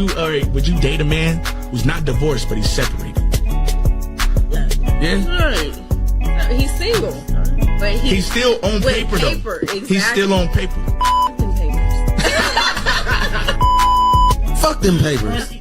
would you date a man who's not divorced but he's separated? Yeah. Right. No, he's single, but he's still on paper though. Exactly. He's still on paper. Fuck them papers.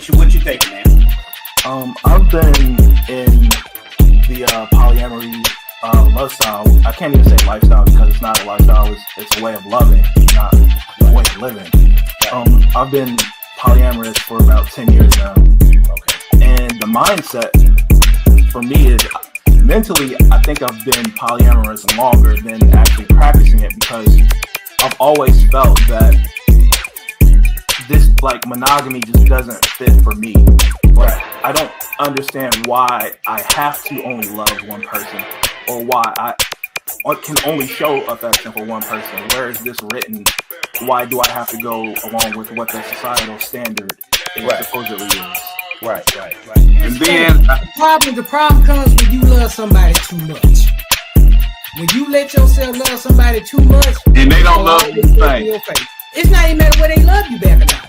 What you think, man? I've been in the polyamory lifestyle. I can't even say lifestyle because it's not a lifestyle. It's a way of loving, not a way of living. I've been polyamorous for about 10 years now. Okay. And the mindset for me is mentally, I think I've been polyamorous longer than actually practicing it because I've always felt that this like monogamy just doesn't fit for me. But I don't understand why I have to only love one person or why I can only show affection for one person. Where is this written? Why do I have to go along with what the societal standard supposedly is? Right. And then the problem comes when you love somebody too much. When you let yourself love somebody too much, and they don't love you the same. It's not even matter whether they love you back or not.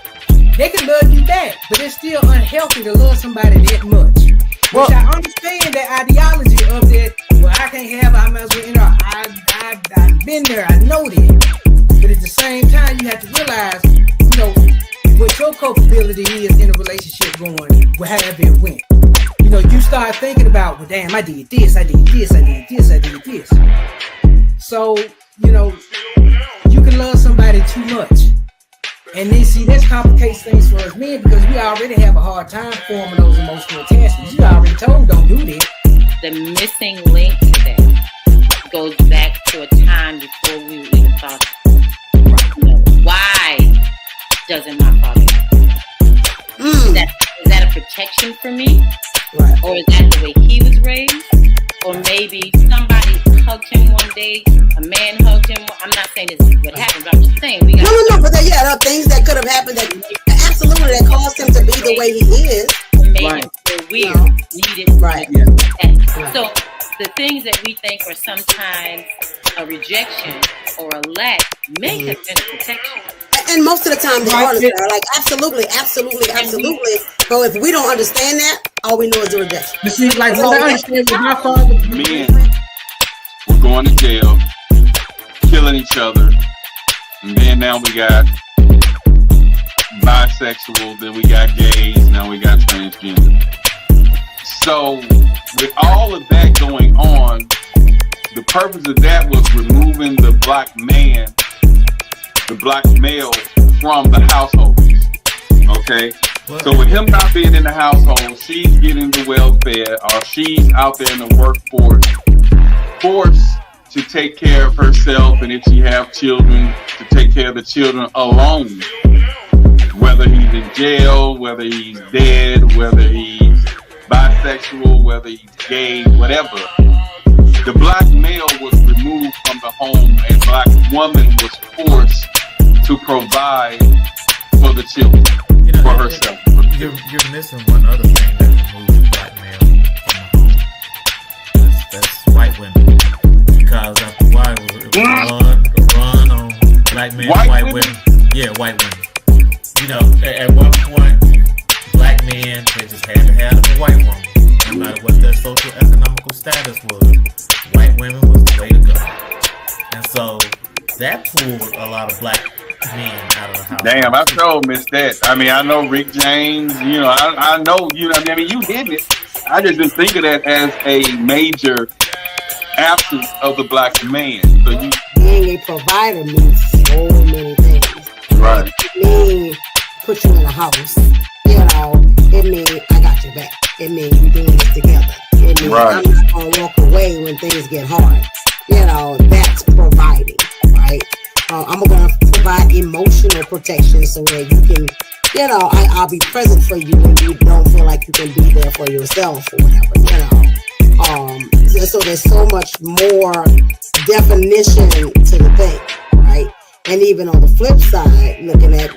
They can love you back, but it's still unhealthy to love somebody that much. Which I understand that ideology of that. Well, I can't have. I might as well. I've been there. I know that. But at the same time, you have to realize, what your culpability is in a relationship going, however it went. You start thinking about, well, damn, I did this. So, you can love somebody too much. And then, see, this complicates things for us men because we already have a hard time forming those emotional attachments. You already told, don't do that. The missing link to that goes back to a time before we even thought, why doesn't my father is that a protection for me? Right. Or is that the way he was raised? Or maybe somebody hugged him one day, a man hugged him. I'm not saying this is what happened, but I'm just saying we got but there are things that could have happened that absolutely that caused him to be the way he is. Made him feel weird, needed. Right. So the things that we think are sometimes a rejection or a lack may have been a protection. And most of the time they are like absolutely. But if we don't understand that, all we know is the rejection. You see, like what I understand with my father, men were going to jail, killing each other, and then now we got bisexual, then we got gays, now we got transgender. So with all of that going on, the purpose of that was removing the black man, the black male from the household. Okay? So with him not being in the household, she's getting the welfare, or she's out there in the workforce, forced to take care of herself, and if she have children, to take care of the children alone. Whether he's in jail, whether he's dead, whether he's bisexual, whether he's gay, whatever. The black male was removed from the home, and black woman was forced to provide for the children, for herself. You're missing one other thing that removes the black male from the home. That's white women. Because after a while, it was run on black men, white women. Yeah, white women. At one point, black men, they just had to have a white woman. No matter what their social economical status was, white women was the way to go. And so that pulled a lot of black men out of the house. Damn, I sure missed that. I mean, I know Rick James, I know, you hit it. I just didn't think of that as a major absence of the black man. So being a provider means so many things. Right. It means put you in a house. It means I got your back. It means we're doing this together. It means I'm not gonna walk away when things get hard. That's providing, right? I'm gonna provide emotional protection so that you can, I'll be present for you when you don't feel like you can be there for yourself or whatever, So there's so much more definition to the thing, right? And even on the flip side, looking at,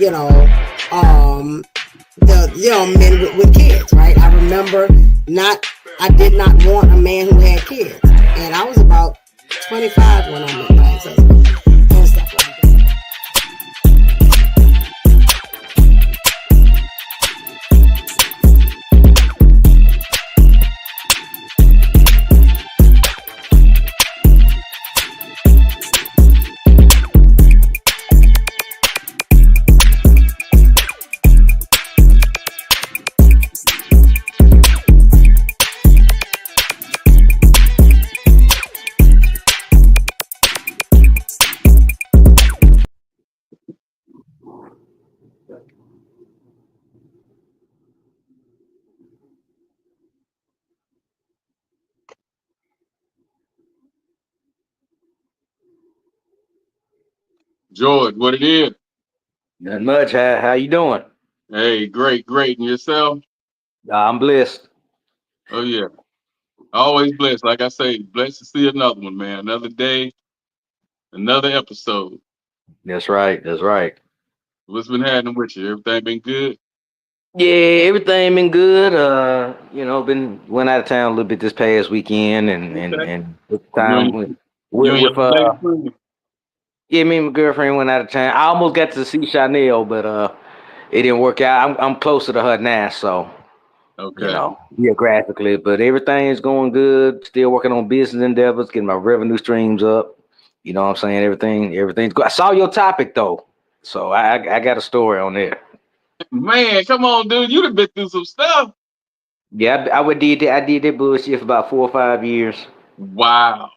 men with kids, right? I remember I did not want a man who had kids. And I was about 25 when I met my ex-husband and stuff like that. George, what it is? Not much. How you doing? Hey, great, great. And yourself? I'm blessed. Oh yeah. Always blessed. Like I say, blessed to see another one, man. Another day, another episode. That's right. That's right. What's been happening with you? Everything been good? Yeah, everything been good. Been went out of town a little bit this past weekend, and and Okay. and this You time and you and with your lady friend? yeah, me and my girlfriend went out of town. I almost got to see Chanel, but it didn't work out. I'm closer to her now, so Okay. geographically, but everything is going good. Still working on business endeavors, getting my revenue streams up. You know what I'm saying? Everything's good. I saw your topic though, so I got a story on there. Man, come on, dude. You done been through some stuff. Yeah, I did that bullshit for about 4 or 5 years. Wow.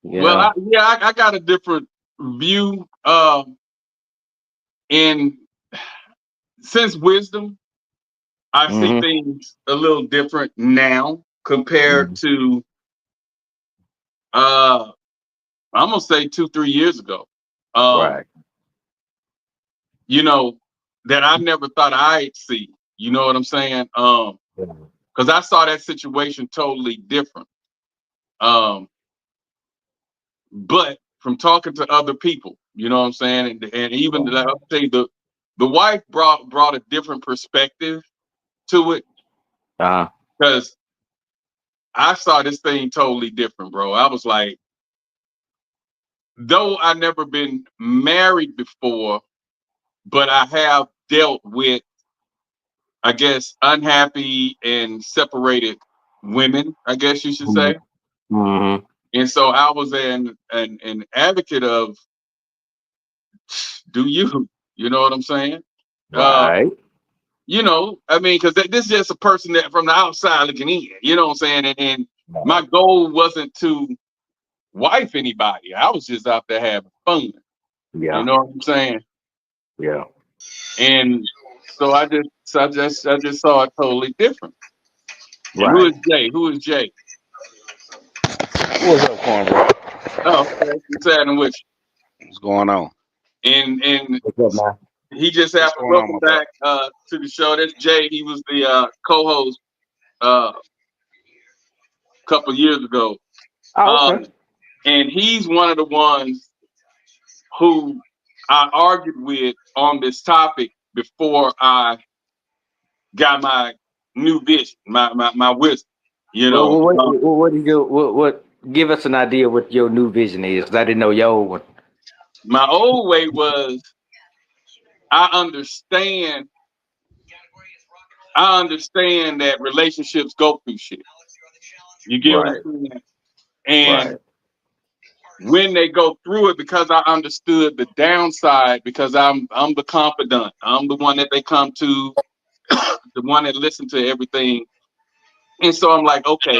Well, Yeah. I got a different view. And since wisdom, I see Mm-hmm. things a little different now compared Mm-hmm. to uh I'm gonna say 2, 3 years ago. Um, Right. you know, that I never thought I'd see. You know what I'm saying? Because I saw that situation totally different. Um, but from talking to other people, you know what I'm saying, and even I'll say the wife brought a different perspective to it Uh-huh. because I saw this thing totally different, bro. I was like, though I never been married before, but I have dealt with, I guess, unhappy and separated women, I guess you should say. Mm-hmm. And so I was an advocate of do you, you know what I'm saying? Uh, Right. I mean, because this is just a person that from the outside looking in, you know what I'm saying? And my goal wasn't to wife anybody. I was just out there having fun. You Yeah. know what I'm saying? Yeah. And so I just saw it totally different. And who Right. is Jay? Who is Jay? What's up, Cornbread? Oh, okay. What's happening with What's going on? you? And What's up, man? he just What's happened. going on, Welcome my brother? back to the show. That's Jay. He was the co-host a couple years ago. Oh, Um, okay. and he's one of the ones who I argued with on this topic before I got my new vision, my wisdom. You Well, know, what do you what give us an idea what your new vision is? 'Cause I didn't know your old one. my old way was I understand. I understand that relationships go through shit. You get what I'm Right. saying? And Right. when they go through it, because I understood the downside, because I'm the confidant, I'm the one that they come to, the one that listen to everything. And so I'm like, okay,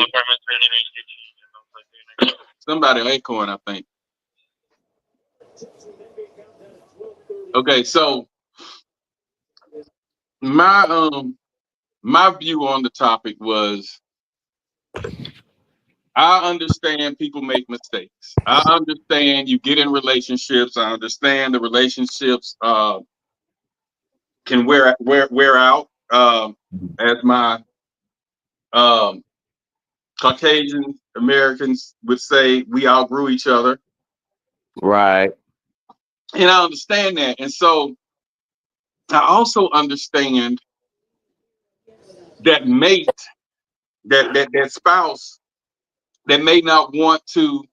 somebody acorn, I think. Okay, so my my view on the topic was I understand people make mistakes. I understand you get in relationships. I understand the relationships can wear out. As my um, Caucasian Americans would say, we outgrew each other, Right. and I understand that. And so I also understand that mate, that spouse that may not want to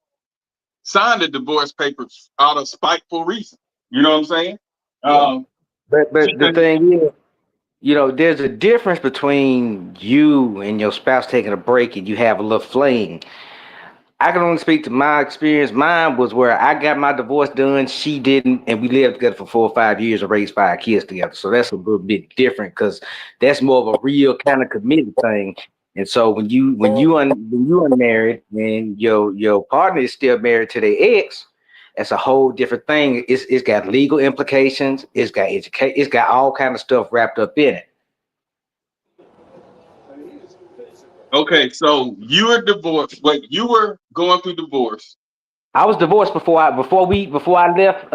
sign the divorce papers out of spiteful reason. You know what I'm saying? Yeah. Um, But the thing is, there's a difference between you and your spouse taking a break and you have a little fling. I can only speak to my experience. Mine was where I got my divorce done, she didn't, and we lived together for 4 or 5 years and raised 5 kids together. So that's a little bit different because that's more of a real kind of committed thing. And so when you unmarried and your partner is still married to their ex, that's a whole different thing. It's got legal implications. It's got education. It's got all kind of stuff wrapped up in it. okay, so you were divorced, but you were going through divorce. I was divorced before I left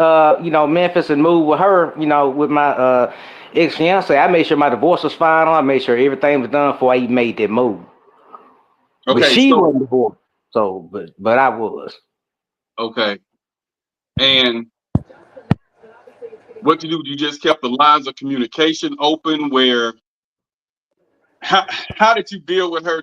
Memphis and moved with her, with my ex fiance. I made sure my divorce was final. I made sure everything was done before I even made that move. But Okay, she so wasn't divorced. So but I was. okay, and what you do? You just kept the lines of communication open. Where how did you deal with her?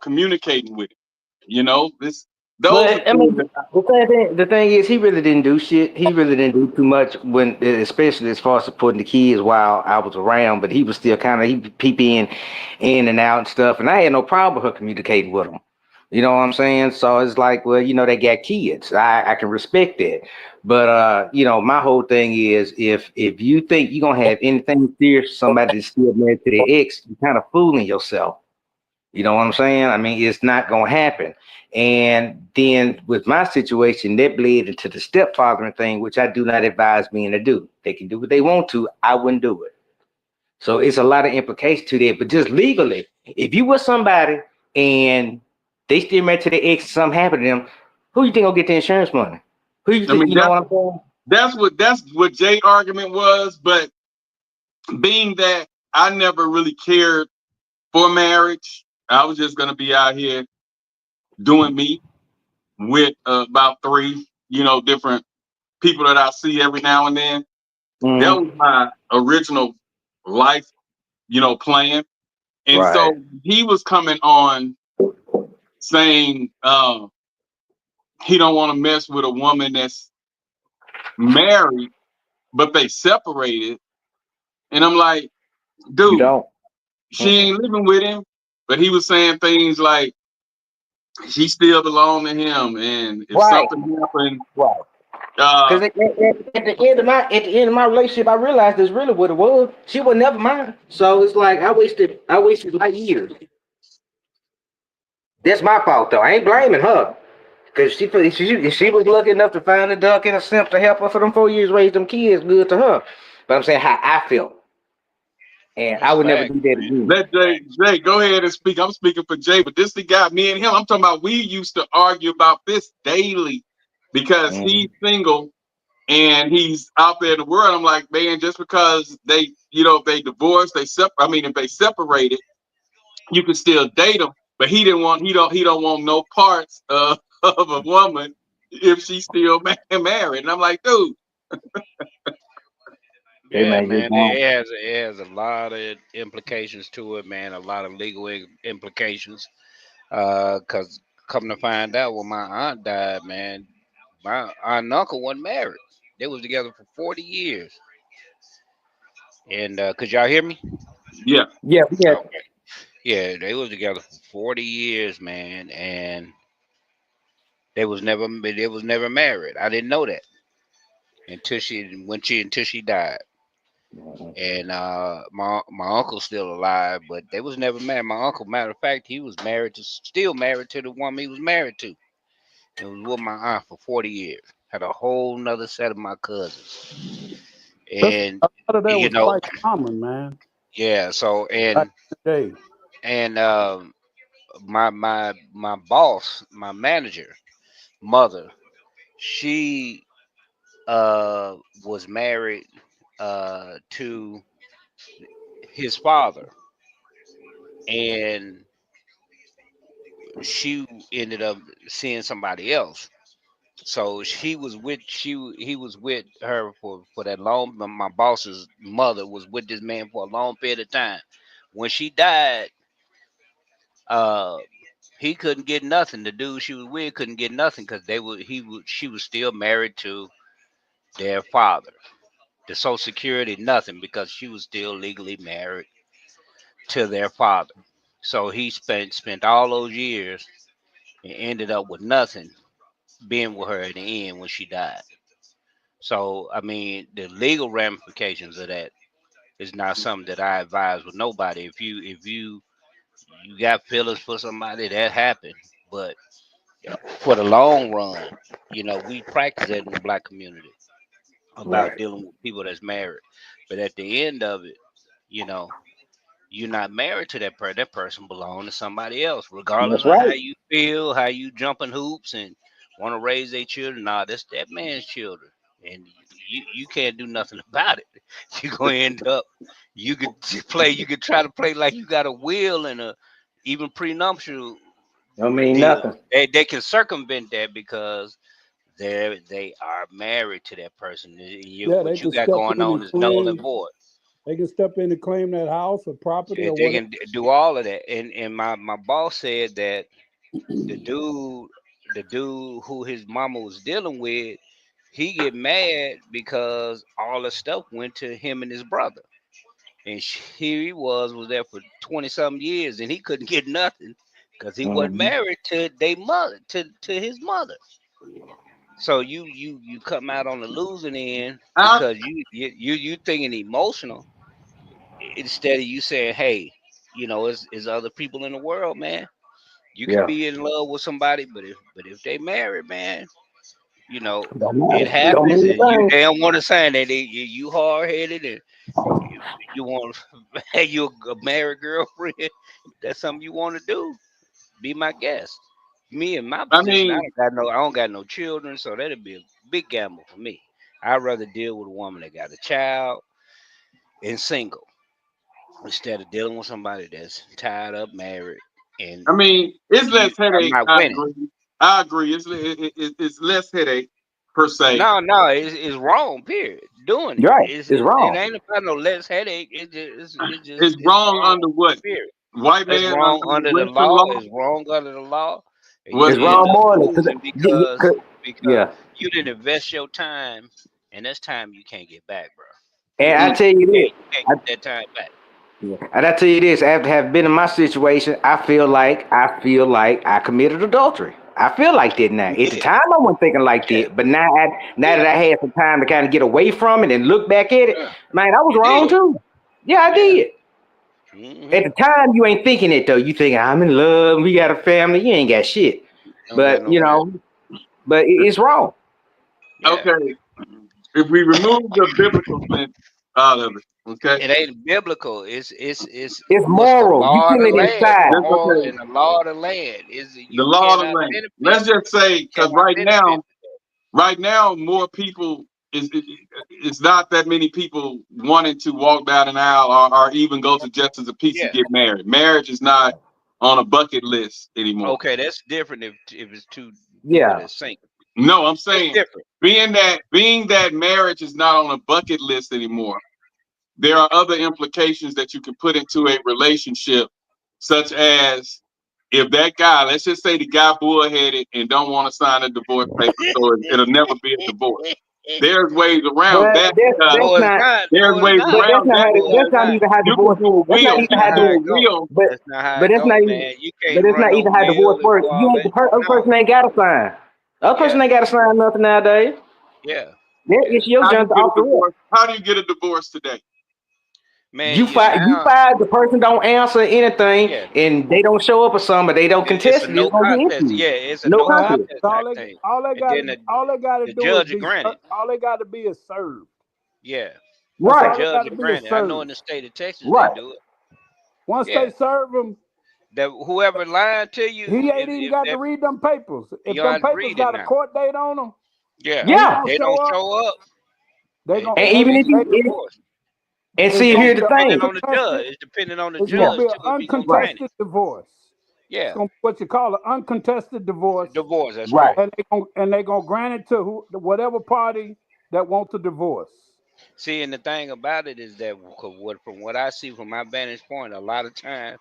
Communicating with it. This those are But I things mean, that the thing is, he really didn't do shit. He really didn't do too much especially as far as supporting the kids while I was around. But he was still kind of he peep in and out and stuff. And I had no problem with her communicating with him. You know what I'm saying? So it's like, well, they got kids. I can respect that. But my whole thing is, if you think you're gonna have anything serious with somebody that's still married to their ex, you're kind of fooling yourself. You know what I'm saying? I mean, it's not gonna happen. And then with my situation, that bled into the stepfathering thing, which I do not advise men to do. They can do what they want to. I wouldn't do it. So it's a lot of implications to that. But just legally, if you with somebody and they still married to their ex, something happened to them, who you think will get the insurance money? Who you I think? mean You know what I'm saying? that's what Jay's argument was. But being that I never really cared for marriage, I was just gonna be out here doing me with about three, different people that I see every now and then. That Mm-hmm. was my original life, plan. And Right. so he was coming on saying he don't want to mess with a woman that's married, but they separated. And I'm like, You dude, don't. she Mm-mm. ain't living with him. But he was saying things like she still belong to him, and if Right. something happened, Right. uh, Because at the end of my relationship, I realized that's really what it was. She was never mine. So it's like I wasted my years. That's my fault though. I ain't blaming her. Because she was lucky enough to find a duck and a simp to help her for them 4 years raise them kids, good to her. But I'm saying how I felt. And I That's would never fact, do that man. again. let Jay go ahead and speak. I'm speaking for Jay, but this the guy, me and him. I'm talking about. We used to argue about this daily because Mhm. he's single and he's out there in the world. I'm like, man, just because if they divorced, I mean, if they separated, you can still date them. But he don't want no parts of, of a woman if she's still married. And I'm like, dude, They Yeah, may just man. wrong. It has a lot of implications to it, man. A lot of legal implications. Cause come to find out, when my aunt died, man, my aunt and uncle wasn't married. They was together for 40 years. And could y'all hear me? yeah, Yeah, yeah. Okay. Yeah, they was together for 40 years, man, and they was never married. I didn't know that until she died. And my uncle's still alive, but they was never married. My uncle, matter of fact, he was still married to the woman he was married to. It was with my aunt for 40 years. Had a whole nother set of my cousins. That's And a lot of that you was know, quite common, man. yeah, so Back and in the day. and my boss, my manager, mother, she was married to his father, and she ended up seeing somebody else. So he was with her for that long. My boss's mother was with this man for a long period of time. When she died, uh, he couldn't get nothing. The dude she was with couldn't get nothing because she was still married to their father. The Social Security, nothing, because she was still legally married to their father. So he spent all those years and ended up with nothing, being with her at the end when she died. So I mean, the legal ramifications of that is not something that I advise with nobody. If you got feelings for somebody, that happened. But for the long run, we practice that in the black community about Right. dealing with people that's married. But at the end of it, you know, you're not married to that person. That person belongs to somebody else, regardless That's of how right. you feel, how you jumping hoops, and want to raise their children. Nah, that's that man's children, and you can't do nothing about it. You're gonna end up. You could play. You could try to play like you got a will and a even prenuptial Don't mean deal. nothing. They can circumvent that because they are married to that person. Yeah, they What you can got step going in on and is null and claim. void. They can step in and claim that house or property or They whatever. can do all of that. And my boss said that the dude who his mama was dealing with, he get mad because all the stuff went to him and his brother. And here he was there for 20 some years and he couldn't get nothing because he wasn't Mhm. married to their mother, to his mother. So you come out on the losing end I, because you thinking emotional instead of you saying, hey, it's other people in the world, man. You can Yeah. be in love with somebody, but if they married, man, Don't it matter. Don't happens, mean and you a they don't want to sign that. You hard headed, and you want you a married girlfriend. That's something you want to do. Be my guest. Me in my I position, mean, I don't got no children, so that'd be a big gamble for me. I'd rather deal with a woman that got a child and single instead of dealing with somebody that's tied up, married, and I mean, it's less I'm headache. not I winning. agree. I agree. It's less headache per se. No, it's wrong. Period. Doing it, You're right. It's it wrong. ain't about no less headache. It's It's wrong wrong. under what? Period. White It's man under wrong under the Western law. law? It's wrong under the law, and What? It's you end wrong What? up morally. losing because Yeah. you didn't invest your time, and that's time you can't get back, bro. And I Mm, tell you You this. can't get that time back. Yeah. And I tell you this, after having been in my situation, I feel like I committed adultery. I feel like that now. You At the did, time, I wasn't thinking like yeah, that, but now that yeah, I had some time to kind of get away from it and look back at it, yeah. man, I was You wrong did, too. Yeah, I yeah. did. Mm-hmm. At the time, you ain't thinking it though. You think I'm in love, we got a family. You ain't got shit. Don't got But no family. it's wrong. Yeah. okay. If we remove the biblical sense out of it, okay, It ain't biblical. It's It's what's the moral. You law of feel the it land, inside. that's moral, okay. and the law of the land is that The you law of the cannot land. benefit. Let's just say, You because cannot benefit. right now, more people it's not that many people wanting to walk down an aisle or even go to Justice of Peace to Yeah. get married. Marriage is not on a bucket list anymore. Okay, that's different if it's two people Yeah. that sing. No, I'm That's saying different. being that marriage is not on a bucket list anymore. There are other implications that you can put into a relationship, such as if that guy, let's just say the guy bullheaded and don't want to sign a divorce paper, so it'll never be a divorce. There's ways But around that because that's No, it's not. not. there's No, it's ways But not. that's around not that how. No, because That's it's not not. even how you can divorce. do a That's not will. even You That's how can not how do divorce. a it go. will. But That's not how but it that's go, not even. man. You But can't that's run not no even how divorce will and works. do You all ain't that. the other No. person ain't got to sign. The other Yeah. person ain't got to sign nothing nowadays. Yeah. That Yeah. it's your How do junk you get a off the rip. divorce? How do you get a divorce today? Man, you You now. fired. The person don't answer anything, Yeah. and they don't show up or something, but they don't It's a contest it. It's no gonna be contest. issues. Yeah, it's a No no What contest. happens? contest type thing. And then All they gotta the do is judge be. granted. All they got to be is served. Yeah. That's The Right. all they judge got to be is granted. I know served. in the state of Texas they Right. do it. Once Yeah. they serve him, That whoever lied to you, he ain't even if got to that read them papers. you If don't them have to papers read it got a now. court date on them, Yeah. and he Yeah. don't They show don't up, show up. they gon' And They even if get they you divorced. and it's see gonna here's be the an Depending thing. on the judge. uncontested. It's depending on the It's gonna Yeah. judge be an too if he gonna Right. grant it. uncontested divorce. It's Yeah. gonna be what you call an uncontested divorce, Divorce, that's Right. right. and they gonna grant it to whatever party that wants the divorce. See, and the thing about it is that from what I see from my vantage point, a lot of times,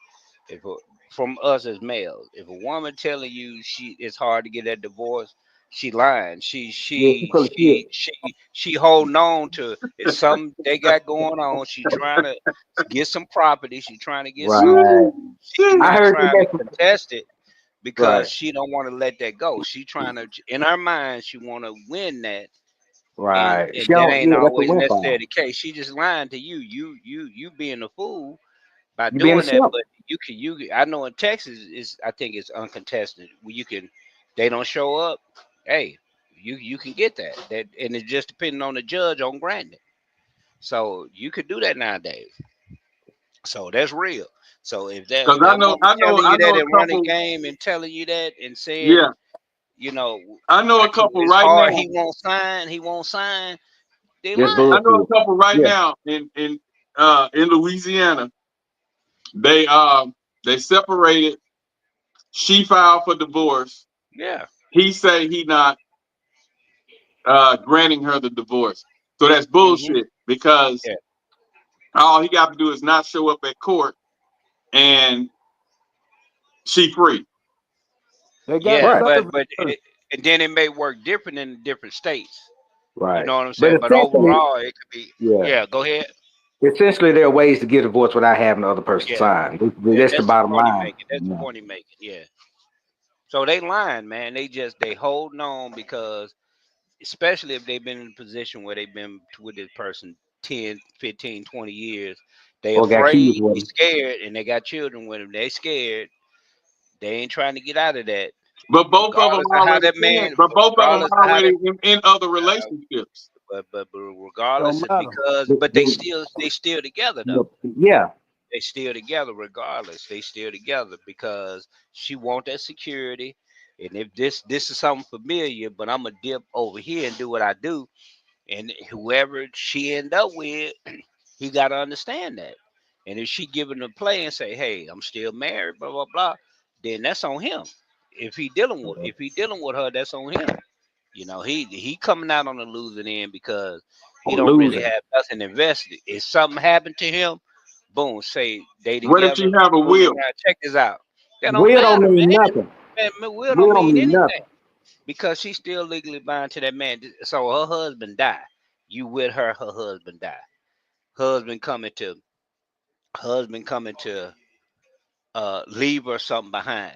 if a, from us as males, if a woman telling you it's hard to get that divorce, she lying. Yeah. She full of shit. She holding on to it's something they got going on. She trying to get some property. She trying to get something. Right. She's I not heard that. trying to contest it because Right. she don't want to let that go. She trying to in her mind she want to win that and Right. She that don't. ain't Yeah. That's a always necessarily windfall. the case. She just lying to you. You being a fool by You being a doing that. simp. But I know in Texas is I think it's uncontested. Where you can they don't show up. Hey, you can get that and it's just depending on the judge on granting it. So you could do that nowadays. So that's real. So if Because that woman I telling you know that a and running couple. game and telling you that and saying Yeah, you know, I know a like couple it's right hard. now. He won't sign. He won't sign. They Just lying. I know a bullshit. couple right Yeah. now in Louisiana. They separated. She filed for divorce. Yeah. He say he not granting her the divorce. So that's Hmm. bullshit because Yeah. all he got to do is not show up at court and she free. They got Yeah. Right. service. And then it may work different in different states. You Right. know what I'm But saying? But essentially, overall, it could be. yeah. Yeah. Go ahead. Essentially, there are ways to get a divorce without having the other person Yeah. sign. Yeah. That's the That's the bottom point he line. making. That's the Yeah. point he making. Yeah. So they lying, man. They holding on because, especially if they've been in a position where they've been with this person 10, 15, 20 years, they Or got kids afraid, with they them. scared, and they got children with them. They scared. They ain't trying to get out of that. But both of them Regardless of how already that in. man, But both of them regardless of how already that, in other relationships. but Don't regardless of matter. because, The- but the- they still together though. the- yeah. They still together regardless. They still together because she want that security. And if this is something familiar, but I'm gonna dip over here and do what I do, and whoever she end up with, he got to understand that. And if she giving a play and say, "Hey, I'm still married," blah blah blah, then that's on him. If he dealing with her, that's on him. You know, he coming out on the losing end because he On don't really losing. have nothing invested. If something happened to him, boom, say they What if she together, have a boom, will? now check this out. That don't Will don't matter, mean man. nothing. Will don't Will don't mean mean anything nothing. because she's still legally bound to that man. So her husband die. You with her, her husband die. Husband coming to leave her something behind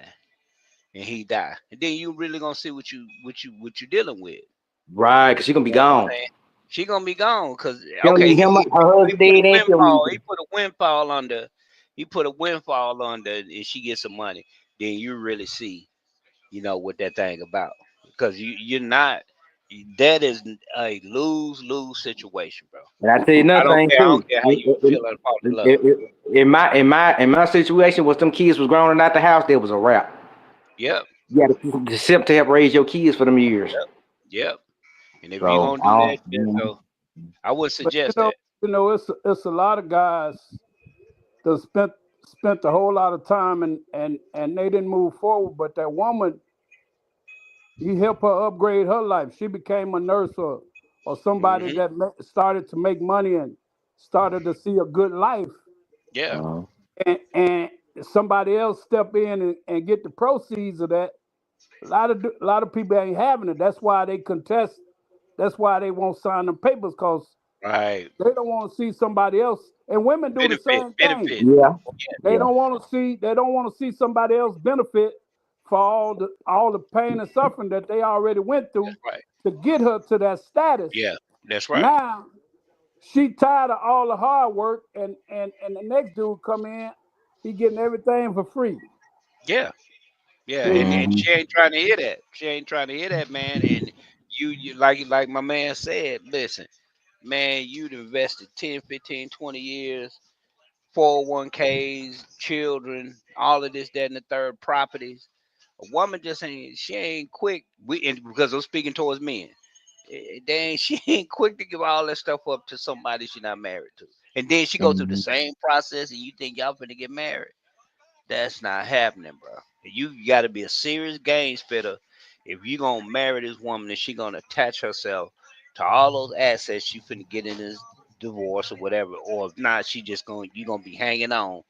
and he die. And then you really gonna see what you dealing with. Right, because she gonna be You know what I'm gone. saying? She gonna be gone because She don't okay, need him. Her he husband put a dead and she don't need windfall. He him. put a windfall under. He put a windfall under, and she gets some money. Then you really see, what that thing about because you're not. That is a lose situation, bro. And I tell you I another don't thing care. I don't too. care how you feel about the love. In my situation, was them kids was grown and out the house, there was a wrap. Yep. You had to simp to help raise your kids for them years. Yep. Yep. And if you So gonna I do that, don't. then so I would But suggest that. it's a lot of guys that spent a whole lot of time and they didn't move forward. But that woman, he helped her upgrade her life. She became a nurse or somebody Hmm. that started to make money and started to see a good life. Yeah. And somebody else step in and get the proceeds of that. A lot of people ain't having it. That's why they contest. That's why they won't sign them papers because Right. they don't want to see somebody else. And women do the Benefit. same thing. Benefit. Yeah. They Yeah. don't want to see. They don't want to see somebody else benefit for all the pain and suffering that they already went That's through right. to get her to that status. Yeah. That's right. Now she tired of all the hard work, and the next dude come in, he getting everything for free. Yeah. Yeah. See, And Mhm. she ain't trying to hear that. She ain't trying to hear that, man. And you like my man said, listen, man, you'd invested 10, 15, 20 years, 401ks, children, all of this, that, and the third properties. A woman just ain't she ain't quick. Because I'm speaking towards men. She ain't quick to give all that stuff up to somebody she not married to. And then she go through the Mhm. same process and you think y'all finna get married. That's not happening, bro. You gotta be a serious game spitter if you gonna marry this woman and she gonna attach herself to all those assets she finna get in this divorce or whatever. Or if not, she just gonna you gonna be hanging on.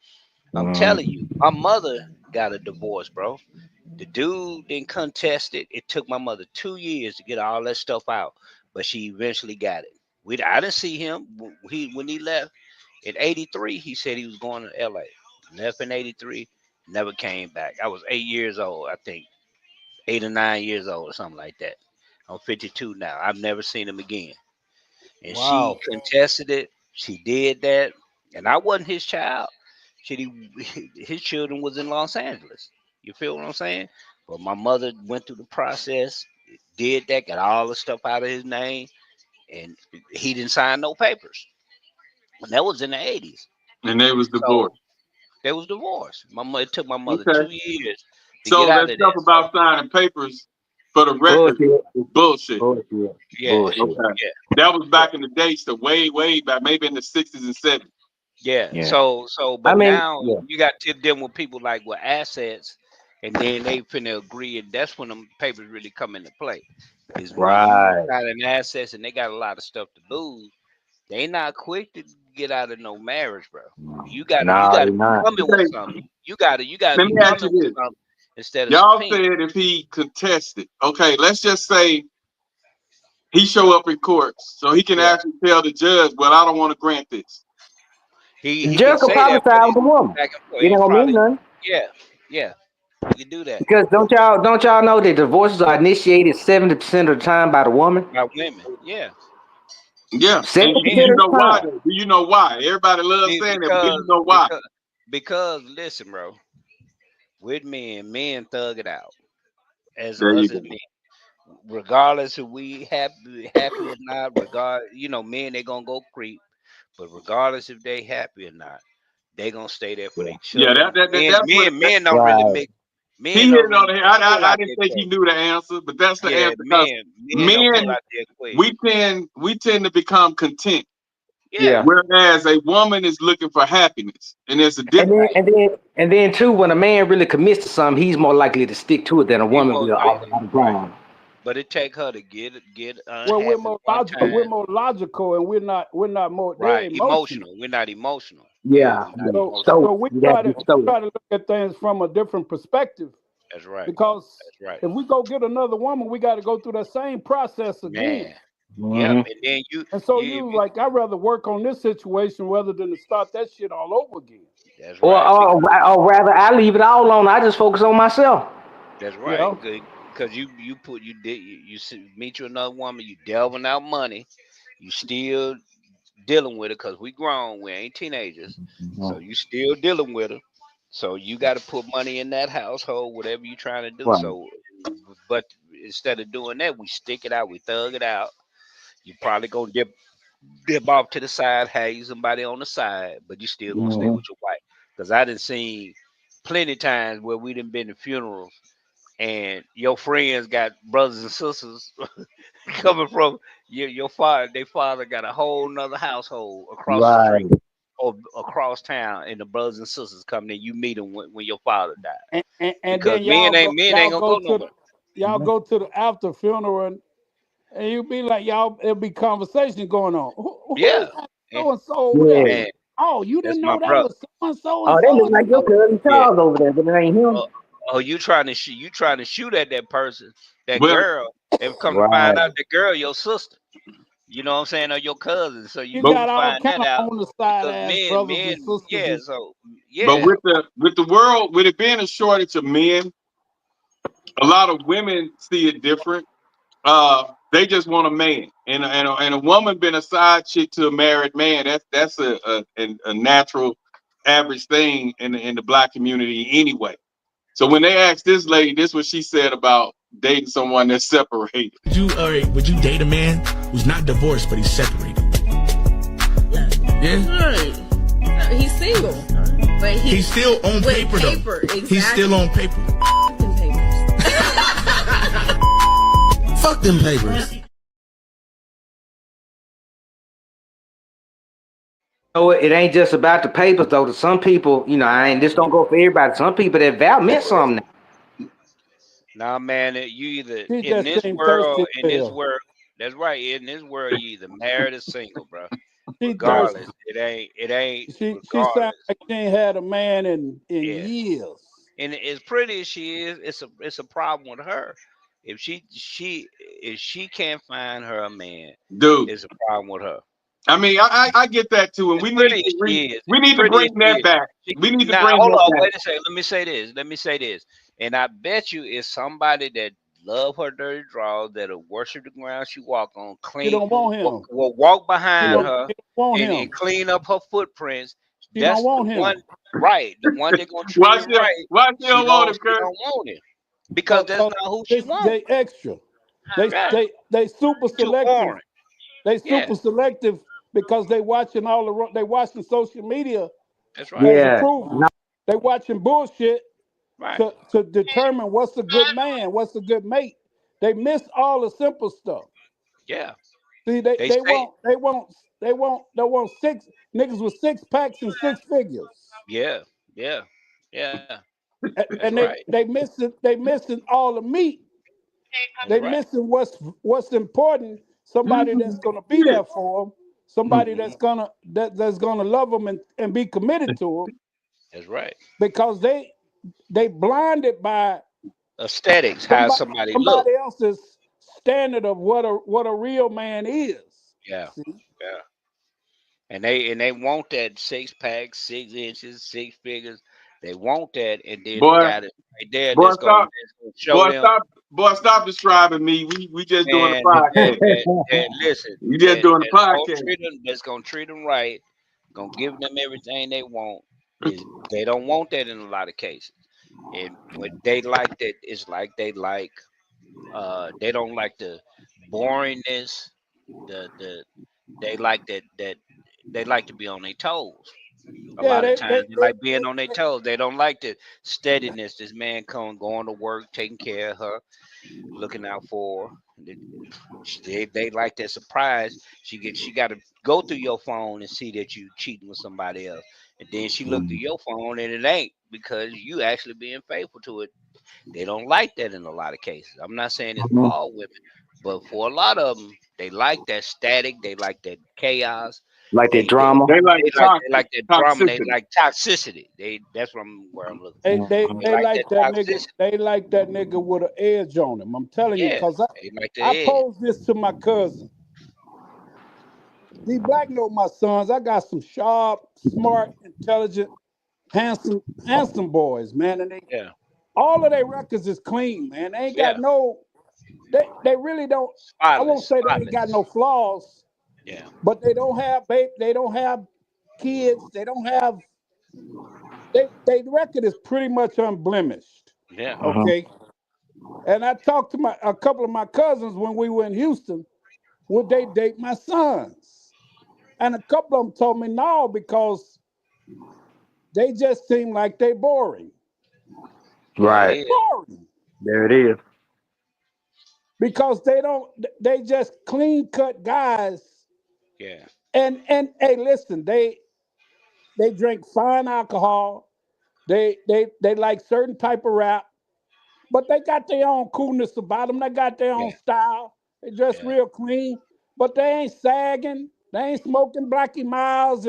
I'm telling you, Mhm. my mother got a divorce, bro. The dude didn't contest it. It took my mother 2 years to get all that stuff out, but she eventually got it. I didn't see him when he left in '83. He said he was going to LA. Left in '83, never came back. I was 8 years old, I think, 8 or 9 years old or something like that. I'm 52 now. I've never seen him again. And she wow. contested it. She did that, and I wasn't his child. His children was in Los Angeles. You feel what I'm saying? But my mother went through the process, did that, got all the stuff out of his name, and he didn't sign no papers. And that was in the '80s. And they was So divorced. there was divorce. It took my mother Okay. 2 years to get So out that of that. stuff about signing papers. For the record, it's bullshit. Yeah, Okay. yeah. That was back in the day, so way back, maybe in the 60s and 70s. Yeah. Yeah. So I but mean, now yeah. you got to deal with people like with assets, and then they finna agree, and that's when them papers really come into play. Is when you Right. got an assets and they got a lot of stuff to lose. They not quick to get out of no marriage, bro. You No, gotta they're be not. coming with Okay, something. You gotta let be me ask coming you with this. something instead of some Y'all pink. said if he contested, okay, let's just say he show up in court, so he can Yeah. actually tell the judge, well, I don't want to grant this. He Judge can could say probably that, but side with he's the woman. back and forth. It ain't He's gonna mean probably nothing. yeah. He can do that. Because don't y'all know that divorces are initiated 70% of the time by the woman? By women. Yeah. Yeah, and Seventy Men. percent you of know the why? time. Though? Do you know why? Everybody loves saying that, but do you know why? Because listen, bro, with men thug it out. As There you us go. as men. Regardless if we happy or not, men they gonna go creep. But regardless if they happy or not, they gonna stay there for Yeah. their Yeah, children. that's what Men don't really Right. mix. Men he hit don't it on really the head. I, pull I out didn't their think he equation. knew the answer, but that's the Yeah, answer because men don't pull men out the equation. we tend to become content, Yeah, Yeah. whereas a woman is looking for happiness, and there's a And difference. then right. and then and then too, when a man really commits to something, he's more likely to stick to it than a He woman most will all likely the right. time. But it take her to get Well, unhappy one we're time. more logical, and we're not more. They're Right. emotional. Emotional. We're not emotional. Yeah, Yeah. we're not Yeah. So emotional. So so we you try gotta to be stoic. look at things from a different perspective, That's right. because That's right. if we go get another woman, we got to go through that same process again. Man. Yep. Hmm. And then And so if you you like, I'd rather work on this situation rather than to start that shit all over again. that's Or, right. or or rather, I leave it all on. I just focus on myself. That's You right. know? Because meet you another woman, you delving out money, you still dealing with her because we grown, we ain't teenagers, so Mhm. you still dealing with her. So you got to put money in that household, whatever you trying to do. Right. So, but instead of doing that, we stick it out, we thug it out. You probably gonna dip off to the side, have you somebody on the side, but you still gonna stay Hmm. with your wife. Because I done seen plenty times where we done been to funerals and your friends got brothers and sisters coming from your father. Their father got a whole nother household across the street Right. or across town, and the brothers and sisters come in. You meet them when your father died And because then men ain't gonna go no more. y'all go to the after funeral, and you be like, y'all, it'll be conversation going on. Who Yeah, is that and so and so over there? Yeah. man, Oh, you that's didn't my know that brother. was so and so and Oh, they so look and like your Oh, so. cousin yeah. Charles over there, but it ain't him. Oh, oh, you trying to shoot at that person, that But girl, and come to find Right. out the girl your sister. You know what I'm saying, or your cousin. So You but you got all find kind that of out on the side because ass brothers men, and sisters. yeah. And So but yeah, with the world, with it being a shortage of men, a lot of women see it different. They just want a man, and a woman being a side chick to a married man. That's a natural, average thing in the black community anyway. So when they asked this lady, this is what she said about dating someone that's separated. Would you date a man who's not divorced but he's separated? Yeah. Right. No, he's single, but He's still on with paper though. paper, exactly. He's still on paper. Them papers. Fuck them papers. So it ain't just about the papers though. To some people, I ain't this don't go for everybody. Some people that vow meant something. nah, man. You either she in just this seemed world, thirsty as hell. That's right. In this world, you either married or single, bro. She Right. thirsty. Regardless, it ain't She sounds regardless. like she ain't had a man in Yeah. years. And as pretty as she is, it's a problem with her. If she can't find her a man, Dude. it's a problem with her. I mean, I get that too, and As pretty as we need to bring that back. We need to now bring hold that on, back. wait a second. Let me say this. And I bet you it's somebody that love her dirty draws, that'll worship the ground she walk on, She clean, don't want him. will walk She behind Yeah. don't, her she don't want and him. clean up her footprints. She don't That's the want one, him. right? The one that gonna treat her right. Why she don't want him, She Kurt? don't want him because that's not who she wants. They extra. They Right? they super Too selective. boring. They Yeah, super selective because they watching they watching social media that's right. as Yeah. approval. They watching bullshit Right. to determine what's a good man, what's a good mate. They miss all the simple stuff. Yeah. See, They say, they want six niggas with six packs and six figures. yeah, yeah, yeah. That's And right. they missing all the meat. That's They right. missing what's important. Somebody that's gonna be Yeah. there for them. Somebody Hmm. that's gonna love them and be committed to them That's right. because they blinded by Aesthetics, how somebody somebody look. somebody else's standard of what a real man is. Yeah, See, yeah. And they want that 6 pack, 6 inches, 6 figures. They want that, and then the Boy, guy that's right there boy, stop. that's gonna show them. Boy, stop describing me. We just doing the And podcast. that listen, We just doing the podcast. that's gonna treat them right, gonna give them everything they want. Is they don't want that in a lot of cases, and what they like that is like they don't like the boringness, the they like that they like to be on their toes. A yeah, lot of times they like being on their toes. They don't like the steadiness. This man going to work, taking care of her, looking out for her. They like that surprise. She got to go through your phone and see that you cheating with somebody else, and then she look through your phone and it ain't because you actually being faithful to it. They don't like that in a lot of cases. I'm not saying it's for all women, but for a lot of them, they like that static. They like that chaos. Like that They they drama. They like they like that drama. They toxicity. like toxicity. That's where I'm looking for. They they like that like that nigga. toxicity. They like that nigga with an edge on him. I'm telling you, Yeah, cause they like the I edge. posed this to my cousin. D Black know my sons. I got some sharp, smart, intelligent, handsome boys, man. And Yeah, all of their records is clean, man. They ain't got yeah. no. They really don't. I won't Spotless, say they ain't got spotless. no flaws, Yeah, but they don't have babe. They don't have kids. They don't have. They record is pretty much unblemished. yeah. Okay. And I talked to a couple of my cousins when we were in Houston. Would they date my sons? And a couple of them told me no because they just seem like they boring. Yeah, it Right. is. Boring. There it is. Because they don't they just clean cut guys. Yeah, And hey, listen, they drink fine alcohol. They like certain type of rap, but they got their own coolness about them. They got their own yeah, style. They dress yeah, real clean, but they ain't sagging. They ain't smoking Blackie Miles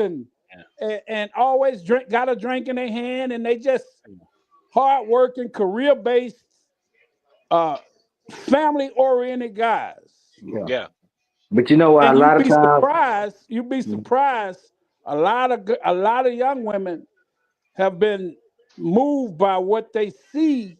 yeah. and always got a drink in their hand, and they just hard working, career based, uh, family oriented guys. Yeah. Yeah. But you know what? A And lot of times, you'd be surprised. A lot of young women have been moved by what they see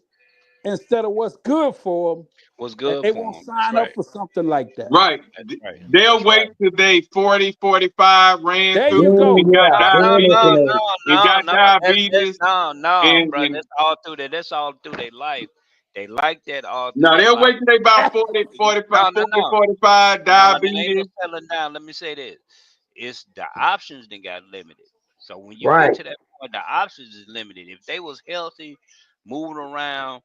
instead of what's good for them, What's and good they for won't them? That's sign up right. for something like that. Right. That's right. They'll That's right. wait till they 40, 45, ran There you through then and go. got yeah, No, no, then it's no, diabetes an no, and no, got no. That's diabetes no, bro. and That's all through that. That's all through their life. They like that all through no, their they'll life. wait till they about 40, 45, No, no, 40, no, 45, no. There ain't no diabetes. settling down. Let me say this: it's the options that got limited. So when you get right. to that point, the options is limited. If they was healthy, moving around,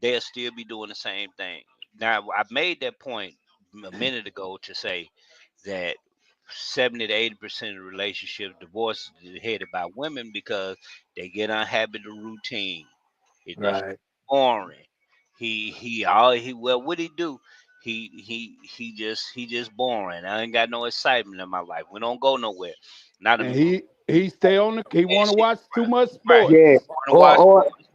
they'll still be doing the same thing. Now, I made that point a minute ago to say that 70 to 80% of relationships, divorces is headed by women because they get unhappy to routine. It just Right. boring. He well, what he do? He just boring. I ain't got no excitement in my life. We don't go nowhere. Not a And man. he stay on the. He want to Shit, watch too much right. Yeah. sports. Want to Or watch or sports,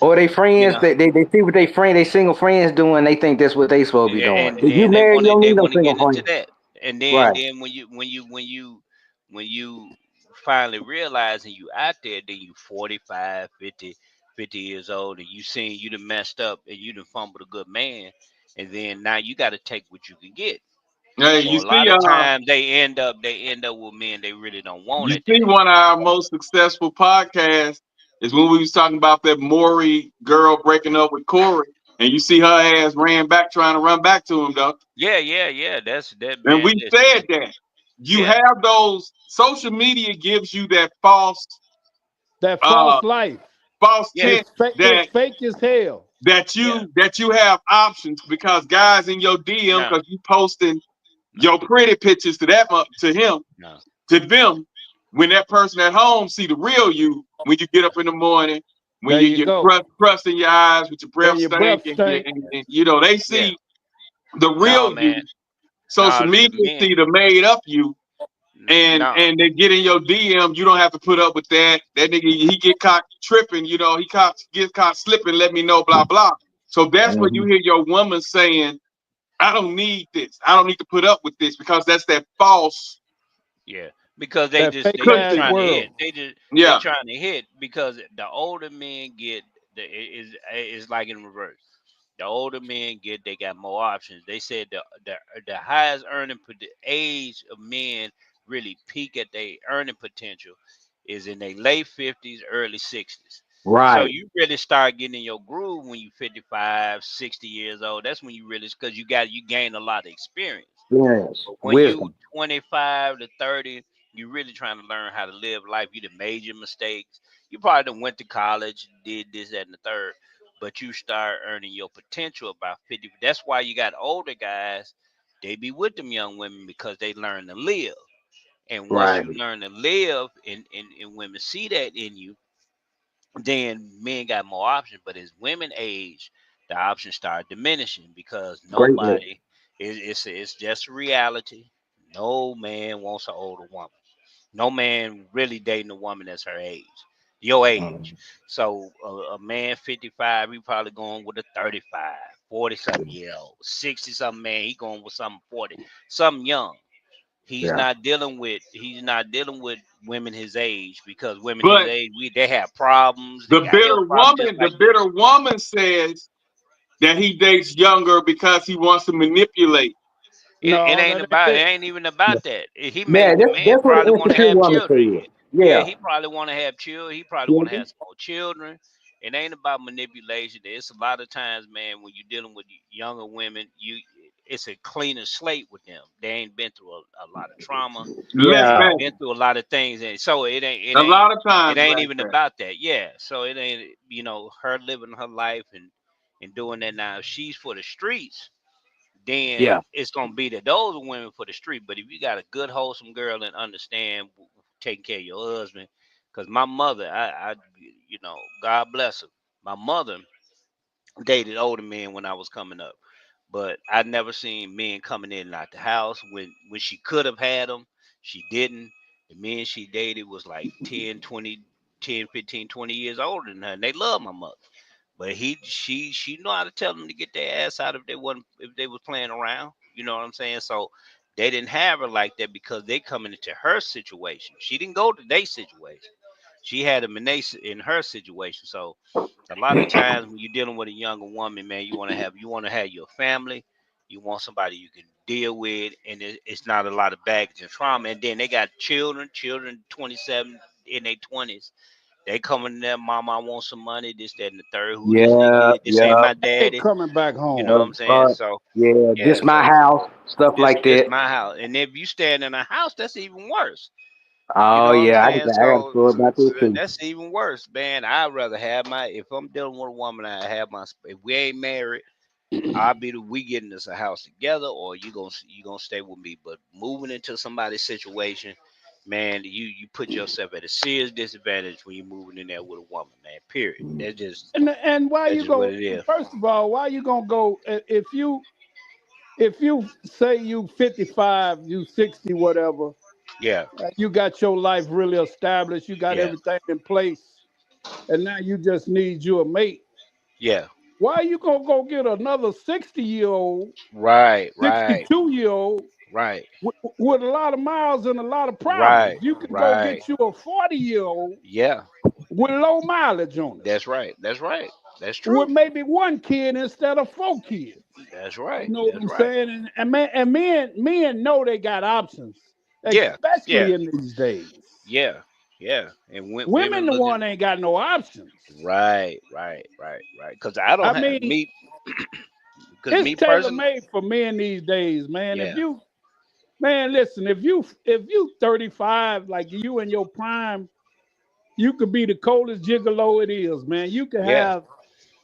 or they you friends know. they see what they single friends doing. They think that's what they supposed to be doing. And If you then they married, want you to don't they need no want to single get into friends. that, and then Right. when you finally realize and you out there, then you 45, 50 years old, and you seen you done messed up and you done fumbled a good man, and then now you got to take what you can get. Hey, So a lot of times they end up with men they really don't want you at that see age. one of our most successful podcasts is when we was talking about that Maury girl breaking up with Corey, and you see her ass ran back trying to run back to him though. Yeah, yeah, yeah. That's that And we man. Listen, said man. that you Yeah, have those social media gives you that false That uh false life. false yeah, tint It's fake. It's that fake as hell. that you have options because guys in your DM because you posting your pretty pictures to him to them when that person at home see the real you when you get up in the morning when there you go. crust in your eyes with your breath And your stank breath stink. and you know they see the real you. Social media see the made up you. And they get in your DM, you don't have to put up with that. That nigga, he get caught tripping, you know, get caught slipping, let me know, blah, blah. So that's where you hear your woman saying, I don't need this. I don't need to put up with this because that's that false. Yeah. Because they That just fake ass trying to world. hit. They trying to hit because the older men get is like in reverse. The older men they got more options. They said the highest age of men really peak at their earning potential is in their late 50s, early 60s. So Right. you really start getting in your groove when you 55, 60 years old. That's when you really because you gain a lot of experience. Yes. But when you Wisdom. 25 to 30, you really trying to learn how to live life. You done made your mistakes. You probably done went to college, did this, that, and the third. But you start earning your potential about 50. That's why you got older guys. They be with them young women because they learn to live. And once Right. you learn to live and women see that in you, then men got more options. But as women age, the options start diminishing because Greatly. it's just a reality. No man wants an older woman. No man really dating a woman that's her age, your age. So a man 55, he probably going with a 35, 40 something year old, 60 something man, he going with something 40, something young. He's Yeah. not dealing with women his age because women his But age they have problems, they the got health problems just like you. bitter woman says that he dates younger because he wants to manipulate. It No, ain't that ain't about it. it. Ain't even about that. Yeah, The man that's what probably an want to insecure have woman children. says. Yeah, Yeah. he probably want to have children. He probably want to have Children. some more children. It ain't about manipulation. It's a lot of times, man, when you're dealing with younger women, it's a cleaner slate with them. They ain't been through a lot of trauma. Less They Yeah. ain't bad. been through a lot of things, and so A lot of it times ain't less even bad. about that. Yeah, so it ain't her living her life and doing that now. If she's for the streets, then Yeah. it's gonna be that those are women for the street. But if you got a good, wholesome girl and understand taking care of your husband, because my mother, God bless her. My mother dated older men when I was coming up, but I never seen men coming in and out the house when she could have had them. She didn't. The men she dated was like 10, 20, 10, 15, 20 years older than her, and they love my mother. But she know how to tell them to get their ass out if they was playing around. You know what I'm saying? So they didn't have her like that because they coming into her situation. She didn't go to their situation. She had them in her situation. So a lot of times when you're dealing with a younger woman, man, you want to have your family. You want somebody you can deal with, and it's not a lot of baggage and trauma. And then they got children 27 in their 20s. They coming there, mama, I want some money, this, that, and the third. Who this Yeah. nigga is? This ain't Yeah. my Ain't daddy. coming back You know home. what I'm saying? So Yeah. yeah, This my so house. Stuff like this that. my house. And if you stand in a house, that's even worse. You Oh know what I'm yeah. saying? I got a story about this too. That's even worse, man. I'd rather have if I'm dealing with a woman, I have if we ain't married, I'll be we getting us a house together, or you gonna stay with me. But moving into somebody's situation, man, you put yourself at a serious disadvantage when you're moving in there with a woman, man. Period. And why That's you just what go? it is. First of all, why you gonna go if you say you 55, you 60, whatever, Yeah, you got your life really established, you got yeah, everything in place, and now you just need you a mate. yeah. Why you gonna go get another 60-year-old, Right, right, 62-year-old right, with a lot of miles and a lot of problems? right, You can go right. get you a 40-year-old Yeah, with low mileage on it, that's right. That's right. That's with true. maybe one kid instead of four kids. That's You right. know what That's I'm right. saying? And men know they got options, Yeah, yeah, especially in these days. yeah, yeah. And women Women, the looking one ain't got no options. right, right, right, right. Because I don't I have mean, me. Because it's me tailor personally, made for men these days, man. yeah, Listen, if you 35, like you in your prime, you could be the coldest gigolo it is, man. You could yeah, have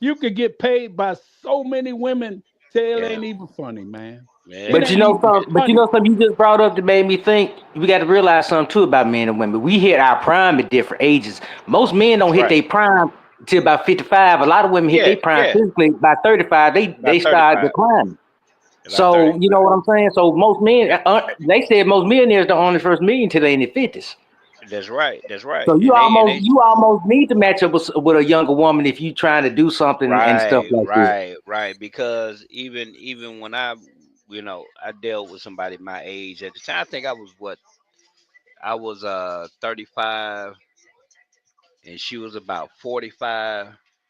You could get paid by so many women till it Yeah, ain't even funny, man. It man. But ain't even funny. something you just brought up that made me think we got to realize something too about men and women. We hit our prime at different ages. Most men don't That's hit right. their prime till about 55. A lot of women hit Yeah, their prime yeah. physically by 35. They About start 35. declining. About So you know 35. what I'm saying. So most men, Yeah, they said most millionaires don't own their first million till they in their 50s. that's right. That's right. So And they you almost need to match up with a younger woman if you trying to do something and stuff right, like this. right, right. Because even when I dealt with somebody my age at the time, I think I was what I was 35 and she was about 45,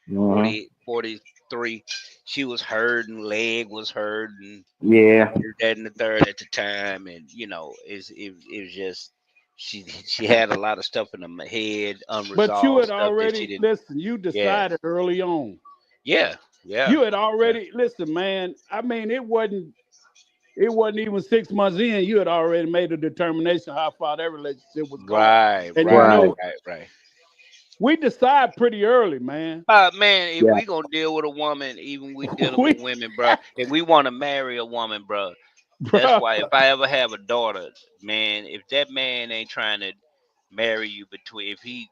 Hmm. 40, 43. She was hurting, leg was hurting, Yeah, that and the third at the time, and it was just she had a lot of stuff in her head, But you unresolved had stuff that she already didn't. listen. You Yeah, decided early on. yeah, yeah, You had yeah. already listen, man. I mean, it wasn't. It wasn't even 6 months in. You had already made a determination how far that relationship was going, Right, and you right, right. know right, right. we decide pretty early, man. Man, if Yeah, we gonna deal with a woman, even we dealing with We, women, bro. If we want to marry a woman, bro, that's bro. why if I ever have a daughter, man, if that man ain't trying to marry you between, if he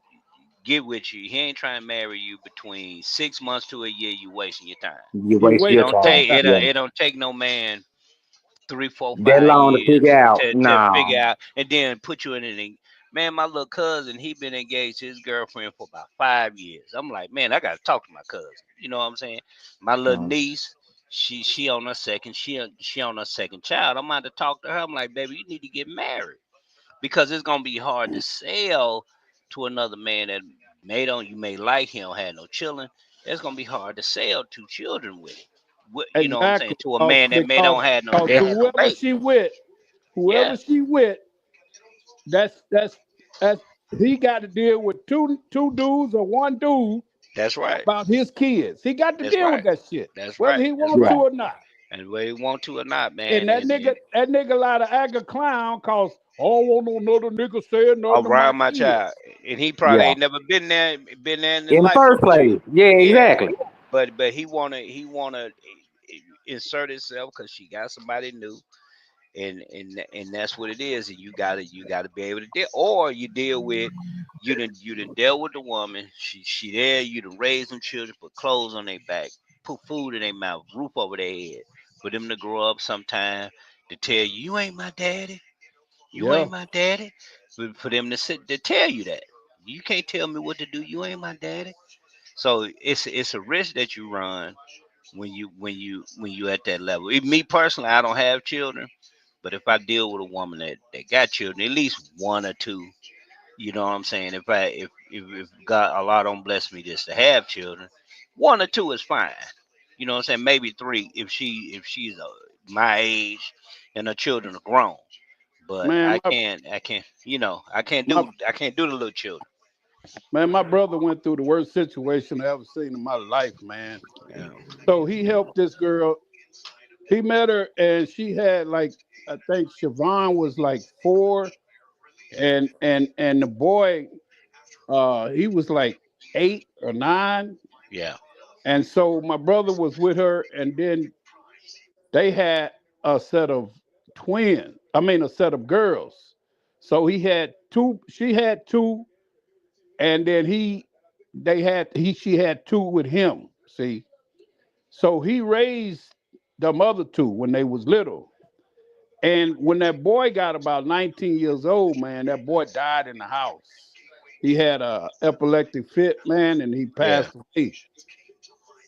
get with you, he ain't trying to marry you between 6 months to a year, you wasting your time. you You waste It your wasting don't your time. take time. it. Yeah, It don't take no man three, four, that five long to figure years out. to figure No. out and then put you in an. Man, my little cousin, he been engaged to his girlfriend for about 5 years. I'm like, man, I gotta talk to my cousin. You know what I'm saying? My little Mm. niece, she on her second, she on her second child. I'm about to talk to her. I'm like, baby, you need to get married because it's gonna be hard to sell to another man that you may like him, had no children. It's gonna be hard to sell two children with. You know what I'm saying? Exactly. To a man that may Because don't have no because they had no whoever baby. she with, Yeah, whoever she with, that's he got to deal with two dudes or one dude that's right. about his kids. He got to That's deal with right. that shit, That's whether right. he That's wants to right. Yeah. or not. And whether you want to or not, And man. And that nigga lot of act a clown cause I don't want no another nigga saying nothing to my around my kids. child, and he probably Yeah. ain't never been there in his In the life first before. place. Yeah, Yeah, exactly. but he wanna insert himself because she got somebody new, and that's what it is. And you gotta be able to deal, or you deal with you done dealt with the woman. She there. You done raised them children, put clothes on their back, put food in their mouth, roof over their head, for them to grow up sometime to tell you you ain't my daddy. You Yeah. ain't my daddy. For them to tell you that. You can't tell me what to do. You ain't my daddy. So it's a risk that you run when you at that level. Me personally, I don't have children, but if I deal with a woman that got children, at least one or two, you know what I'm saying? If God Allah don't bless me just to have children, one or two is fine. You know what I'm saying? Maybe three if she's my age and her children are grown. But Man, my I can't do the little children. my brother went through the worst situation I ever seen in my life, man. Yeah, So he helped this girl. He met her and she had like I think Siobhan was like 4 and the boy he was like 8 or 9. yeah, And so my brother was with her and then they had a set of twins. I mean a set of girls. So he had two, she had two, and then she had two with him. See? So he raised the other two when they was little. And when that boy got about 19 years old, man, that boy died in the house. He had a epileptic fit, man, and he yeah, passed away.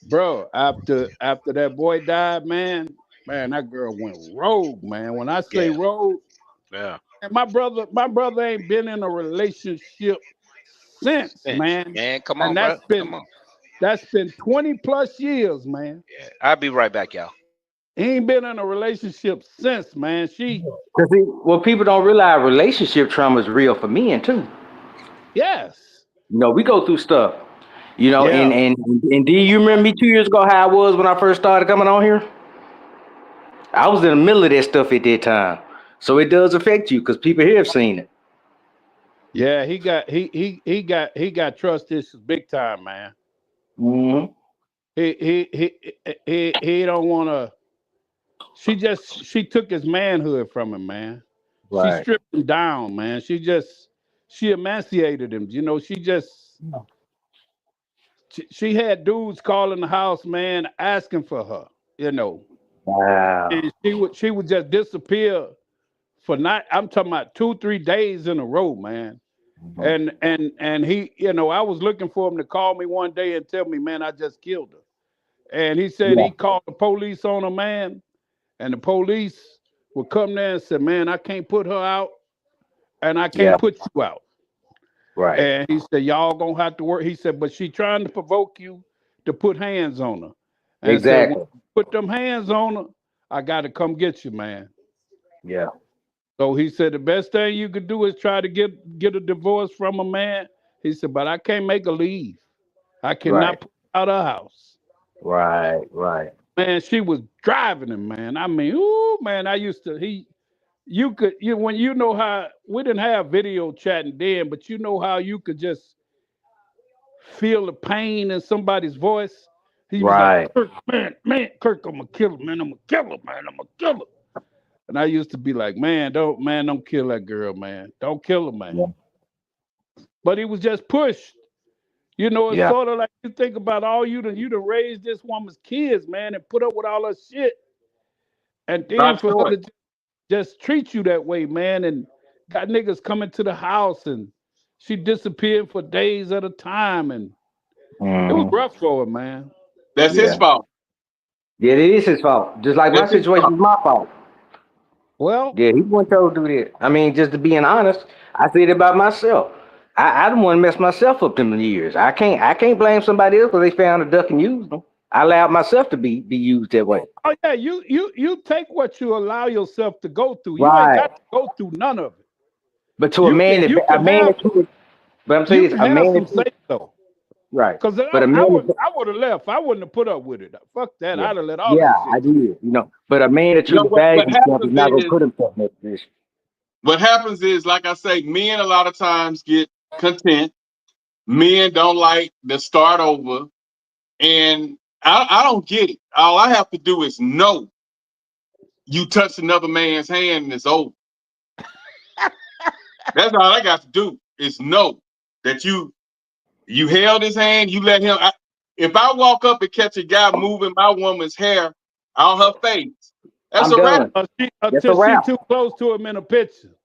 Bro, after that boy died, man, that girl went rogue, man. When I say yeah, rogue, yeah. and my brother ain't been in a relationship since, Finch, man. man, come And on, bro, come on. that's been 20 plus years, man. Yeah, I'll be right back, y'all. He ain't been in a relationship since, man. Because what people don't realize, relationship trauma is real for men too. Yes. We go through stuff. And Yeah. do you remember me 2 years ago how I was when I first started coming on here? I was in the middle of that stuff at that time. So it does affect you because people here have seen it. Yeah, he got trust issues big time, man. Hmm. he don't want to. She took his manhood from him, man. She Right. stripped him down, man. She emaciated him. You know, she had dudes calling the house, man, asking for her. You know, Wow. and she would just disappear for not. I'm talking about 2-3 days in a row, man. And he, I was looking for him to call me one day and tell me, man, I just killed her. And he said Yeah. he called the police on her, man, and the police would come there and say, man, I can't put her out, and I Yeah. can't put you out. Right. And he said, y'all gonna have to work. He said, but she trying to provoke you to put hands on her. And said, when Exactly. you put them hands on her, I got to come get you, man. Yeah. So he said the best thing you could do is try to get a divorce from a man. He said, but I can't make her leave. I Right. cannot put her out of the house. Right. Right. Man, she was driving him, man. I mean, ooh, man, I used to when you know how we didn't have video chatting then, but you know how you could just feel the pain in somebody's voice. He was like, Right. Kirk, man, Kirk, I'm gonna kill him, man. I'm gonna kill him, man. I'm gonna kill him. And I used to be like, don't kill that girl, man. Don't kill her, man. Yeah. But he was just pushed. You know, it's Yeah. sort of like you think about all you done raised this woman's kids, man, and put up with all her shit. And then Not for her sure. to just treat you that way, man, and got niggas coming to the house and she disappeared for days at a time, and it was Mhm. rough for her, man. That's his Yeah. fault. Yeah, it is his fault. Just like my That's his situation fault. is my fault. Well, Yeah, he wasn't told to do that. I mean, just to being honest, I said it about myself. I didn't want to mess myself up them years. I can't blame somebody else because they found a duck and used them. I allowed myself to be used that way. Oh yeah, you take what you allow yourself to go through. You ain't Right. got to go through none of it. But to a You man can that you a can man have that you but I'm saying you this, can a have man some that you say though. right. Cause But a man that I would have left. I wouldn't have put up with it. Fuck that. yeah. I'd have let all Yeah, that I shit go. did. But a man that You know truly values what himself is happens not gonna is put himself in that position. like I say, men a lot of times get content. Men don't like to start over, and I don't get it. All I have to do is know you touch another man's hand and it's over. That's all I got to do is know that you held his hand, you let him. If I walk up and catch a guy moving my woman's hair on her face, that's I'm a wrap. done. That's a Until she wrap. too close to him in a picture.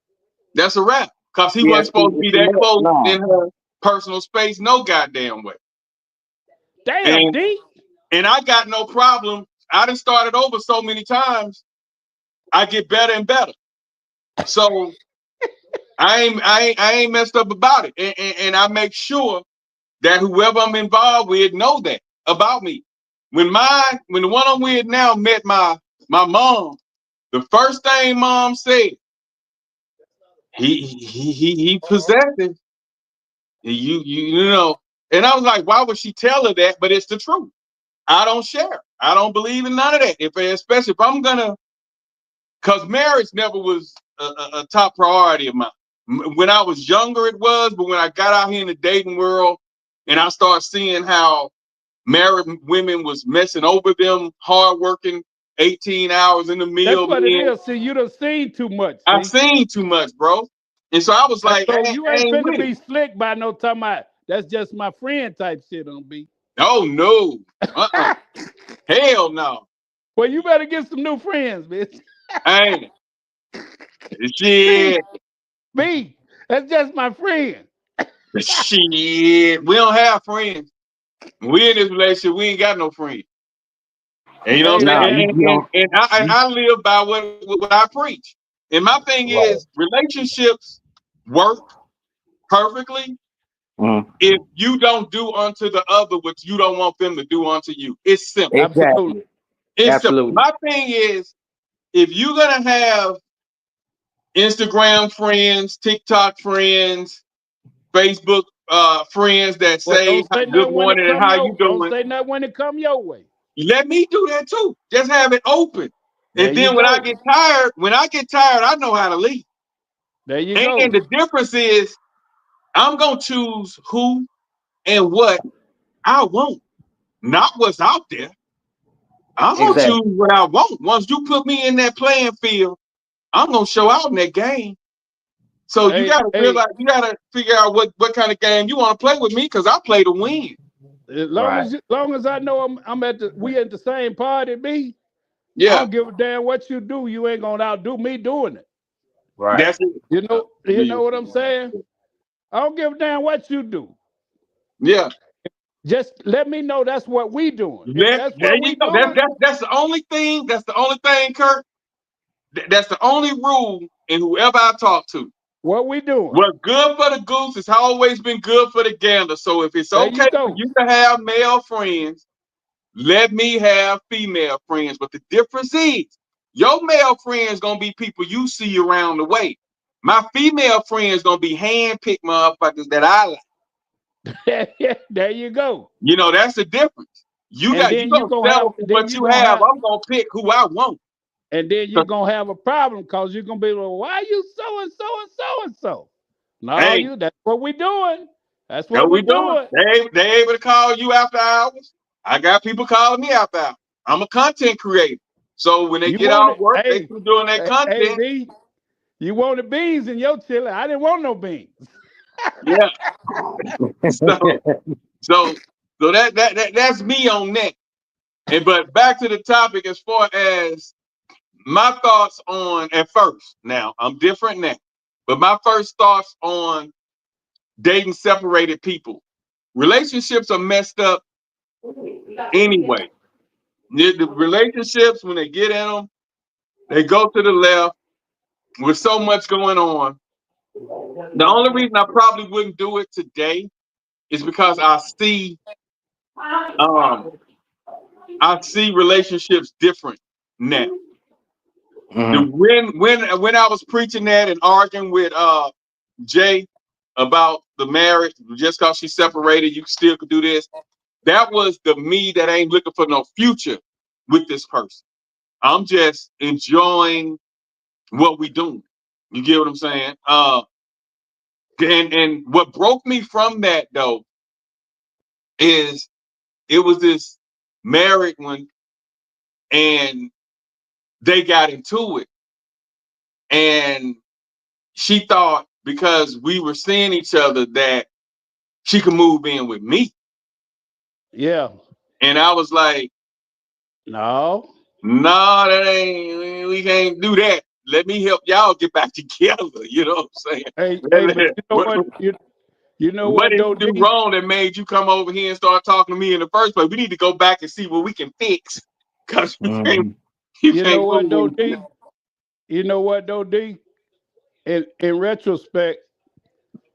That's a wrap. Cause he Yeah, wasn't supposed to be that no, close no. in her personal space, no goddamn way. Damn, And D. and I got no problem. I done started over so many times. I get better and better. So I ain't messed up about it. And I make sure that whoever I'm involved with know that about me. When the one I'm with now met my mom, the first thing mom said, he possessive. You know. And I was like, why would she tell her that? But it's the truth. I don't share. I don't believe in none of that. Especially if I'm gonna, cause marriage never was a top priority of mine. When I was younger, it was, but when I got out here in the dating world and I started seeing how married women was messing over them, hard working, 18 hours in the That's mill, what it man, is. See, you done seen too much, I see. seen too much, bro. And so I was And like, so you I ain't ain't finna with it. be slick by no time that's just my friend type shit on B. Oh no. Hell no. Well, you better get some new friends, bitch. I ain't. B, Shit. B, that's just my friend. Shit. We don't have friends. We in this relationship, we ain't got no friends. And you know Hey what I'm No, man, saying? you don't. And I live by what I preach. And my thing Right. is relationships work perfectly Mhm. if you don't do unto the other what you don't want them to do unto you. It's simple. absolutely. Exactly. It's simple. Absolutely. My thing is, if you're gonna have Instagram friends, TikTok friends, Facebook friends that Well, say don't say good nothing when it morning and come how you your. Don't doing, say nothing when it come your way. let me do that too. Just have it open. There And you then when I go. get tired, I know how to leave. There you And go. the difference is I'm gonna choose who and what I want. not what's out there. I'm gonna Exactly. choose what I want. Once you put me in that playing field, I'm gonna show out in that game. So you gotta realize, you gotta figure out what kind of game you want to play with me, because I play to win. As long as I know we at the same party, B. I Yeah, don't give a damn what you do. You ain't gonna outdo me doing it. Right. that's it. You know what I'm saying? I don't give a damn what you do. Yeah. Just let me know that's what we doing. If There that's what you we go. doing, That's the only thing. That's the only thing, Kurt. That's the only rule in whoever I talk to. what we doing. What's good for the goose has always been good for the gander. So if it's There okay you for go. you to have male friends, let me have female friends. But the difference is, your male friends gonna be people you see around the way. My female friends gonna be handpicked motherfuckers that I like. There you go. You know, that's the difference. You And then you gonna gonna settle have. for Then what you you gonna have. have. I'm gonna pick who I want. And then you're gonna have a problem because you're gonna be like, why you so and so and so and so? No, Hey, that's what we doing. That's that what we we're doing. doing. They able to call you after hours. I got people calling me after hours. I'm a content creator. So when they You get out wanted, of work, they hey, keep doing their hey, content. B, you wanted beans in your chili. I didn't want no beans. Yeah. So that's me on that. But back to the topic, as far as my thoughts on, at first, now I'm different now, but my first thoughts on dating separated people. Relationships are messed up anyway. The relationships, when they get in them, they go to the left with so much going on. The only reason I probably wouldn't do it today is because um I see relationships different now. When I was preaching that and arguing with Jay about the marriage, just because she's separated, you still could do this. That was the me that ain't looking for no future with this person. I'm just enjoying what we doing. You get what I'm saying? And what broke me from that though is it was this married one, and they got into it, and she thought because we were seeing each other that she could move in with me. Yeah. And I was like, no, that ain't, we can't do that. Let me help y'all get back together. You know what I'm saying? Hey, but you know what? You know What what, did though, you do D? wrong that made you come over here and start talking to me in the first place? We need to go back and see what we can fix. Because you can't know what, though, move D? You know what, though, D? In retrospect,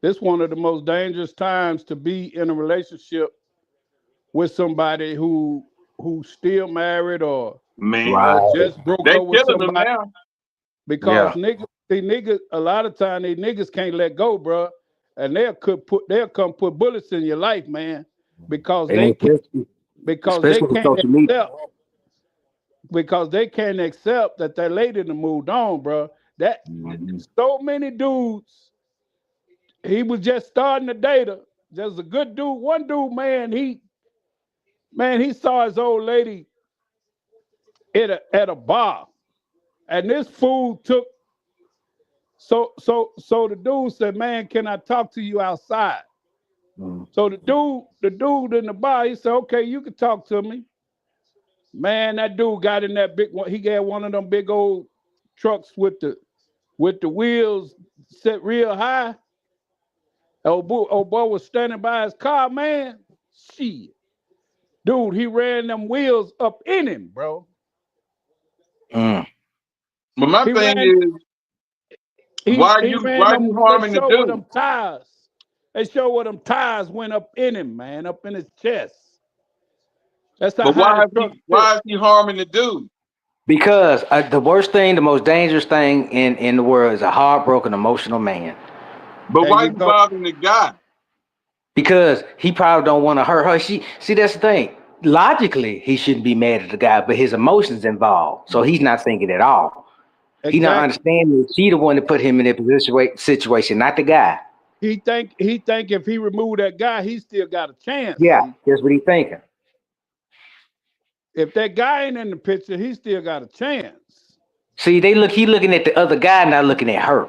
this one of the most dangerous times to be in a relationship with somebody who's still married or just broke they up with killing them somebody, now. because niggas a lot of time these niggas can't let go, bro, and they'll come put bullets in your life, man, because they can't accept that that lady done moved on, bro. That so many dudes, he was just starting to date her, just a good dude. One dude, man, he saw his old lady at a bar, and this fool took. So the dude said, "Man, can I talk to you outside?" So the dude in the bar, he said, "Okay, you can talk to me." Man, that dude got in that big one. He got one of them big old trucks with the wheels set real high. Old boy was standing by his car, man. Shit. Dude, he ran them wheels up in him, bro. But my He thing ran is, why he ran are them. you They harming the show where dude? them tires. They show where them tires went up in him, man, up in his chest. That's how But high the truck why tipped. is he harming the dude? Because the worst thing, the most dangerous thing in the world is a heartbroken, emotional man. But There why you you go. bothering the guy? Because he probably don't want to hurt her. See, that's the thing. Logically, he shouldn't be mad at the guy, but his emotions involved, so he's not thinking at all. He not Exactly. understanding that she the one that put him in that situation, not the guy. He think if he remove that guy, he still got a chance. Yeah, See, that's what he thinking. If that guy ain't in the picture, he still got a chance. See, he looking at the other guy, not looking at her.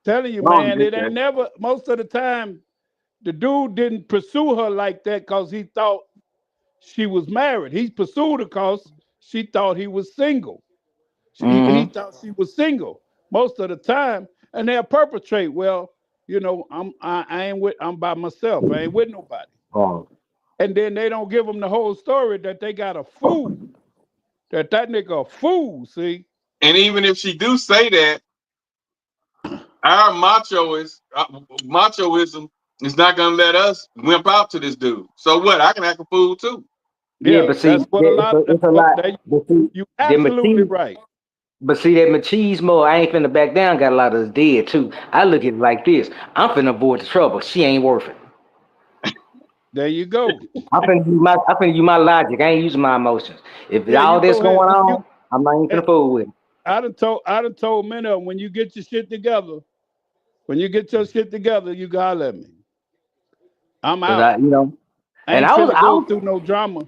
Telling you, man, it ain't never. Most of the time, the dude didn't pursue her like that because he thought she was married. He pursued her because she thought he was single. He Mm-hmm. thought she was single most of the time, and they'll perpetrate. Well, I ain't with. I'm by myself. I ain't with nobody. Oh. And then they don't give them the whole story that they got a fool. That nigga a fool. See. And even if she do say that, our machoism is not gonna let us wimp out to this dude. So what? I can act a fool too. Yeah, Yeah, but see, that's what a lot. it's a lot. But see, You the absolutely right. But see that machismo, I ain't finna back down. Got a lot of us dead too. I look at it like this: I'm finna avoid the trouble. She ain't worth it. There you go. I finna use my logic. I ain't using my emotions. If Yeah, you all this go going ahead. on, I'm not even finna fool with it. I done told many of them, when you get your shit together, you can holler at me. I'm Cause out. I and ain't I finna go was through no drama.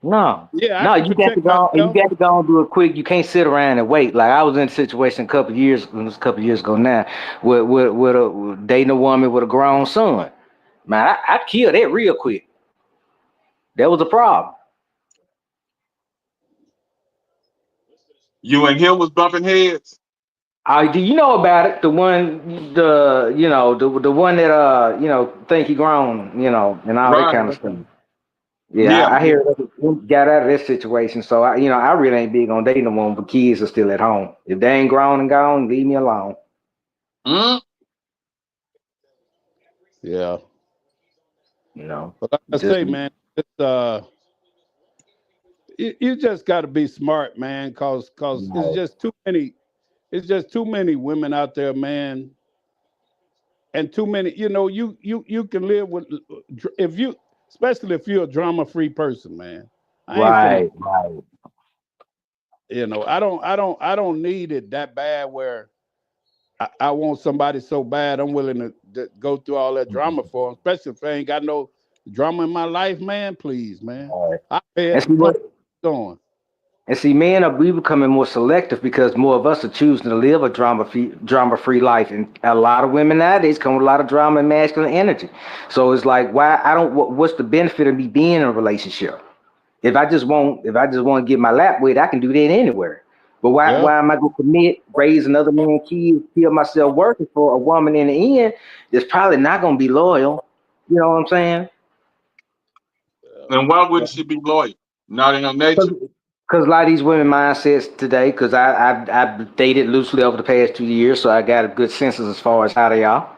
no, Yeah, I no. can You got to protect go. You myself. got to go and do it quick. You can't sit around and wait. Like I was in a situation it was a couple years ago now, with dating a woman with a grown son. Man, I killed that real quick. That was a problem. You and him was bumping heads. Do you know about it? The one that think he grown, and all that Right. kind of stuff. Yeah, Yeah. I hear that got out of that situation. So I really ain't big on dating no one, but kids are still at home. If they ain't grown and gone, leave me alone. Mm. Yeah. You know, But like I just say, man, you just got to be smart, man, cause it's no. just too many. It's just too many women out there, man, and too many. You can live with if you, especially if you're a drama-free person, man. I ain't finna. Right, right. I don't need it that bad where I want somebody so bad I'm willing to go through all that drama for them, especially if I ain't got no drama in my life, man. Please, man. All right. I pay And at the see pump what? going. And see, men are we becoming more selective because more of us are choosing to live a drama free life, and a lot of women nowadays come with a lot of drama and masculine energy. So it's like, why I don't? What's the benefit of me being in a relationship? If I just want to get my lap wet, I can do that anywhere. But why Yeah. why am I gonna commit, raise another man kids, kill myself working for a woman in the end that's probably not gonna be loyal? You know what I'm saying? And why wouldn't she be loyal? Not in her nature. Because a lot of these women mindsets today, because I've dated loosely over the past 2 years, so I got a good sense as far as how they are.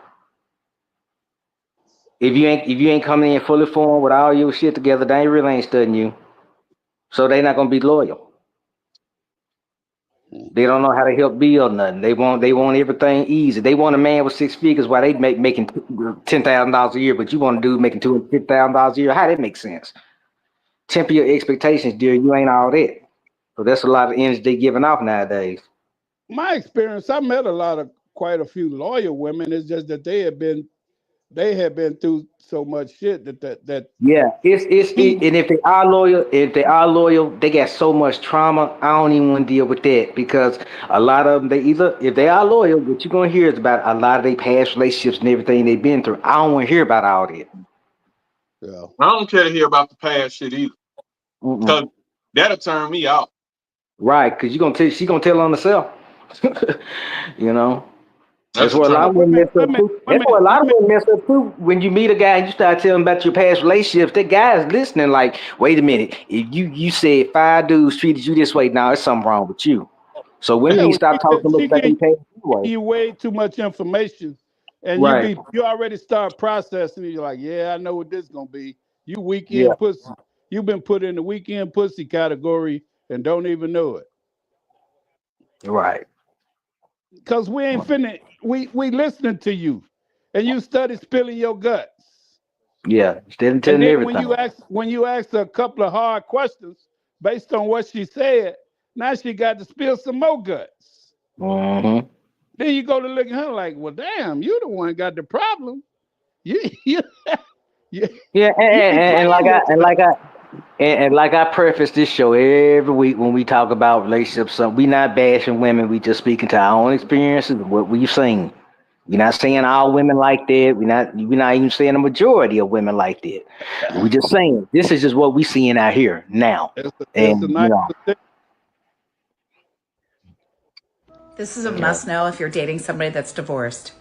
If you ain't coming in fully formed with all your shit together, they really ain't studying you. So they not gonna be loyal. They don't know how to help build nothing. They want everything easy. They want a man with 6 figures while they making $10,000 a year, but you want a dude making $250,000 a year. How that make sense? Temper your expectations, dear. You ain't all that. So that's a lot of energy they giving off nowadays. My experience, I met quite a few loyal women. It's just that they had been through so much shit that Yeah, he. and if they are loyal, they got so much trauma. I don't even want to deal with that because a lot of them, they either if they are loyal, what you're gonna hear is about a lot of their past relationships and everything they've been through. I don't want to hear about all that. Yeah. I don't care to hear about the past shit either. Mm-mm. Cause that'll turn me out. Right, because she gonna tell on herself. you know. That's That's a where a lot turn. of women Women, mess up women, too. That's women, where a lot of women. women mess up too. When you meet a guy and you start telling him about your past relationships, that guy is listening. Like, wait a minute, if you said 5 dudes treated you this way, now there's something wrong with you. So women Yeah, need to well, stop talking so much she about give their past anyway. you way too much information, and Right. you already start processing it. You're like, yeah, I know what this gonna be. You Yeah. weekend pussy. You've been put in the weekend pussy category and don't even know it. Right. Cause we ain't finna. We listening to you, and you study spilling your guts. Yeah. Instead of And telling then everything. when you ask her a couple of hard questions based on what she said, now she got to spill some more guts. Mm-hmm. Then you go to look at her like, well, damn, you the one got the problem. You you you, Yeah, you be and playing with her. And like I preface this show every week when we talk about relationships, we not bashing women. We just speaking to our own experiences, what we've seen. We're not saying all women like that. We're not even saying a majority of women like that. We just saying this is just what we seeing out here now. It's a And you nice know, This is a yeah. must know if you're dating somebody that's divorced.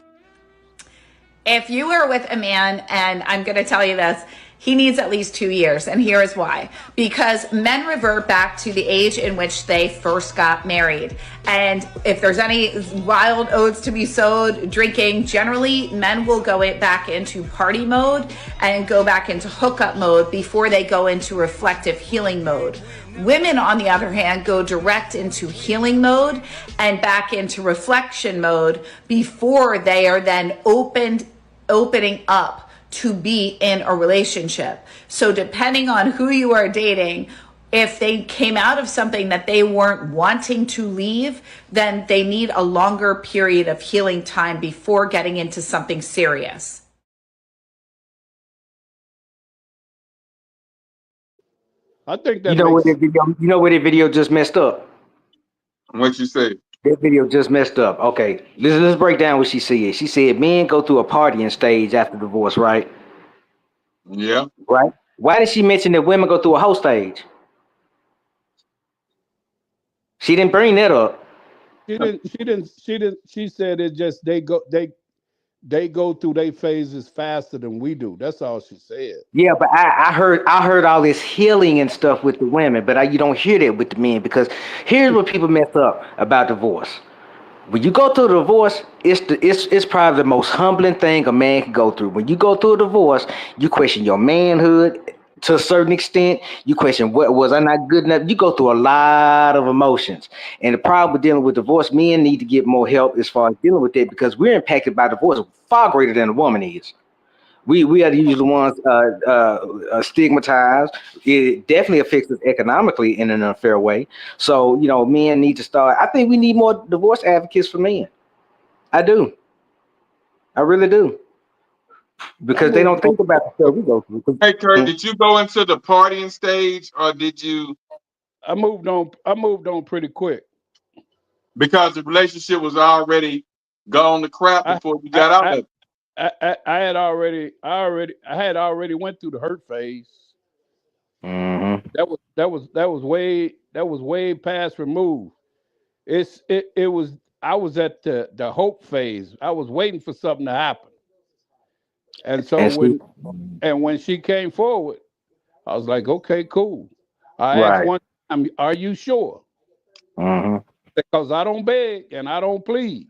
If you are with a man, and I'm going to tell you this, he needs at least 2 years. And here is why. Because men revert back to the age in which they first got married. And if there's any wild oats to be sowed, drinking, generally men will go back into party mode and go back into hookup mode before they go into reflective healing mode. Women, on the other hand, go direct into healing mode and back into reflection mode before they are then opening up to be in a relationship. So depending on who you are dating, if they came out of something that they weren't wanting to leave, then they need a longer period of healing time before getting into something serious. I think You that know what makes. that video? You know where that video just messed up? What you say? That video just messed up. Okay, let's break down what she said. She said men go through a partying stage after divorce, right? Yeah. Right. Why did she mention that women go through a whole stage? She didn't bring that up. She didn't. She didn't. She didn't. She said it just they go through their phases faster than we do. That's all she said. Yeah, but I heard all this healing and stuff with the women, but you don't hear that with the men because here's what people mess up about divorce. When you go through a divorce, it's probably the most humbling thing a man can go through. When you go through a divorce, you question your manhood to a certain extent. You question what was I not good enough. You go through a lot of emotions, and the problem with dealing with divorce, men need to get more help as far as dealing with it because we're impacted by divorce far greater than a woman is. We are usually the ones stigmatized. It definitely affects us economically in an unfair way. So men need to start. I think we need more divorce advocates for men. I do. I really do I because they moved don't on. think about the stuff we go through. Hey, Kurt, did you go into the partying stage or did you, I moved on. I moved on pretty quick. because the relationship was already gone to crap I before you I got out I of it? I had already went through the hurt phase. Mm-hmm. That was way past removed. It was I was at the hope phase. I was waiting for something to happen. And so And see, when she came forward, I was like, okay, cool. I asked right. one time, are you sure? Mm-hmm. Because I don't beg and I don't plead.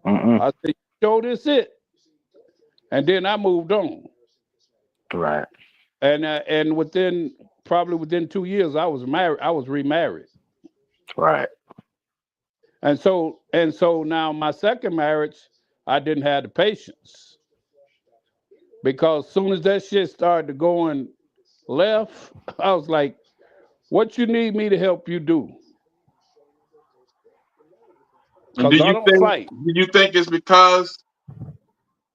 Mm-mm. I said, show this it. And then I moved on. Right. And within 2 years, I was married. I was remarried. Right. And so now my second marriage, I didn't have the patience because soon as that shit started going left, I was like, what you need me to help you do? And do Because I you don't think fight. do you think it's because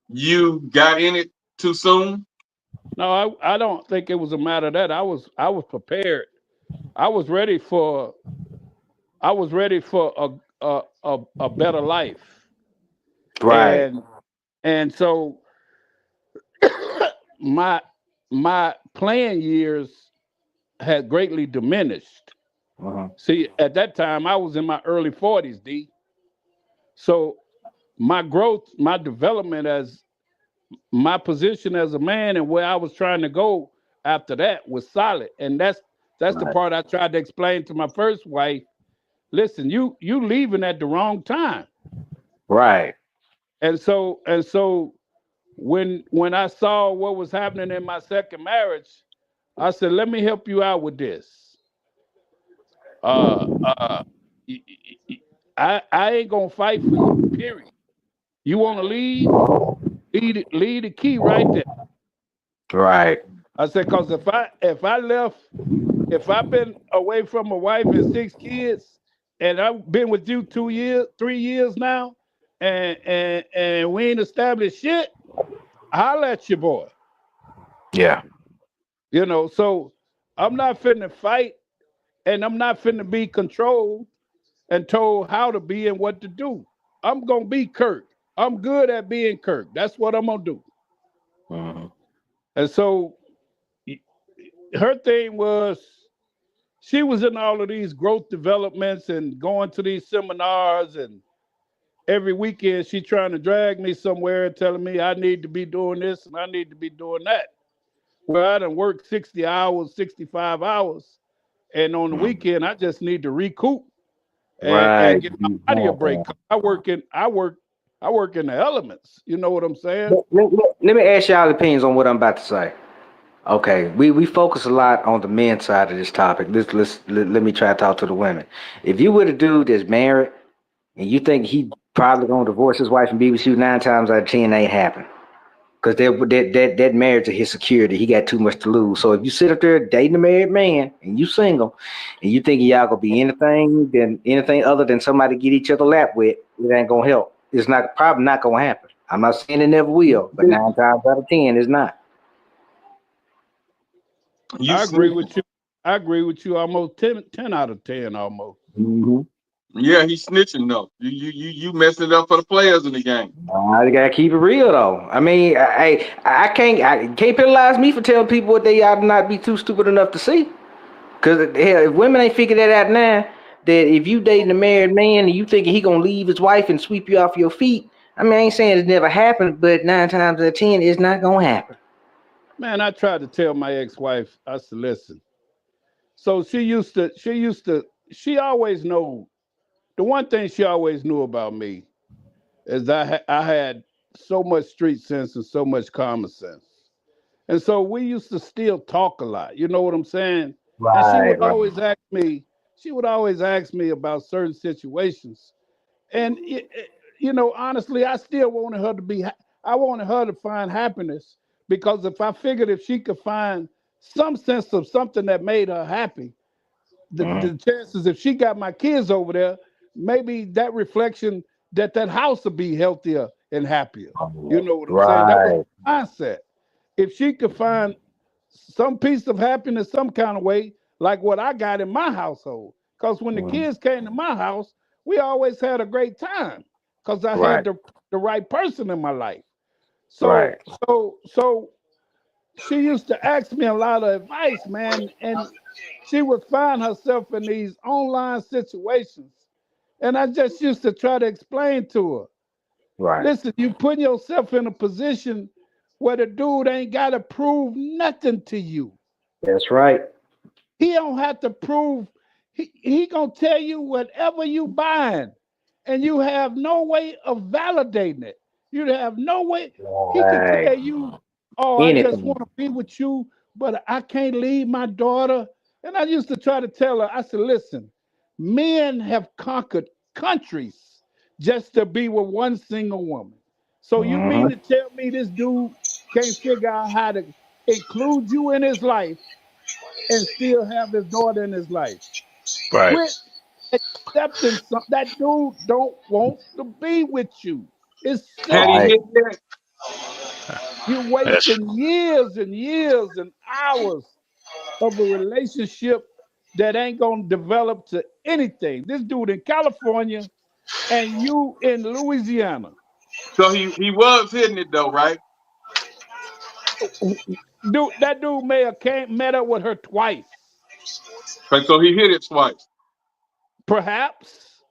you got in it too soon? No, I don't think it was a matter of that. I was prepared. I was ready for I was ready for a better life. Right. And and so my my playing years had greatly diminished. Mm-hmm. See, at that time I was in my early 40s, D. So my growth, my development as my position as a man and where I was trying to go after that was solid. And that's the Right. part I tried to explain to my first wife. Listen, you leaving at the wrong time. Right. And so when I saw what was happening in my second marriage, I said, let me help you out with this. Uh uh I ain't gonna fight for you, period. You wanna leave? Leave the key right there. Right. I said, cause if I left, if I've been away from my wife and 6 kids, and I've been with you 2 years, 3 years now, and we ain't established shit, I'll let you, boy. Yeah. So I'm not finna fight, and I'm not finna be controlled and told how to be and what to do. I'm gonna be Kirk. I'm good at being Kirk. That's what I'm gonna do. Mhm. And so her thing was she was in all of these growth developments and going to these seminars, and every weekend she trying to drag me somewhere and telling me I need to be doing this and I need to be doing that. Well, I done worked 60 hours, 65 hours, and on the weekend I just need to recoup and Right. get my body a break. Exactly. 'Cause I work in the elements. You know what I'm saying? Let me ask y'all opinions on what I'm about to say. Okay, we focus a lot on the men's side of this topic. Let me try to talk to the women. If you were a dude that's married and you think he probably gonna divorce his wife and be with you 9 times out of 10 ain't happen. Because that marriage is his security. He got too much to lose. So if you sit up there dating a married man and you single and you think y'all gonna be anything other than somebody to get each other lap with, it ain't gonna help. It's not probably not gonna happen. I'm not saying it never will, but 9 times out of 10 it's not. You I agree snitching. with you. I agree with you almost 10 out of 10 almost. Mm-hmm. Yeah, he's snitching though. You messing it up for the players in the game. I gotta keep it real though. I mean, I can't penalize me for telling people what they ought to not be too stupid enough to see. Because hell, if women ain't figured that out now, that if you dating a married man and you thinking he gonna leave his wife and sweep you off your feet, I mean, I ain't saying it's never happened, but 9 times out of 10, it's not gonna happen. Man, I tried to tell my ex-wife, I said, listen. So she always knew, the one thing she always knew about me is I had so much street sense and so much common sense. And so we used to still talk a lot. You know what I'm saying? And Right, right. she would always ask me about certain situations. And honestly, I still wanted her to be. I wanted her to find happiness because if I figured if she could find some sense of something that made her happy, the chances if she got my kids over there, maybe that reflection that house would be healthier and happier. You know what I'm saying? That was Right. the mindset. If she could find some piece of happiness some kind of way, like what I got in my household. Because when the Mhm. kids came to my house, we always had a great time because I had Right. the right person in my life. So Right. so she used to ask me a lot of advice, man, and she would find herself in these online situations. And I just used to try to explain to her, Right. listen, you put yourself in a position where the dude ain't got to prove nothing to you. That's right. He don't have to prove. He gonna tell you whatever you buying, and you have no way of validating it. You have no way. He could Right. tell you, "Oh, I just Anything. want to be with you, but I can't leave my daughter." And I used to try to tell her. I said, "Listen, men have conquered countries just to be with one single woman. So you mean Hmm. to tell me this dude can't figure out how to include you in his life?" And still have his daughter in his life. Right. Quit accepting that dude don't want to be with you. It's Had he Right. simple. hit that? You're That's wasting years and years and hours of a relationship that ain't gonna develop to anything. This dude in California and you in Louisiana. So he was hitting it though, right? Dude, that dude may have met up with her twice, Okay, so he hit it twice. perhaps.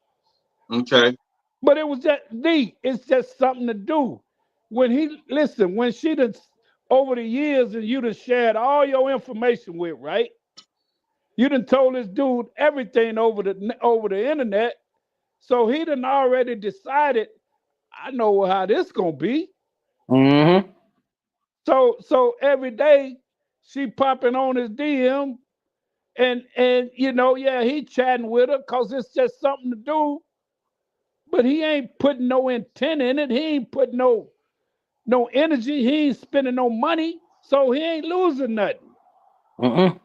Okay. But it was just neat. It's just something to do. When she done over the years and you done shared all your information with, right? You done told this dude everything over the internet. So he done already decided, I know how this gonna be. Hmm. So every day she popping on his DM and yeah, he chatting with her because it's just something to do, but he ain't putting no intent in it. He ain't putting no energy. He ain't spending no money, so he ain't losing nothing. Mm-mm.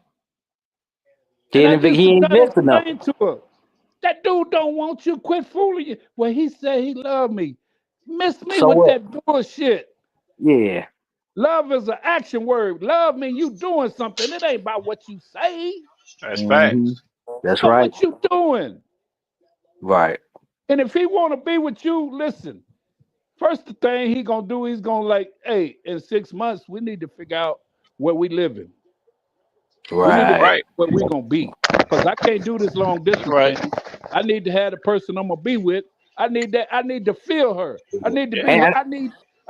And I He used to ain't try to investing explain nothing. to her, that dude don't want you. Quit fooling you. Well, he said he loved me. Miss me So with what? that bullshit. Yeah. Love is an action word. Love means you doing something. It ain't about what you say, That's Mm-hmm. facts. That's but right. what you doing. Right. And if he want to be with you, listen. First the thing he gonna do, he's gonna like, hey, in 6 months we need to figure out where we living. We need to figure Right. Right. out where we gonna be, cause I can't do this long That's distance right. thing. I need to have the person I'm gonna be with. I need that. I need to feel her. I need to Yeah. be. And I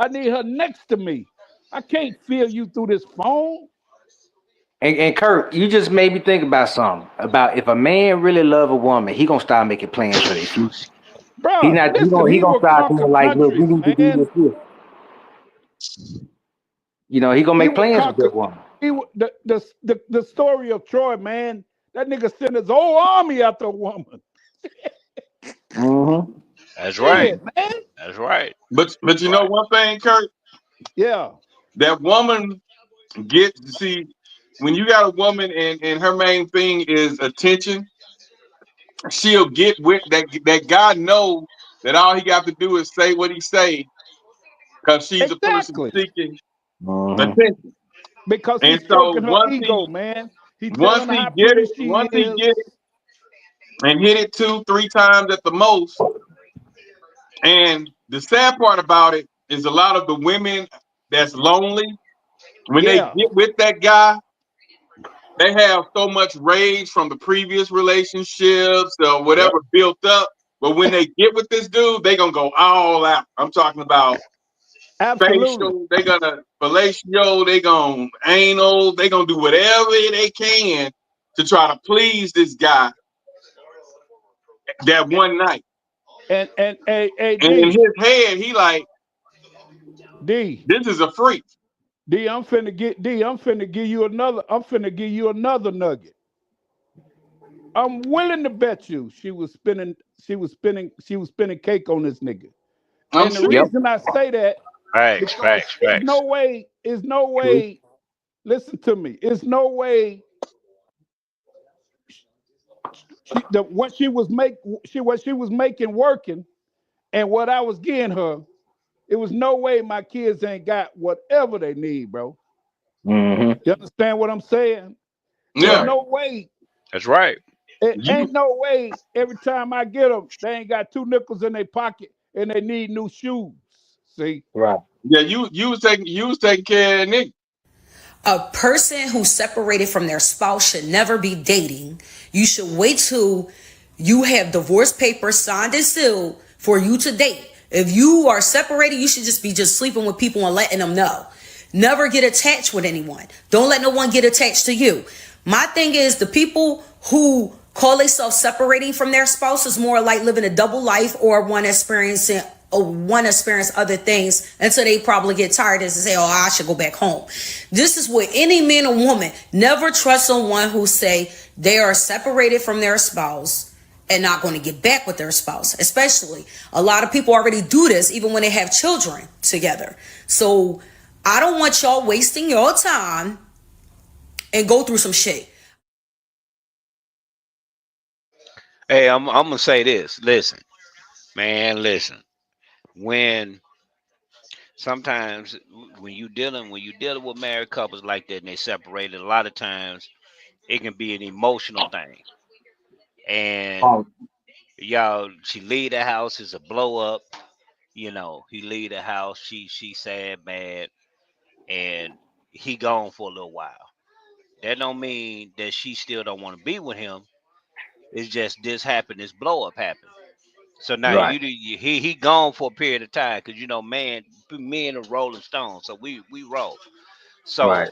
need her next to me. I can't feel you through this phone, and Kurt, you just made me think about something. About if a man really love a woman, he gonna start making plans for their future. He bruh. not Listen, he he gonna will start conquer doing like, look, we countries, need to do man. this. He gonna He make will plans with conquer. that woman. The story of Troy, man. That nigga sent his whole army after a woman. Mm-hmm. That's right. Shit, man. That's right. But That's you know right. one thing, Kurt, Yeah. that woman gets see when you got a woman and her main thing is attention, she'll get with that guy know that all he got to do is say what he say because she's a person Exactly. seeking Mm-hmm. attention. Because he's And so stroking her ego, man. He telling her how pretty she once he is. get it and hit it 2-3 times at the most. And the sad part about it is a lot of the women that's lonely when they Yeah. get with that guy, they have so much rage from the previous relationships or Yep. whatever built up. But when they get with this dude, they gonna go all out. I'm talking about Absolutely. facial, they gonna fellatio, they gonna anal, they gonna do whatever they can to try to please this guy that one night. And a And in D his head, he like, D this is a freak. D. I'm finna give you another. I'm finna give you another nugget. I'm willing to bet you she was spinning cake on this nigga. I'm And the sure. Yep. reason I say that Facts. because Facts. Facts. is no way. Listen to me. It's no way what she was making working and what I was getting her. It was no way my kids ain't got whatever they need, bro. Mm-hmm. You understand what I'm saying? There's Yeah. Right. no way. That's right. It You ain't no way. Every time I get them, they ain't got 2 nickels in their pocket and they need new shoes. See? Right. yeah, you was taking care of that nigga. A person who's separated from their spouse should never be dating. You should wait till you have divorce papers signed and sealed for you to date. If you are separated, you should just be sleeping with people and letting them know. Never get attached with anyone. Don't let no one get attached to you. My thing is the people who call themselves separating from their spouse is more like living a double life or one experience other things until they probably get tired and say, oh, I should go back home. This is what any man or woman never trust someone who say they are separated from their spouse and not going to get back with their spouse. Especially a lot of people already do this even when they have children together. So I don't want y'all wasting your time and go through some shit. Hey, I'm gonna say this. Listen, man. Listen. When sometimes when you dealing with married couples like that and they separated, a lot of times it can be an emotional thing. And Um, y'all, she leave the house, is a blow up. He leave the house, she sad, bad, and he gone for a little while. That don't mean that she still don't want to be with him. It's just this happened, this blow up happened. So now right. he gone for a period of time because man, men are rolling stones, so we roll. So Right.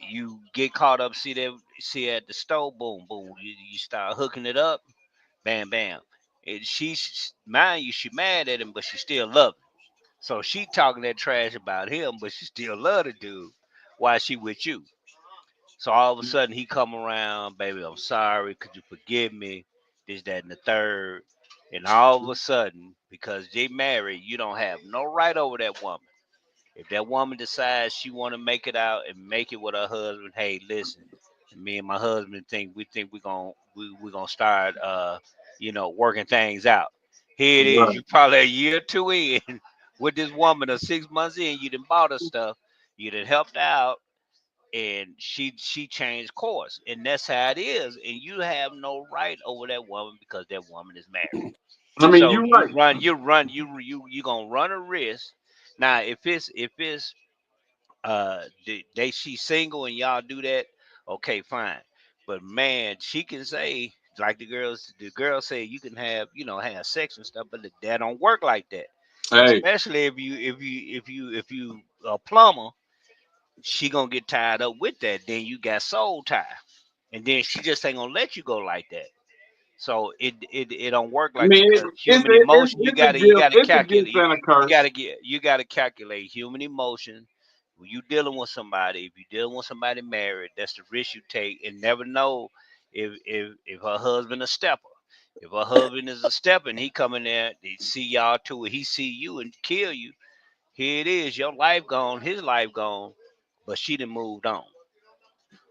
you get caught up, see at the stove, boom, boom. You start hooking it up, bam, bam. And she's mind you, she mad at him, but she still love him. So she talking that trash about him, but she still love the dude. Why she with you? So all of a sudden he come around, baby, I'm sorry, could you forgive me? This, that, and the third. And all of a sudden, because they married, you don't have no right over that woman. If that woman decides she want to make it out and make it with her husband, hey, listen, me and my husband think we're gonna start working things out. Here it is, Right. you probably a year or two in. with this woman, 6 months in, you done bought her stuff, you done helped her out, and she changed course, and that's how it is. And you have no right over that woman because that woman is married. I mean, So you're right. you gonna run a risk. Now, if it's she's single and y'all do that, okay, fine. But man, she can say like the girls say you can have sex and stuff, but that don't work like that. Hey, Especially if you a plumber, she gonna get tied up with that. Then you got soul tie, and then she just ain't gonna let you go like that. So it don't work I like mean, because human emotion, it's a gift and a curse. you gotta calculate human emotion. When you dealing with somebody, if you dealing with somebody married, that's the risk you take, and never know if her husband a stepper. If her husband is a stepper and he come in there, they see y'all too, he see you and kill you. Here it is, your life gone, his life gone, but she done moved on,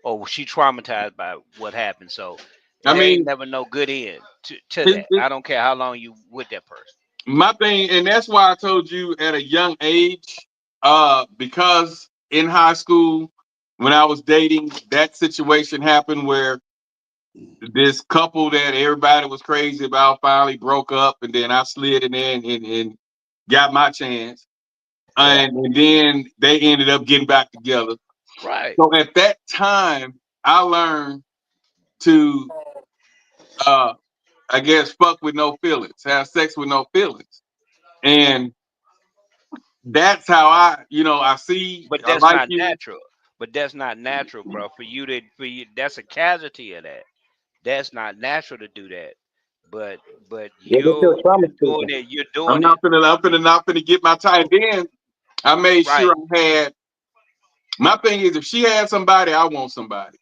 or she traumatized by what happened. So I there ain't mean, never no good end to it, that. it, I don't care how long you with that person. my thing, and that's why I told you at a young age, because in high school when I was dating, that situation happened where this couple that everybody was crazy about finally broke up, and then I slid in there and got my chance, Yeah. and then they ended up getting back together. Right. So at that time, I learned to, uh, I guess, fuck with no feelings, have sex with no feelings, and that's how I see. But I that's like not you. natural. But that's not natural, bro. For you, that's a casualty of that. That's not natural to do that. But but Yeah, get your trauma you're doing speaking. it. You're doing it I'm finna not finna get my time. Then I made sure right. I had. My thing is, if she had somebody, I want somebody.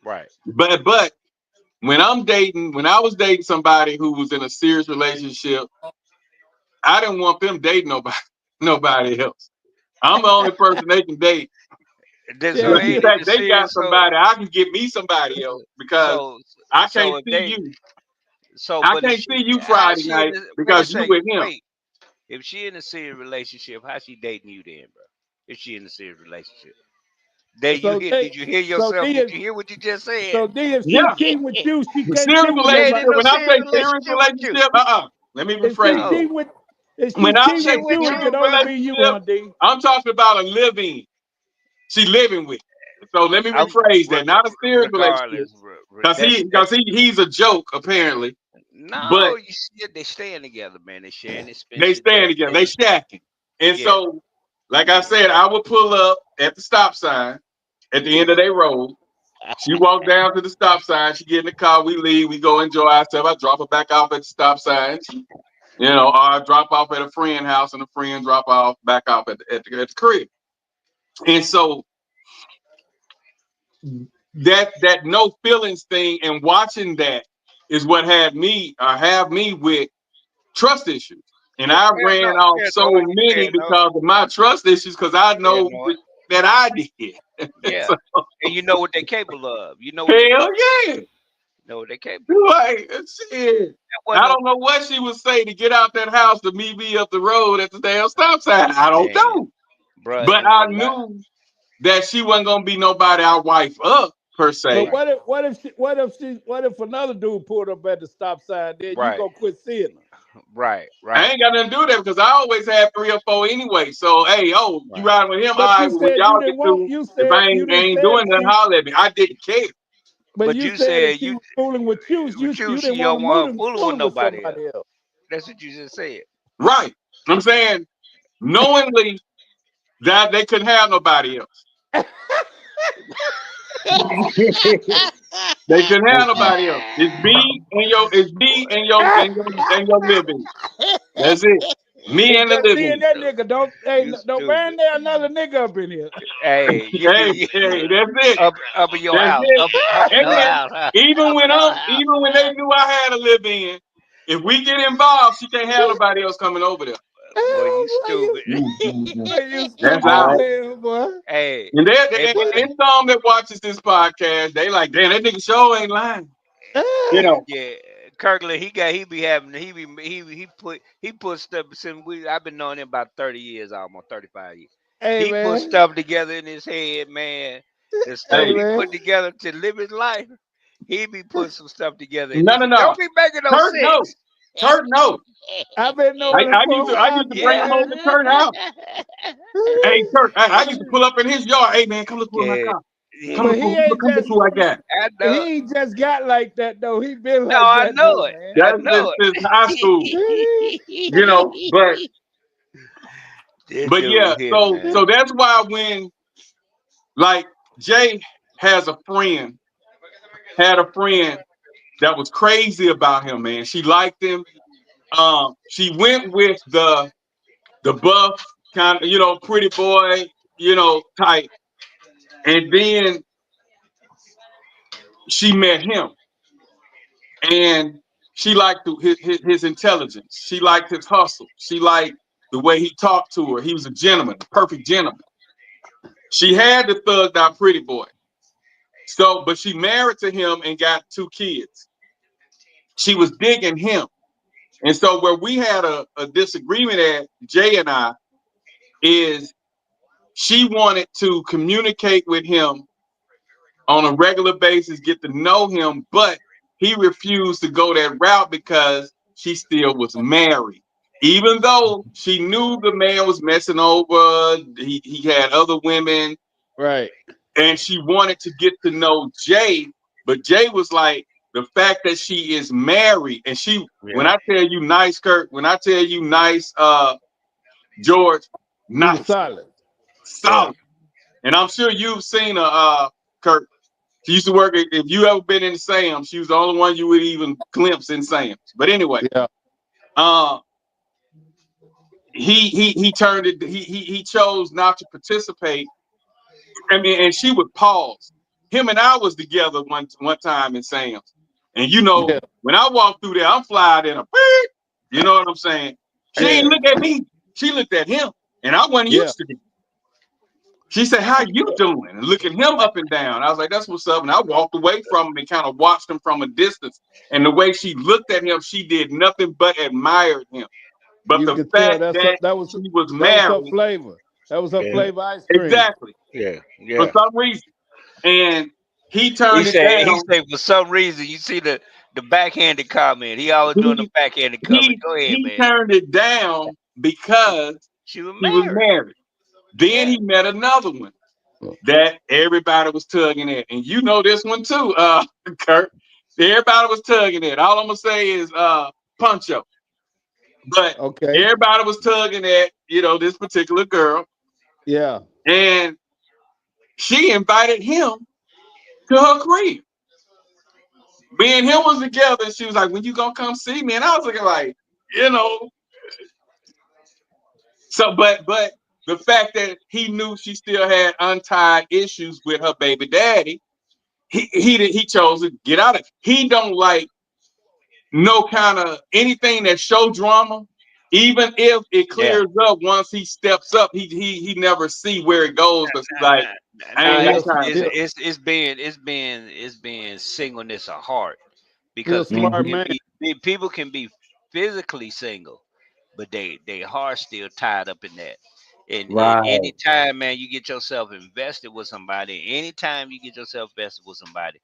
Right. But when I was dating somebody who was in a serious relationship, I didn't want them dating nobody, nobody else. I'm the only person they can date. Then Yeah, so Because the ain't yeah. it fact the they got serious? somebody, I can get me somebody else because So I can't so if see they you. I but if can't she see you how Friday she in night this, wait a because you with second, him. wait. If she in a serious relationship, how she dating you then, bro? If she in a serious relationship. There you So hear they, did you hear so yourself? Did then, you hear what you just said? so then, if she Yeah. cheating with you, she The can't serious cheat with She ain't relationship, in nobody. no when I say serious serious relationship with you. relationship, let me If she rephrase that. No. cheat with, if she When I cheat say She with with you, it serious can you, only bro. be you, relationship, Monday. I'm talking about a living. She living with. So let me I'm rephrase that. Not a serious relationship. regardless. Because That's he's a joke, apparently. no. But You see, they staying together, man. They sharing they expenses. stand together. They stacking. And Yeah. so, like I said, I would pull up at the stop sign at the end of their road. She walked down to the stop sign. She get in the car. We leave. We go enjoy ourselves. I drop her back off at the stop sign. Or I drop off at a friend house and a friend drop off back off at the crib. And so that no feelings thing and watching that is what have me with trust issues. And Well, I ran off so many paranoid. because of my trust issues because I know Paranoid. that I did. Yeah. So, And you know what they're capable of. You know what they're hell capable. yeah. You know what they're capable of. Like, shit. That wasn't I no don't know what she would say to get out that house to meet me up the road at the damn stop sign. I don't man, know. bruh. But It I was not. knew that she wasn't gonna be nobody I wife up per But se. Right. what if another dude pulled up at the stop sign? Then you Right. gonna quit seeing her. Right. I Right. ain't got nothing to do with that because I always have 3 or 4 anyway. So hey, you Right. riding with him? All But right, you well, when said you y'all get didn't want. through, if You I didn't ain't say if doing nothing, she. holler at me. I didn't care. But But you you said if said she was fooling with you, with you, you didn't she want don't to want her fooling with fooling with nobody else. somebody else. That's what you just said. Right. I'm saying knowingly that they couldn't have nobody else. They couldn't have nobody else. It's me and your living. That's it. Me It's and the just me and living. that nigga. You Don't bring stupid. there another nigga up in here. Hey, Hey, that's it. up in your That's house, it. up in her And house, huh? even Up when in her house. even when they knew I had to live in, if we get involved, she can't have nobody else coming over there. Boy, you Boy, stupid. you That's stupid how. as hell, boy. Hey, And hey, but and some that watches this podcast, they like, damn, that nigga show ain't lying. You know. yeah, Kirkland, he be having he put stuff since I've been knowing him about 30 years, almost 35 years. Hey He put man. stuff together in his head, man. The stuff Hey Hey, he man. put together to live his life. He be putting some stuff together in no, his no, head. no. Don't be making no Kurt, no. sense. Kurt, no. I've been knowing him I for used a to I while used to too, bring him Yeah. over man. to Kurt's house. Hey, Kurt, I used to pull up in his yard. Hey, man, come look who in my Yeah. car. Come Yeah. But look he who, ain't come look just who I got. I know. he ain't just got like that though. He been No, like I that know though, it. man. I That's been know since high school, but This but yeah. dude here, So man. that's why when like Jay has a friend, had a friend that was crazy about him, man. She liked him. She went with the buff kind of, pretty boy, type, and then she met him, and she liked his intelligence. She liked his hustle. She liked the way he talked to her. He was a gentleman, a perfect gentleman. She had the thugged out pretty boy. So, but she married to him and got 2 kids. She was digging him. And so where we had a disagreement at, Jay and I, is she wanted to communicate with him on a regular basis, get to know him, but he refused to go that route because she still was married. Even though she knew the man was messing over, he had other women, Right. and she wanted to get to know Jay, but Jay was like, the fact that she is married, and when Yeah. I tell you nice, Kurt, when I tell you nice, George, She was nice, solid. Yeah. solid. And I'm sure you've seen her, Kurt. She used to work if you ever been in Sam's, she was the only one you would even glimpse in Sam's. But anyway, Yeah. uh, he turned it. He chose not to participate. I mean, and she would pause. Him and I was together one time in Sam's, and Yeah. when I walked through there, I'm flying in a beep. You know what I'm saying? She Yeah. didn't look at me. She looked at him, and I wasn't Yeah. used to it. She said, "How you doing?" And looking him up and down. I was like, "That's what's up." And I walked away from him and kind of watched him from a distance. And the way she looked at him, she did nothing but admired him. But You the could tell fact that she was that was her married, flavor. That was her Yeah. flavor ice cream. exactly, Yeah. for Yeah. some reason, and he He turned it said he down. said for some reason you see the backhanded comment. He always doing the He backhanded comment. he Go ahead, he man. turned it down because She was he was married. married. Then Yeah. he met another one that everybody was tugging at, and you know this one too, Kurt. Everybody was tugging at. All I'm gonna say is Puncho, but Okay. everybody was tugging at this particular girl, Yeah. and she invited him to her crib. Me and him was together, and she was like, "When you gonna come see me?" And I was looking like, you know, so but the fact that he knew she still had untied issues with her baby daddy, he chose to get out of it. He don't like no kind of anything that show drama, even if it Yeah. clears up once he steps up. He never see where it goes because he's like, I Nah, ain't He got a, time he for a, that. it's being singleness of heart he a because smart Mhm. man. people can be physically single, but they heart still tied up in that. And Right. anytime, man, you get yourself invested with somebody, anytime you get yourself invested with somebody,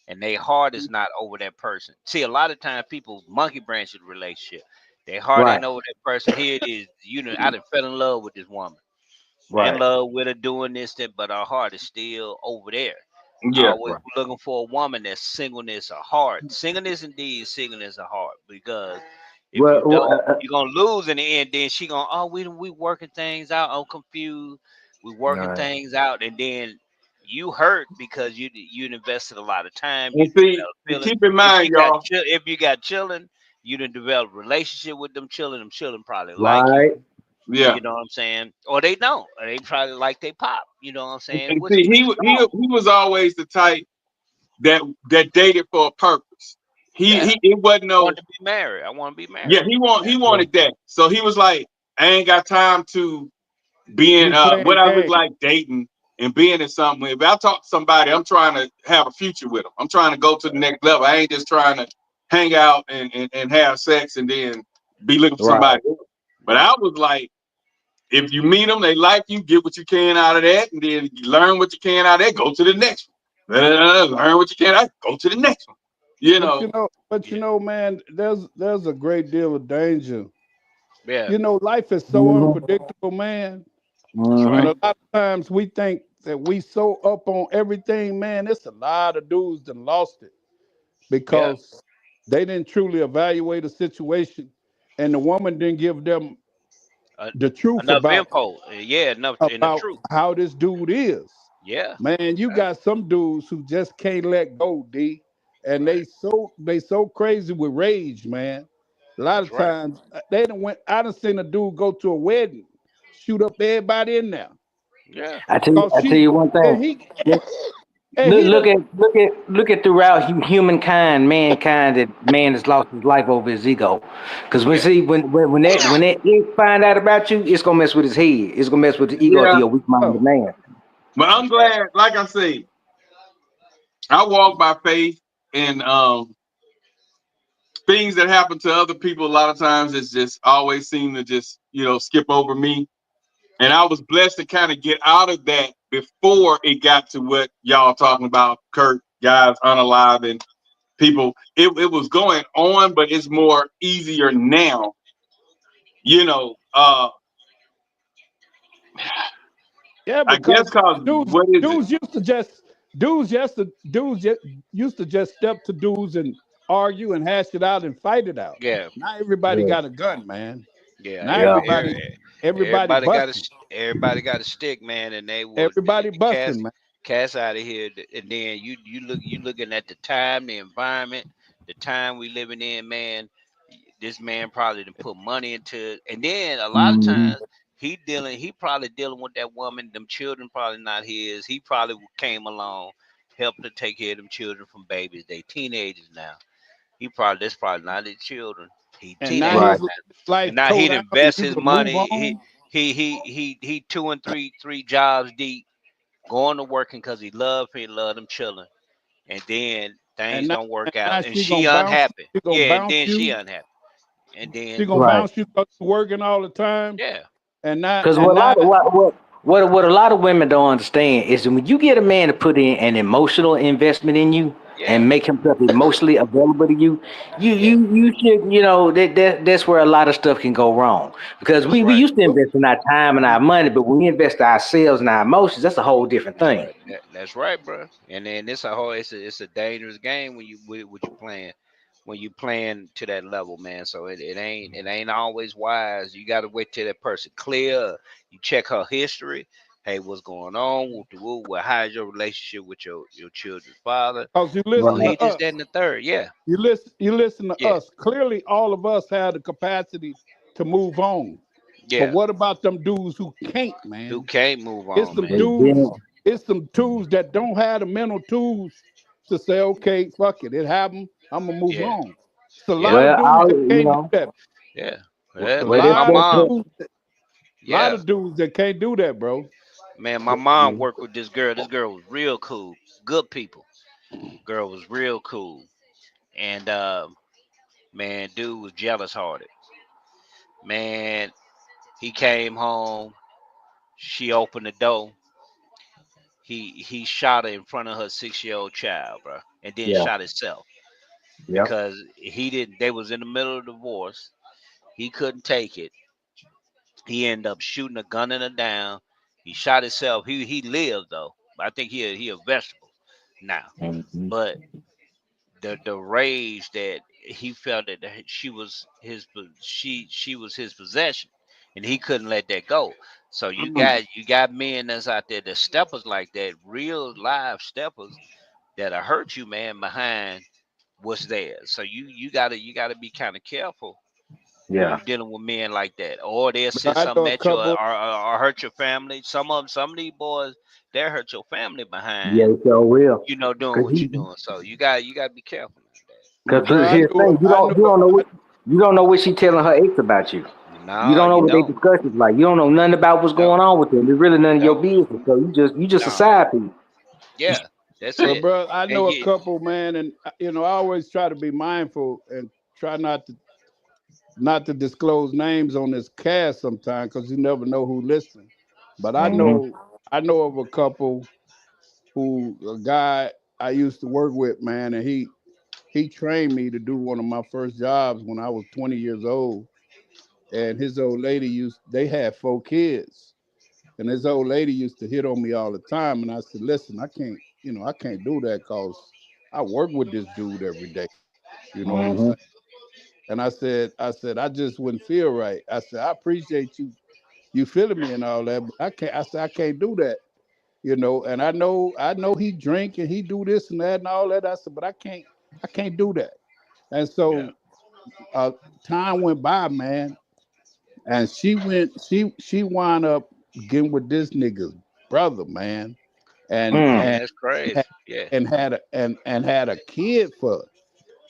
and their heart is not over that person. See, a lot of times people monkey branch the relationship. Their heart Right. ain't over that person. Here it is. You know, I done fell in love with this woman. In Right. love with her, doing this, that, but our heart is still over there. I Yeah, always Right. looking for a woman that's singleness of heart. Singleness indeed, singleness of heart. Because if you Well, don't, you're gonna lose in the end. Then she gonna, oh, we working things out. I'm confused. We working right. things out, and then you hurt because you invested a lot of time. You and see, develop and feelings. keep in If mind, you got y'all. if you got children, you didn't develop relationship with them children. Them children probably like you. Right. Yeah, You know what I'm saying? Or they don't. Or they probably like they pop. You know what I'm saying? and Which see, which is normal. he was always the type that dated for a purpose. Yeah. It wasn't I want no. to be married. I want to be Yeah, married. he Yeah. Yeah. wanted that. So he was like, I ain't got time to being Be playing what I look games. like dating and being in something. If I talk to somebody, I'm trying to have a future with them. I'm trying to go to the next level. I ain't just trying to. hang out and have sex and then be looking for somebody else. But I was like, if you meet them, they like you, get what you can out of that, and then you learn what you can out of that, go to the next one. Learn what you can out, go to the next one. But you know, man, there's a great deal of danger. Yeah. You know, life is so unpredictable, man. That's And right. a lot of times we think that we so up on everything, man. It's a lot of dudes that lost it Yeah. because they didn't truly evaluate a situation, and the woman didn't give them the truth Enough about info. Yeah, enough in the truth. how this dude is. Yeah. Man, you got some dudes who just can't let go, D. And Right. they so crazy with rage, man. A lot That's of right. times I done seen a dude go to a wedding, shoot up everybody in there. Yeah. I tell Cause you one and thing. he Just and he done, look at throughout mankind that man has lost his life over his ego. Because Yeah. when that it find out about you, it's gonna mess with his head. It's gonna mess with the ego to Yeah. your weak minded man. But I'm That's right. glad, like I say, I walk by faith, and things that happen to other people a lot of times it's just always seem to just skip over me. And I was blessed to kind of get out of that before it got to what y'all talking about, Kurt, guys unalive people. It was going on, but it's more easier now. yeah, I guess because cause what is it? dudes used to just used to just step to dudes and argue and hash it out and fight it out. Yeah. Now everybody Yeah. got a gun, man. Yeah. Now everybody Everybody got busting. everybody got a stick, man, and they will Everybody cast busting, man. cast out of here. And then you looking at the time, the environment, the time we living in, man. This man probably done put money into it. And then a lot of Mhm. times he probably dealing with that woman, them children probably not his. He probably came along, helped to take care of them children from babies. They teenagers now. That's probably not his children. He And now teenagers Right. his now. And life now tore he'd down and invest you his could move money. on. He two and three jobs deep, going to working because he loved them children. And then And things now, don't and work now out, and she she gonna bounce unhappy. she gonna Yeah, and bounce then she you. unhappy. And She then gonna Right. bounce you because you working all the time. yeah, Because And now what a lot of women don't understand is that when you get a man to put in an emotional investment in you yeah, and make himself emotionally available to you, yeah. you should that's where a lot of stuff can go wrong. Because That's we right. used to invest in our time and our money, but when we invest ourselves and our emotions, that's a whole different That's thing. right. That's right, bro. And then it's a dangerous game when you what you playing when you playing to that level, man. So it ain't always wise. You got to wait till that person clear. You check her history. Hey, what's going on? Well, how's your relationship with your children's father? because you Oh, listen Right. he to this, us. that, and the third. Yeah, You listen to yeah, us. Clearly all of us have the capacity to move on. But yeah. what about them dudes who can't, Who man? can't move It's on, some They man? dudes, didn't. it's some tools that don't have the mental tools to say, okay, fuck it. It happened. I'm gonna move Yeah, on. It's a yeah, lot of Well, dudes all that you can't do know. that. yeah. A Well, My lot of mom. dudes, lot Yeah, of dudes that can't do that, bro. man. My mom worked with this girl. This girl was real cool. Good people. Girl was real cool. And man, dude was jealous hearted. Man, he came home. She opened the door. He shot her in front of her 6-year-old child, bro, and then Yeah. shot himself Yep. because he didn't. They was in the middle of divorce. He couldn't take it. He ended up shooting a gun in her down. He shot himself. He lived though. I think he a vegetable now. Mhm. But the rage that he felt that she was his possession, and he couldn't let that go. So you got men that's out there that steppers like that, real live steppers that'll hurt you, man, behind what's there. So you gotta be kind of careful when Yeah. you're dealing with men like that, or they'll say I know something a at you, couple. or hurt your family. Some of these boys, they'll hurt your family Yeah, behind, it sure will. doing Cause what you're doing. So you gotta be careful Cause Bro, here's the thing, you don't know what she telling her ex about you. You No, don't know you what they don't. discussions like. You don't know nothing about what's No, going on with them. It's really you none of your don't. business. So you just a No. side piece. Yeah. That's Well, it. bro, I And know a you, couple, man, and I always try to be mindful and try not to disclose names on this cast sometimes because you never know who listening. But Mm-hmm. I know of a couple who a guy I used to work with, man, and he trained me to do one of my first jobs when I was 20 years old. And his old lady they had 4 kids. And his old lady used to hit on me all the time. And I said, listen, I can't do that because I work with this dude every day. You know what I'm Mm-hmm. saying? And I just wouldn't feel right. I said, I appreciate you feeling me and all that, but I said, I can't do that. And I know he drink and he do this and that and all that. I said, but I can't do that. And yeah, so uh time went by, man, and she wound up getting with this nigga's brother, man, and Mm. man, and that's crazy. had Yeah, and had a kid for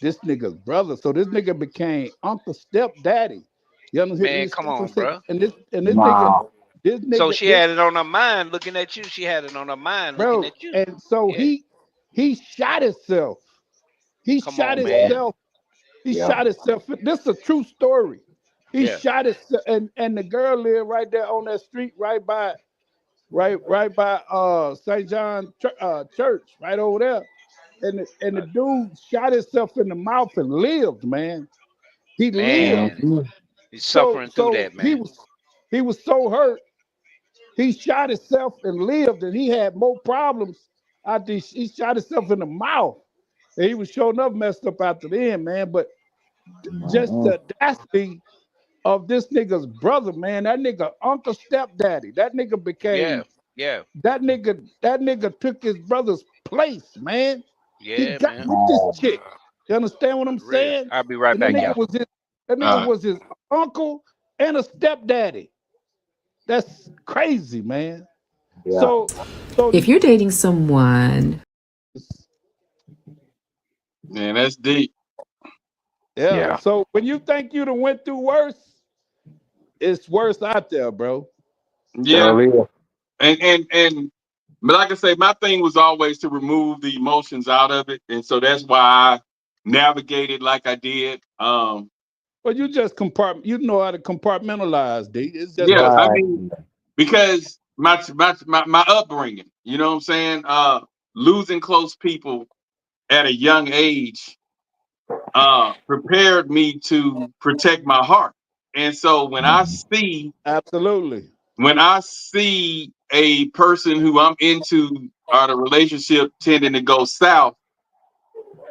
this nigga's brother. So this nigga became uncle stepdaddy. You man, understand come what I'm on, saying? bro. And Wow. this So nigga, she had it on her mind looking at you. She had it on her mind looking bro, at you. and so Yeah, he shot himself. He come shot on, man. himself. He Yeah. shot himself. This is a true story. He Yeah, shot himself, and the girl lived right there on that street, right by St. John Church, right over there. And the dude shot himself in the mouth and lived, man. He lived. man, Mm-hmm. he's So suffering through so that, he man. was he was so hurt. He shot himself and lived, and he had more problems after he shot himself in the mouth. And he was showing up messed up after the end, man. But just Mm-hmm. the audacity of this nigga's brother, man. That nigga uncle stepdaddy. Yeah, yeah, That nigga took his brother's place, man. He yeah, got man. with this Oh, chick. You understand what I'm Real. saying? I'll be right And that back, man. nigga y'all. was his that All nigga right. was his uncle and a stepdaddy. That's crazy, man. Yeah. So If you're dating someone, Man, that's deep. yeah. Yeah. So when you think you done went through worse, it's worse out there, bro. Yeah. Surely. And but like I say, my thing was always to remove the emotions out of it. And so that's why I navigated like I did. Well, you know how to compartmentalize, D. It's just Yeah, that I Right. mean, because my upbringing, you know what I'm saying? Losing close people at a young age prepared me to protect my heart. And so absolutely. when I see a person who I'm into or the relationship tending to go south,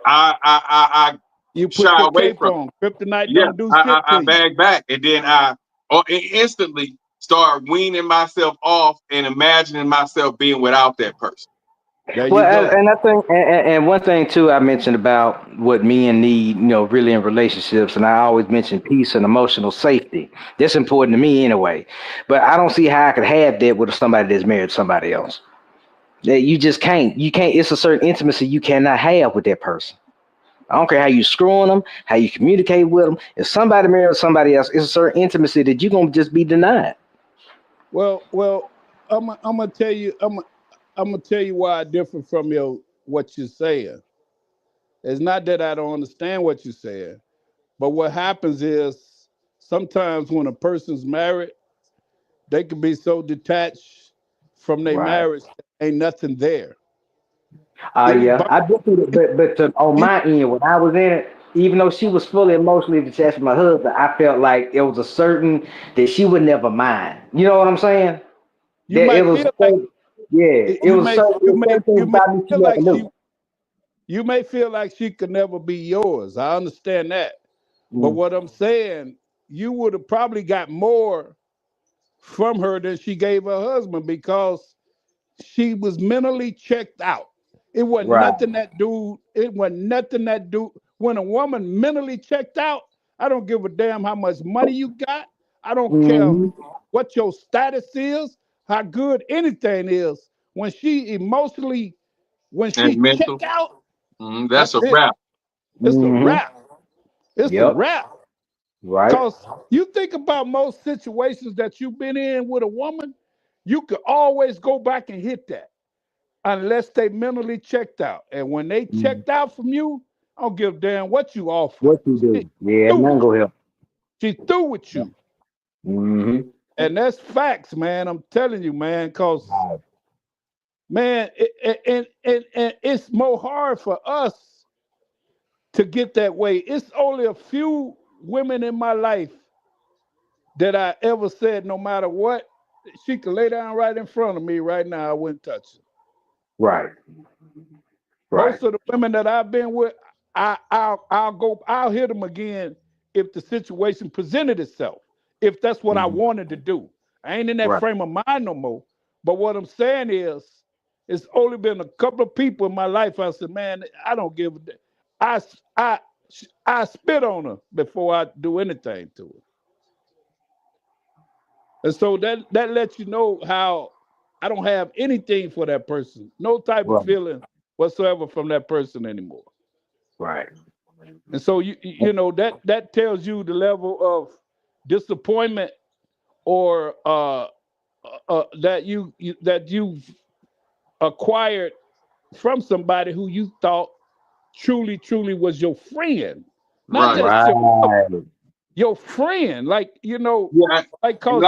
I You put shy your away cape from on. Kryptonite it. Yeah, don't do shit I to you. bag back, and then instantly start weaning myself off and imagining myself being without that person. There Well, you go. and I think, and one thing too, I mentioned about what men need, really in relationships, and I always mention peace and emotional safety. That's important to me anyway. But I don't see how I could have that with somebody that's married to somebody else. That you just can't. You can't. It's a certain intimacy you cannot have with that person. I don't care how you screwing them, how you communicate with them. If somebody marries somebody else, it's a certain intimacy that you're gonna just be denied. Well, I'm gonna tell you. I'm gonna tell you why I differ from what you're saying. It's not that I don't understand what you're saying, but what happens is sometimes when a person's married, they can be so detached from their Right. marriage, ain't nothing there. It, Yeah, but I did see it, but on it, my end, when I was in it, even though she was fully emotionally detached from my husband, I felt like it was a certain that she would never mind. You know what I'm saying? you That it might was feel like certain, yeah, it you was may certain, it you was may certain things you may about me she feel never like knew. you may feel like she could never be yours. I understand that. But Mm. what I'm saying, you would have probably got more from her than she gave her husband because she was mentally checked out. Right. It wasn't nothing that dude. When a woman mentally checked out, I don't give a damn how much money you got. I don't care Hmm. what your status is, how good anything is. When And she check mental, out, that's that's a it. wrap. It's a Hmm. wrap. It's a Yep. wrap. Right. Cause you think about most situations that you've been in with a woman, you could always go back and hit that. unless they mentally checked out. And when they checked out from you, I don't give a damn what you offer. What you do? Yeah, Through man, with go you. help. She's through with you. Mm-hmm. And that's facts, man. I'm telling you, man, because, man, and it's more hard for us to get that way. It's only a few women in my life that I ever said, no matter what, she could lay down right in front of me right now, I wouldn't touch her. Right. Most of the women that I've been with, I'll hit them again if the situation presented itself. If that's what I wanted to do. I ain't in that frame of mind no more. But what I'm saying is, it's only been a couple of people in my life. I said, man, I don't give a damn. I spit on her before I do anything to her. And so that lets you know how I don't have anything for that person. No type of feeling whatsoever from that person anymore. Right. And so you know that tells you the level of disappointment or that you've acquired from somebody who you thought truly was your friend, not just your friend. Like like cause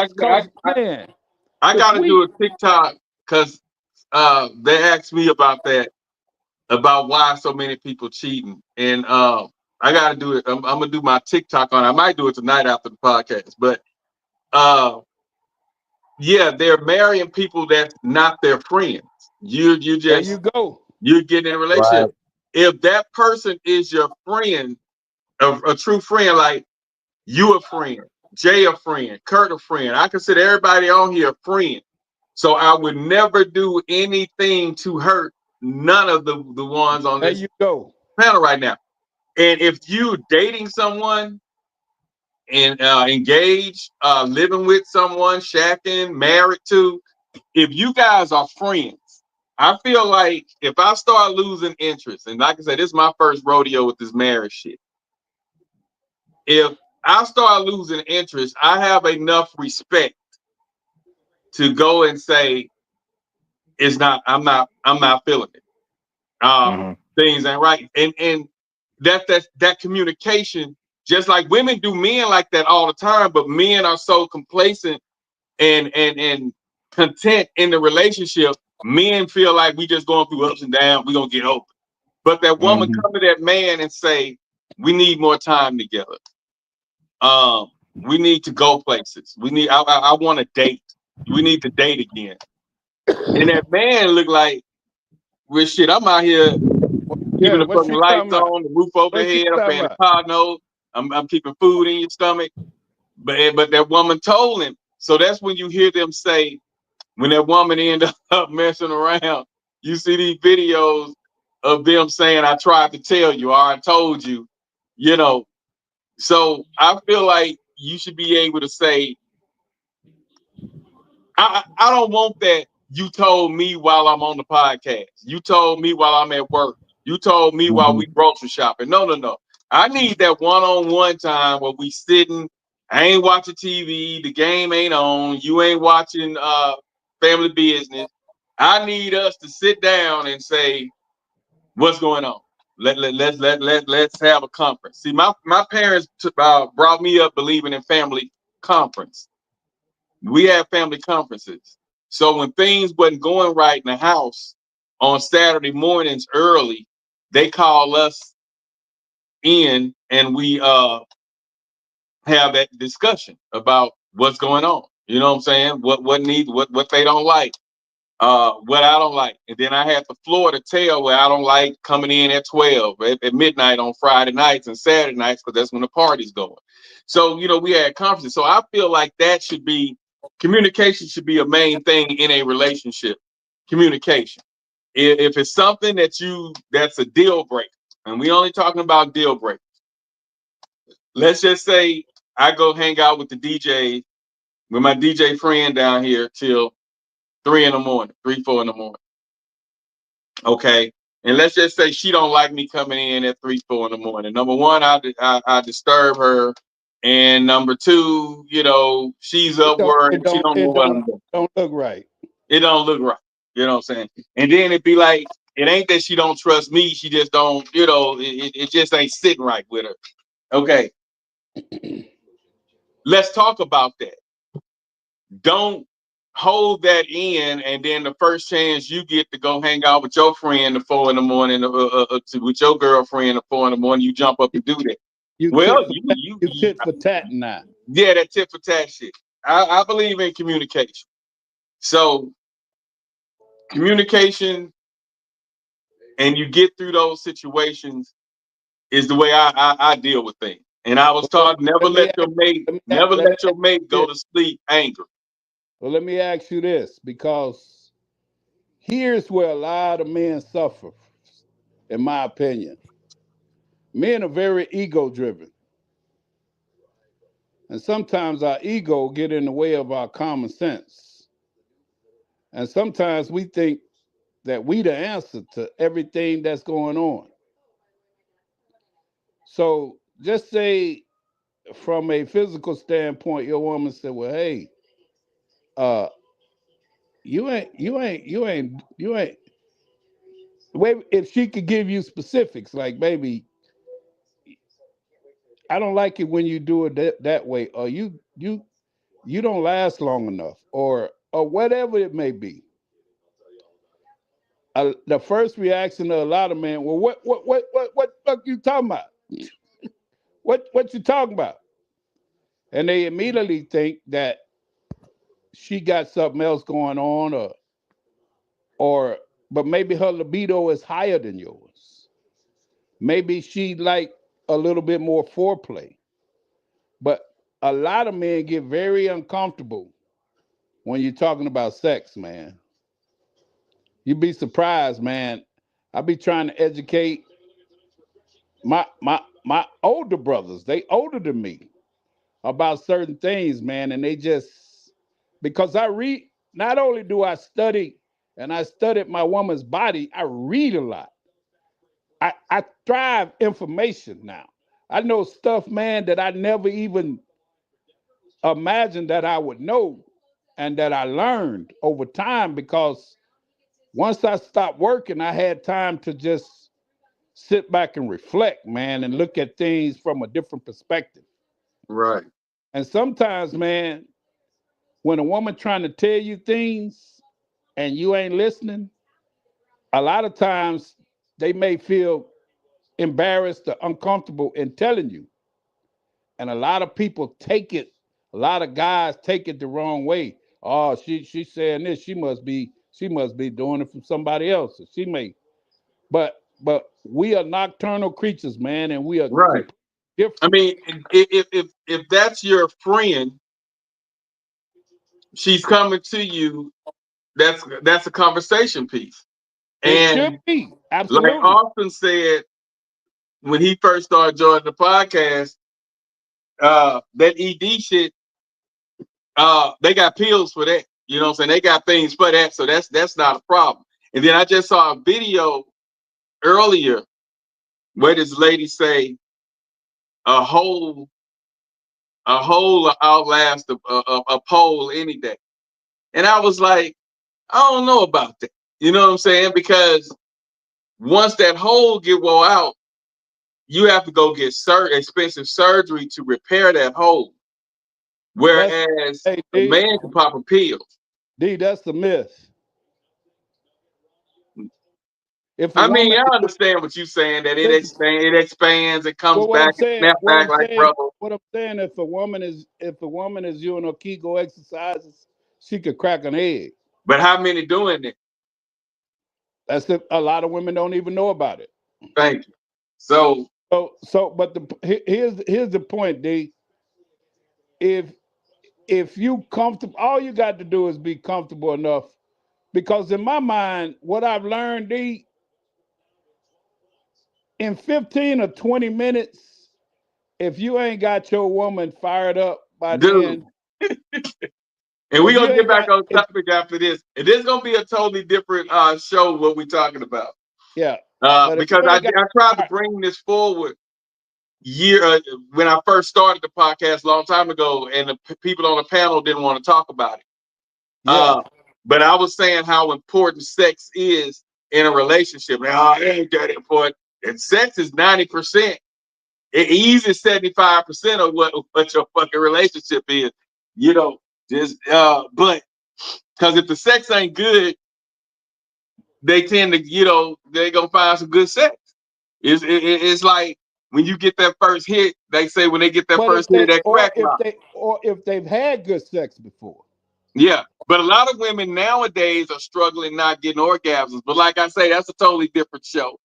man, I if got to we do a TikTok because they asked me about that, about why so many people cheating, and I got to do it. I'm gonna do my TikTok on it. I might do it tonight after the podcast, but yeah, they're marrying people that's not their friends. You there you go. You're getting in a relationship. If that person is your friend, a true friend, like you a friend, Jay a friend, Kurt a friend, I consider everybody on here a friend. So I would never do anything to hurt none of the ones on There this you go. panel right now. And if you dating someone and engaged, living with someone, shacking, married to, if you guys are friends, I feel like if I start losing interest, and like I said, this is my first rodeo with this marriage shit. If I start losing interest, I have enough respect to go and say, I'm not feeling it. Things ain't right. And that communication, just like women do men like that all the time, but men are so complacent and content in the relationship. Men feel like we just going through ups and downs, we're gonna get over. But that woman come to that man and say, we need more time together. We need to go places. I want to date. We need to date again. And that man look like, well, shit, I'm out here keeping the fucking lights on, the roof overhead, I'm paying the car note, I'm keeping food in your stomach. But that woman told him. So that's when you hear them say, when that woman end up messing around, you see these videos of them saying, I tried to tell you, or I told you, So I feel like you should be able to say, I don't want that. You told me while I'm on the podcast. You told me while I'm at work. You told me while we grocery shopping. No. I need that one-on-one time where we sitting. I ain't watching TV. The game ain't on. You ain't watching Family Business. I need us to sit down and say, what's going on? Let's have a conference. See, my parents brought me up believing in family conference. We had family conferences. So when things wasn't going right in the house on Saturday mornings early, they call us in and we have that discussion about what's going on. You know what I'm saying? What they don't like. What I don't like. And then I had the floor to tell where I don't like coming in at 12 at midnight on Friday nights and Saturday nights, because that's when the party's going. So, we had conferences. So I feel like communication should be a main thing in a relationship. Communication. If it's something that's a deal breaker, and we only talking about deal breakers. Let's just say I go hang out with with my DJ friend down here till 3 in the morning, 3, 4 in the morning. Okay. And let's just say she don't like me coming in at 3, 4 in the morning. Number one, I disturb her. And number two, she's up worrying. She don't know what I'm doing. Don't look right. It don't look right. You know what I'm saying? And then it'd be like, it ain't that she don't trust me. She just don't, it just ain't sitting right with her. Okay. Let's talk about that. Don't hold that in, and then the first chance you get to go hang out with your friend at 4 a.m, with your girlfriend at 4 a.m, you jump up and do that. You tit for tat now. Yeah, that tit for tat shit. I believe in communication. So communication, and you get through those situations, is the way I deal with things. And I was taught never let your mate go to sleep angry. Well, let me ask you this, because here's where a lot of men suffer, in my opinion. Men are very ego driven. And sometimes our ego get in the way of our common sense. And sometimes we think that we the answer to everything that's going on. So just say from a physical standpoint, your woman said, well, hey, you ain't wait, if she could give you specifics, like, baby, I don't like it when you do it that way, or you don't last long enough, or whatever it may be. The first reaction of a lot of men, well, what fuck you talking about? What you talking about? And they immediately think that she got something else going on, but maybe her libido is higher than yours. Maybe she like a little bit more foreplay. But a lot of men get very uncomfortable when you're talking about sex, man. You'd be surprised, man. I be trying to educate my older brothers. They older than me about certain things, man, and they just, because I read. Not only do I study, and I studied my woman's body, I read a lot. I thrive information now. I know stuff, man, that I never even imagined that I would know, and that I learned over time, because once I stopped working, I had time to just sit back and reflect, man, and look at things from a different perspective. Right. And sometimes, man, when a woman trying to tell you things and you ain't listening, a lot of times they may feel embarrassed or uncomfortable in telling you. And a lot of people a lot of guys take it the wrong way. Oh, she's saying this, she must be doing it from somebody else. But we are nocturnal creatures, man, and we are right. Different. I mean, if that's your friend, she's coming to you, that's a conversation piece. It And should be. Absolutely. like Austin said when he first started joining the podcast, that ED shit, they got pills for that. You know what I'm saying? They got things for that, so that's not a problem. And then I just saw a video earlier where this lady say a hole outlast a pole any day. And I was like, I don't know about that. You know what I'm saying? Because once that hole get wore out, you have to go get expensive surgery to repair that hole. Whereas a man can pop a pill. D, that's the myth. I mean, I understand what you're saying, that it expands, it comes back, and snaps back like rubber. What I'm saying, if a woman is doing her Kegel exercises, she could crack an egg. But how many doing it? That's it. A lot of women don't even know about it. Thank you. So, but here's the point, D. If you comfortable, all you got to do is be comfortable enough. Because in my mind, what I've learned, D, in 15 or 20 minutes, if you ain't got your woman fired up by then. And we're going to get back on topic after this. And this is going to be a totally different show, what we're talking about. Yeah. Because I tried to bring this forward when I first started the podcast a long time ago, and the people on the panel didn't want to talk about it. Yeah. But I was saying how important sex is in a relationship. Now, it ain't that important. And sex is 90%. It eases 75% of what your fucking relationship is. You know, just but because if the sex ain't good, they tend to, they gonna find some good sex. It's like when you get that first hit, they say when they get that But first hit of that crack rock. if they've had good sex before. Yeah. But a lot of women nowadays are struggling not getting orgasms. But like I say, that's a totally different show.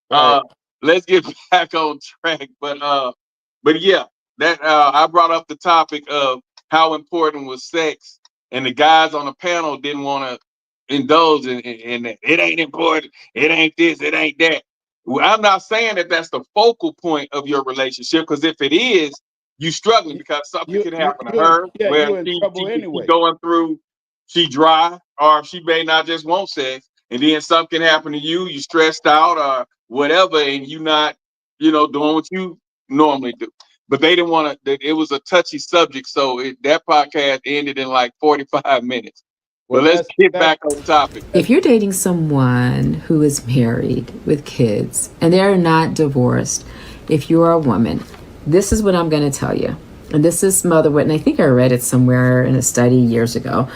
Right. Let's get back on track. But yeah, that I brought up the topic of how important was sex, and the guys on the panel didn't want to indulge in that. It ain't important. It ain't this. It ain't that. Well, I'm not saying that that's the focal point of your relationship, because if it is, you struggling because something could happen to her where you're in trouble she anyway. going through, she dry, or she may not just want sex, and then something can happen to you. You stressed out or whatever, and you not, doing what you normally do. But they didn't want to. It was a touchy subject, so that podcast ended in like 45 minutes. Well, but let's get back on topic. If you're dating someone who is married with kids and they're not divorced, if you are a woman, this is what I'm going to tell you. And this is Mother Wood, and I think I read it somewhere in a study years ago.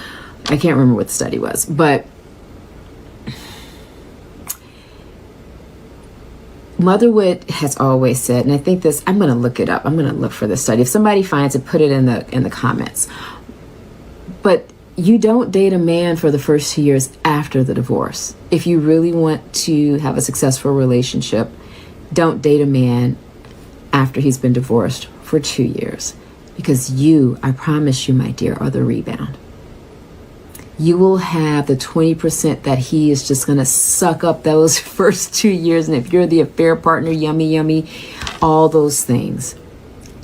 I can't remember what the study was, but Mother Wood has always said, and I think this, I'm going to look it up. I'm going to look for the study. If somebody finds it, put it in the comments. But you don't date a man for the first 2 years after the divorce. If you really want to have a successful relationship, don't date a man after he's been divorced for 2 years. Because you, I promise you, my dear, are the rebound. You will have the 20% that he is just going to suck up those first 2 years. And if you're the affair partner, yummy, yummy, all those things.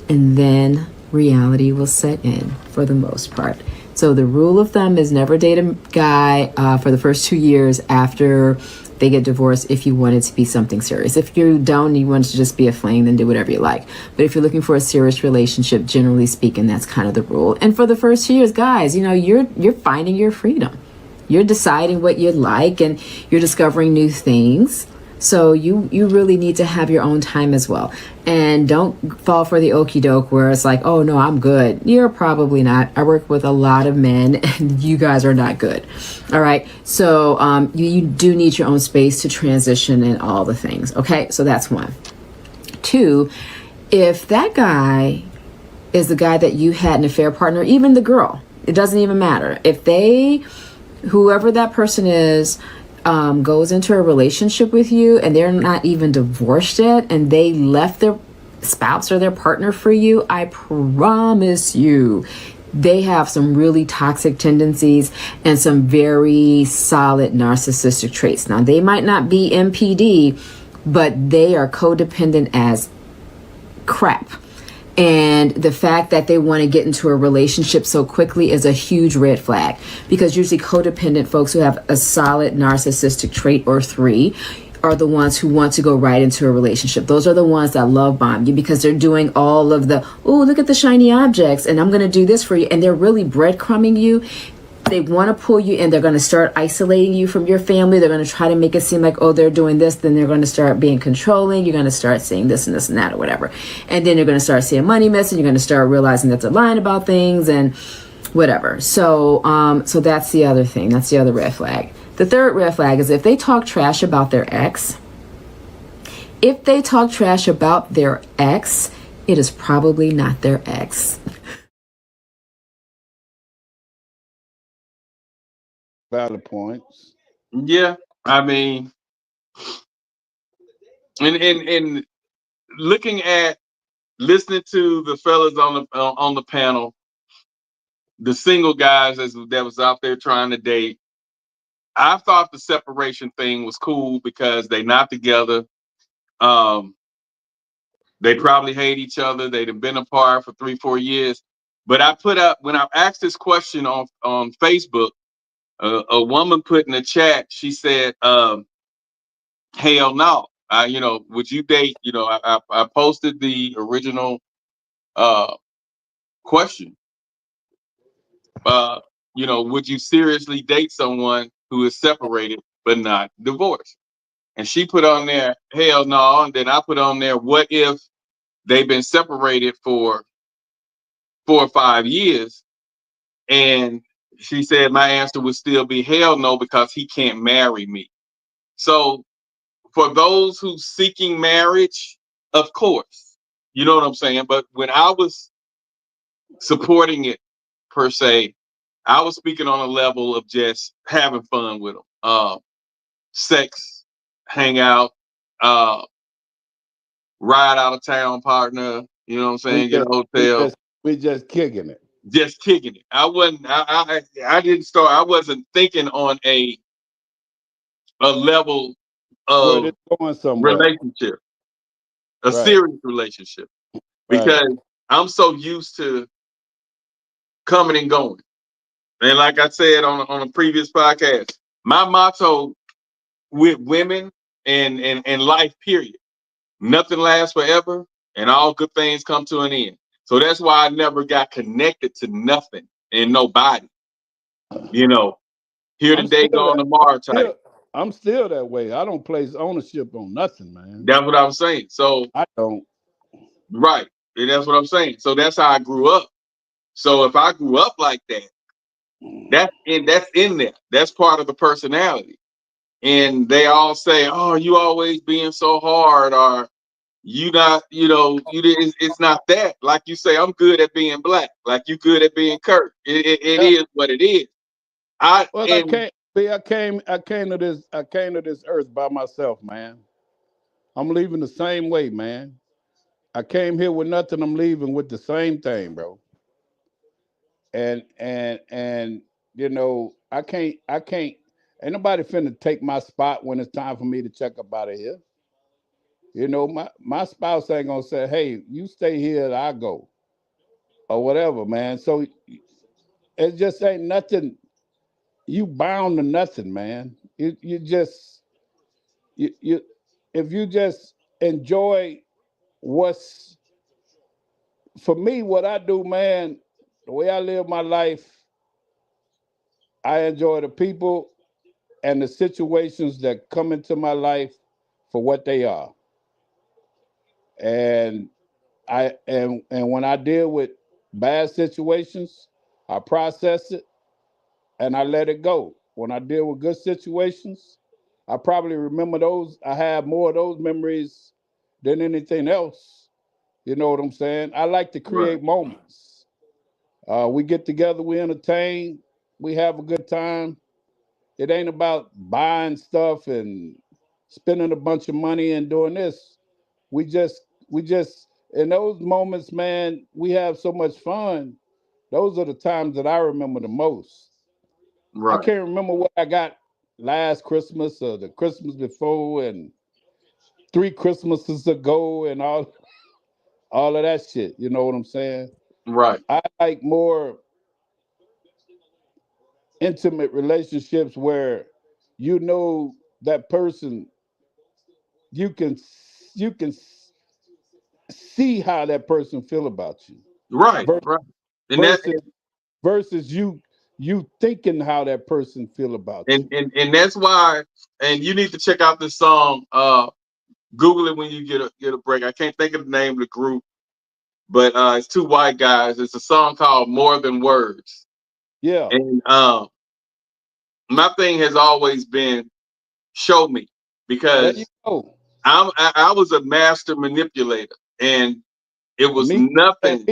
And then reality will set in for the most part. So the rule of thumb is never date a guy for the first 2 years after they get divorced if you want it to be something serious. If you don't, you want it to just be a fling, then do whatever you like. But if you're looking for a serious relationship, generally speaking, that's kind of the rule. And for the first 2 years, guys, you're finding your freedom. You're deciding what you like and you're discovering new things. So you really need to have your own time as well. And don't fall for the okie doke where it's like, oh no, I'm good. You're probably not. I work with a lot of men and you guys are not good. All right. So you do need your own space to transition and all the things. Okay. So that's one. Two, if that guy is the guy that you had an affair partner, even the girl, it doesn't even matter. If whoever that person is, goes into a relationship with you and they're not even divorced yet and they left their spouse or their partner for you, I promise you they have some really toxic tendencies and some very solid narcissistic traits. Now, they might not be MPD, but they are codependent as crap. And the fact that they want to get into a relationship so quickly is a huge red flag, because usually codependent folks who have a solid narcissistic trait or three are the ones who want to go right into a relationship. Those are the ones that love bomb you because they're doing all of the, oh, look at the shiny objects and I'm going to do this for you. And they're really breadcrumbing you. They want to pull you in. They're going to start isolating you from your family. They're going to try to make it seem like, oh, they're doing this. Then they're going to start being controlling. You're going to start seeing this and this and that or whatever. And then you're going to start seeing money missing. You're going to start realizing that they're lying about things and whatever. So that's the other thing. That's the other red flag. The third red flag is if they talk trash about their ex. If they talk trash about their ex, it is probably not their ex. Valid points. Yeah, I mean, and listening to the fellas on the panel, the single guys that was out there trying to date, I thought the separation thing was cool because they not together. They probably hate each other. They'd have been apart for 3-4 years. But when I asked this question on Facebook, a woman put in the chat, she said, hell no. Would you date? I posted the original question. you know, would you seriously date someone who is separated but not divorced? And she put on there, hell no. And then I put on there, what if they've been separated for 4 or 5 years? And she said my answer would still be hell no, because he can't marry me. So for those who seeking marriage, of course, you know what I'm saying? But when I was supporting it per se, I was speaking on a level of just having fun with them. Sex, hang out, uh, ride out of town partner, you know what I'm saying? Get a hotel. We just kicking it. Just kicking it. I didn't start, I wasn't thinking on a level Where of it's going somewhere. relationship, a Right. serious relationship. Because I'm so used to coming and going. And like I said on a previous podcast, my motto with women and life, period. Nothing lasts forever, and all good things come to an end. So that's why I never got connected to nothing and nobody. You know, here today, gone tomorrow type. I'm still that way. I don't place ownership on nothing, man. That's what I'm saying. So I don't. Right. And that's what I'm saying. So that's how I grew up. So if I grew up like that, that's in there. That's part of the personality. And they all say, "Oh, you always being so hard," or "You not, you know, you didn't." It's not that. Like you say, I'm good at being black. Like you good at being Kurt. It is what it is. I came to this earth by myself, man. I'm leaving the same way, man. I came here with nothing. I'm leaving with the same thing, bro. And you know, I can't. Ain't nobody finna take my spot when it's time for me to check up out of here. You know, my spouse ain't gonna say, "Hey, you stay here, I go," or whatever, man. So it just ain't nothing. You bound to nothing, man. You just you if you just enjoy what's for me, what I do, man, the way I live my life, I enjoy the people and the situations that come into my life for what they are. And and when I deal with bad situations, I process it and I let it go. When I deal with good situations, I probably remember those. I have more of those memories than anything else. You know what I'm saying? I like to create moments. We get together, we entertain, we have a good time. It ain't about buying stuff and spending a bunch of money and doing this. We just in those moments, man, we have so much fun. Those are the times that I remember the most. I Right. can't remember what I got last Christmas or the Christmas before and 3 Christmases ago and all of that shit. You know what I'm saying? Right. I like more intimate relationships where you know that person, you can you can see how that person feel about you. Right. Right. And that Versus versus you thinking how that person feel about you. and that's why, and you need to check out this song. Google it when you get a break. I can't think of the name of the group, but it's two white guys. It's a song called More Than Words. Yeah. And my thing has always been show me, There you because go. I was a master manipulator, and it was nothing.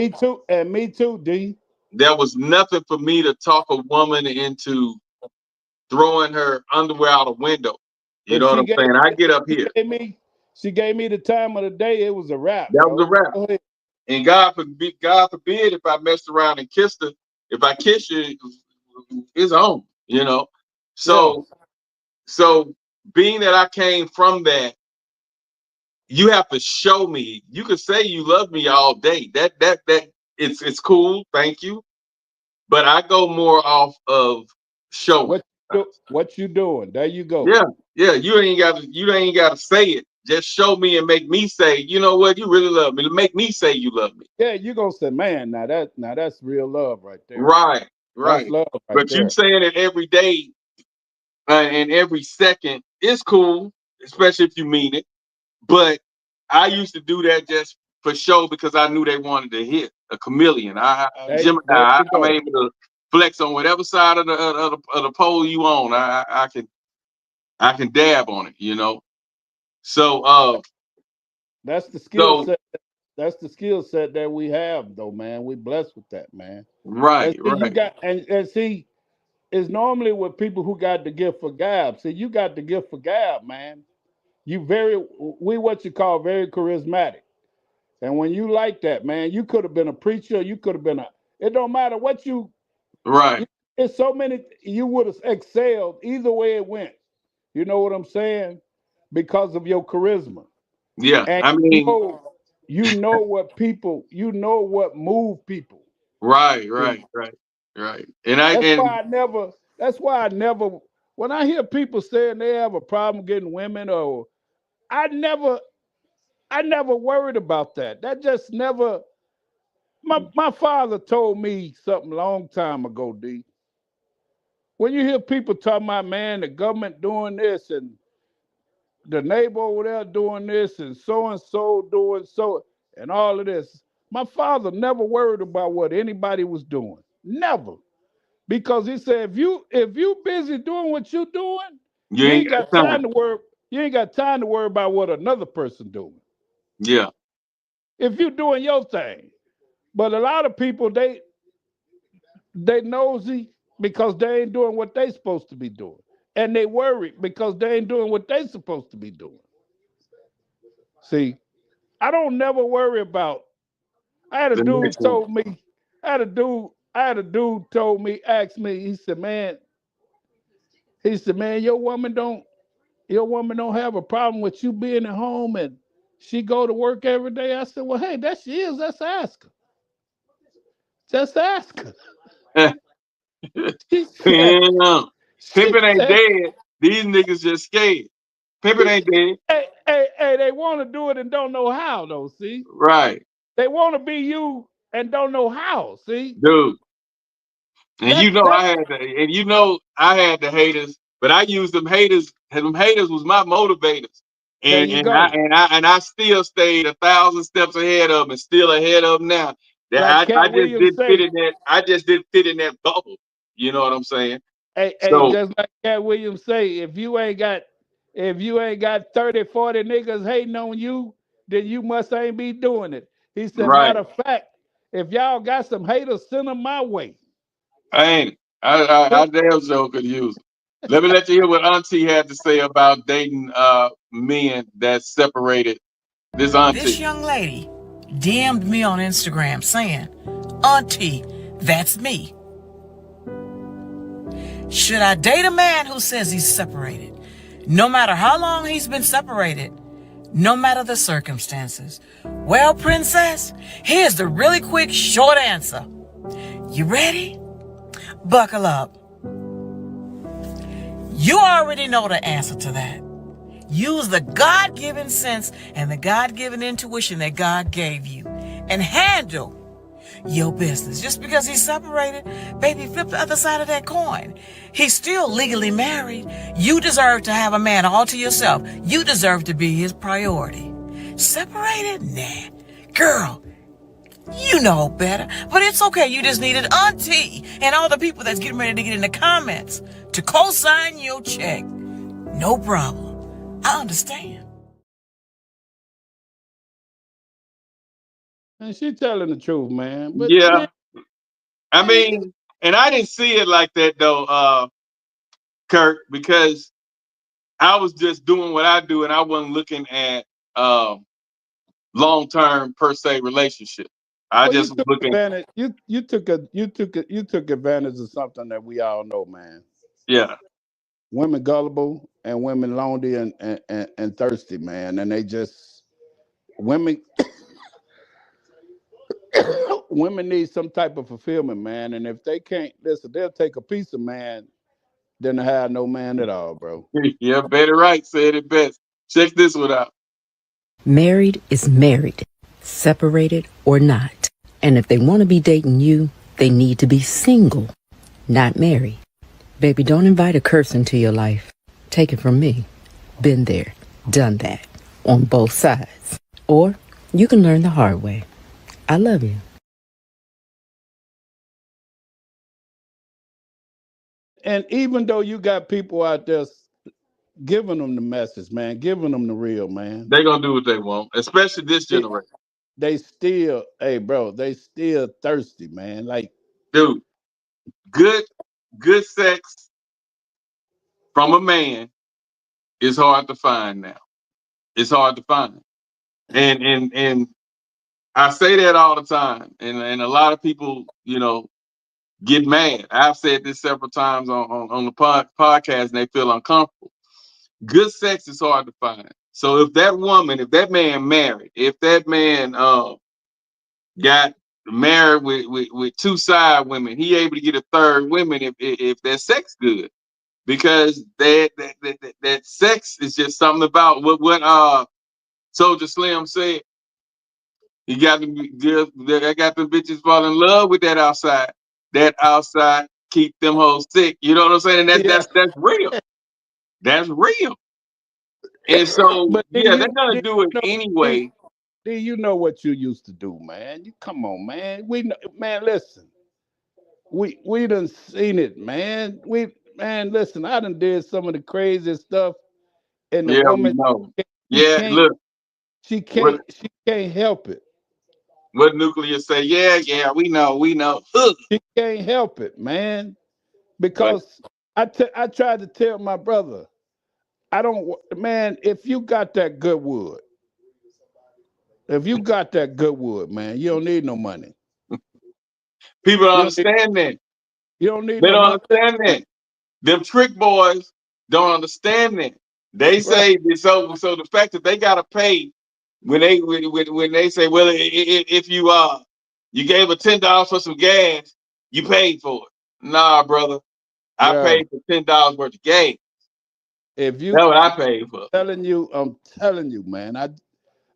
And me too, D. There was nothing for me to talk a woman into throwing her underwear out a window. You If know what she I'm gave saying? I get up she here. gave me she gave me the time of the day, it was a wrap, That was a bro. wrap. Go ahead. And God forbid if I messed around and kissed her. If I kiss you, it's on. You know. Yeah. So being that I came from that, you have to show me. You can say you love me all day. That it's cool. Thank you. But I go more off of showing. What you doing? There you go. Yeah, yeah. You ain't got to say it. Just show me and make me say, you know what, you really love me. Make me say you love me. Yeah, you gonna say, man, now that's real love right there. Right. Right. love right But there. you saying it every day and every second is cool, especially if you mean it. But I used to do that just for show because I knew they wanted to hit a chameleon. Gemini, There you I'm go. able to flex on whatever side of the pole you on. I can dab on it, you know. So That's the skill set. That's the skill set that we have, though, man. We blessed with that, man. And right, see, you right. got and see, it's normally with people who got the gift for gab. See, you got the gift for gab, man. You what you call very charismatic. And when you like that, man, you could have been a preacher. You could have been it don't matter what Right. it's so many, you would have excelled either way it went. You know what I'm saying? Because of your charisma. Yeah. And I mean, you know what move people. right. See, And that's why I never, when I hear people saying they have a problem getting women, or I never worried about that. That just never, my father told me something long time ago, D. When you hear people talking about, man, the government doing this and the neighbor over there doing this and so doing so and all of this, my father never worried about what anybody was doing. Never. Because he said, if you busy doing what you're doing, you you ain't ain't got got time. time to worry. You ain't got time to worry about what another person doing. Yeah. If you're doing your thing. But a lot of people, they nosy because they ain't doing what they supposed to be doing. And they worried because they ain't doing what they supposed to be doing. See, I don't never worry about. I had a The dude next one. told me, asked me, he said, man, your woman don't have a problem with you being at home and she go to work every day. I said, well, hey, that she is. Let's ask her. Just ask her. She said, Damn. she Pimpin' ain't said, dead. These niggas just scared. Pimpin' ain't dead. hey, they want to do it and don't know how, though, see? Right. They want to be you and don't know how, see? Dude. And That's I had the haters, but I used them haters, and them haters was my motivators. there And you and go. I still stayed 1,000 steps ahead of them and still ahead of them now. Like That I Cat just Williams didn't fit say, in that. I just didn't fit in that bubble. You know what I'm saying? hey, So just like Cat Williams say, if you ain't got 30, 40 niggas hating on you, then you must ain't be doing it. He said, right. matter of fact, if y'all got some haters, send them my way. I ain't. I damn sure could use it. Let me let you hear what Auntie had to say about dating men that separated. This Auntie. This young lady DM'd me on Instagram saying, Auntie, that's me. Should I date a man who says he's separated? No matter how long he's been separated, no matter the circumstances. Well, princess, here's the really quick, short answer. You ready? Buckle up. You already know the answer to that. Use the God-given sense and the God-given intuition that God gave you and handle your business. Just because he's separated, baby, flip the other side of that coin. He's still legally married. You deserve to have a man all to yourself. You deserve to be his priority. Separated? Nah. Girl, you know better. But it's okay. You just needed Auntie and all the people that's getting ready to get in the comments to co-sign your check. No problem. I understand. And she telling the truth, man. But Yeah. man, I mean, and I didn't see it like that though, Kirk, because I was just doing what I do and I wasn't looking at long-term per se relationship. I well, you just was took looking. advantage. You took advantage of something that we all know, man. Yeah. Women gullible and women lonely and thirsty, man. And they just women women need some type of fulfillment, man. And if they can't listen, they'll take a piece of man than to have no man at all, bro. Yeah, Betty Wright said it best. Check this one out. Married is married, separated or not. And if they want to be dating you, they need to be single not marry. Baby, don't invite a curse into your life. Take it from me. Been there, done that, on both sides. Or you can learn the hard way. I love you. And even though you got people out there giving them the message, man, giving them the real, man, They gonna do what they want, especially this generation. they still, hey, bro, they still thirsty, man. Like, Dude, good sex from a man is hard to find now. It's hard to find. And I say that all the time. And a lot of people, get mad. I've said this several times on the podcast, and they feel uncomfortable. Good sex is hard to find. So if that man married, if that man got married with two side women, he able to get a third woman if that sex good. Because that sex is just something about what Soldier Slim said. He got them bitches fall in love with that outside. That outside keep them hoes sick. You know what I'm saying? And that's real. That's real. And so but yeah, they're gonna do it anyway. You know what you used to do, man. You come on, man. We know, man. Listen, we done seen it, man. Listen. I done did some of the craziest stuff, and the Yeah, we woman, know. she Yeah, can't, look. she can't help it. What Nuclear say? Yeah, we know. Ugh. She can't help it, man. Because I tried to tell my brother, I don't, man. If you got that good wood, man, you don't need no money. People don't understand that. You don't need They no don't money. understand that. Them trick boys don't understand that. They say so. So the fact that they gotta pay when they say, well, if you gave a $10 for some gas, you paid for it. Nah, brother, I paid for $10 worth of gas. If you, That's what I paid for. I'm telling you, man.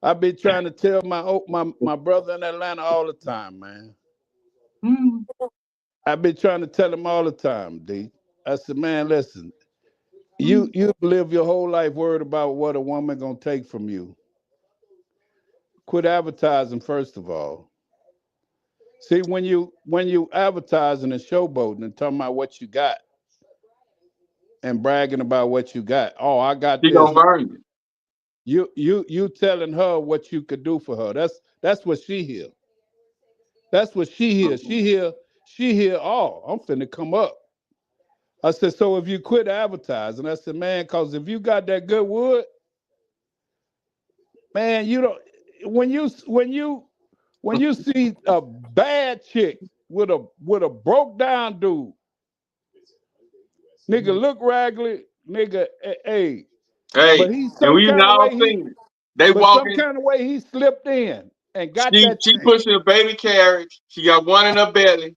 I've been trying to tell my brother in Atlanta all the time, man. I've been trying to tell him all the time, D. I said, man, listen, you live your whole life worried about what a woman gonna take from you. Quit advertising, first of all. See, when you advertising and showboating and talking about what you got and bragging about what you got. Oh, I got She this. gonna burn you. You telling her what you could do for her. That's what she hear. That's what she hear. She hear, oh, I'm finna come up. I said, so if you quit advertising, I said, man, cause if you got that good wood, man, you don't when you see a bad chick with a broke down dude, nigga look raggedy, nigga, hey, Hey, but he's and some we kind of all way seen it. some kind of way he slipped in and got She that thing. pushing a baby carriage. She got one in her belly,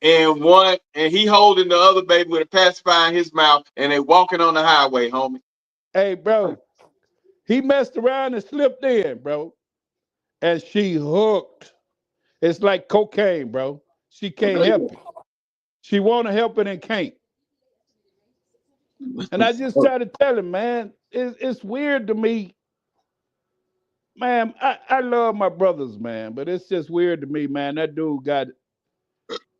and he holding the other baby with a pacifier in his mouth, and they walking on the highway, homie. Hey, bro, he messed around and slipped in, bro, and she hooked. It's like cocaine, bro. She can't help it. She want to help it and can't. And I just try to tell him, man, it's weird to me. Man, I love my brothers, man, but it's just weird to me, man. That dude got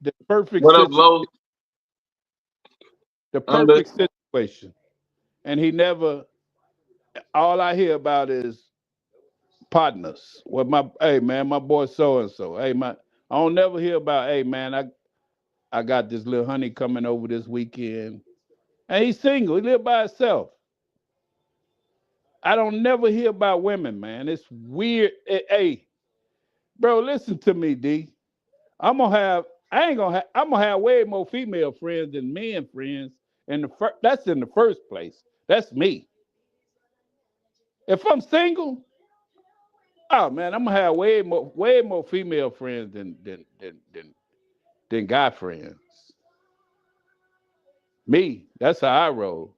the perfect What up, situation. Lowe's? The perfect situation. And he never, all I hear about is partners. Well, hey man, my boy so and so. Hey man, I don't never hear about, hey man, I got this little honey coming over this weekend. And he's single, he live by himself. I don't never hear about women, man. It's weird. Hey, bro, listen to me, D. I'm gonna have way more female friends than men friends. And that's in the first place. That's me. If I'm single, oh man, I'm gonna have way more female friends than guy friends. Me, that's how I roll.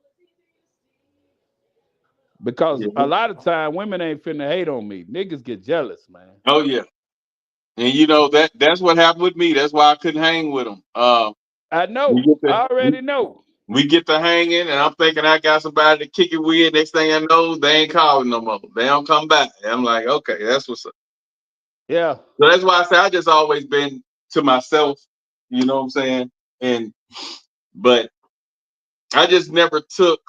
Because a lot of time women ain't finna hate on me. Niggas get jealous, man. Oh yeah, and that's what happened with me. That's why I couldn't hang with him. I We know. get I to already know. we get to hanging, and I'm thinking I got somebody to kick it with. Next thing I know, they ain't calling no more. They don't come back. I'm like, okay, that's what's up. Yeah. So that's why I say I just always been to myself. You know what I'm saying? But I just never took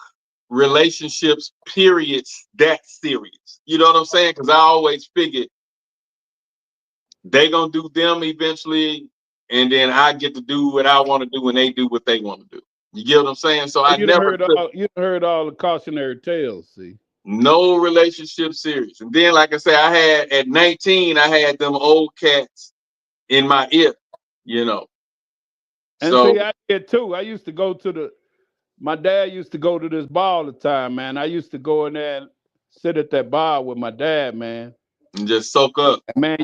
relationships, periods, that serious. You know what I'm saying? Because I always figured they gonna do them eventually, and then I get to do what I want to do when they do what they want to do. You get what I'm saying? So I You done never heard took all the cautionary tales. See. no relationship serious. And then, like I say, I had at 19, I had them old cats in my ear. You know. And So see, I did too. I used to go to my dad used to go to this bar all the time, man. I used to go in there and sit at that bar with my dad, man. and just soak up. Man,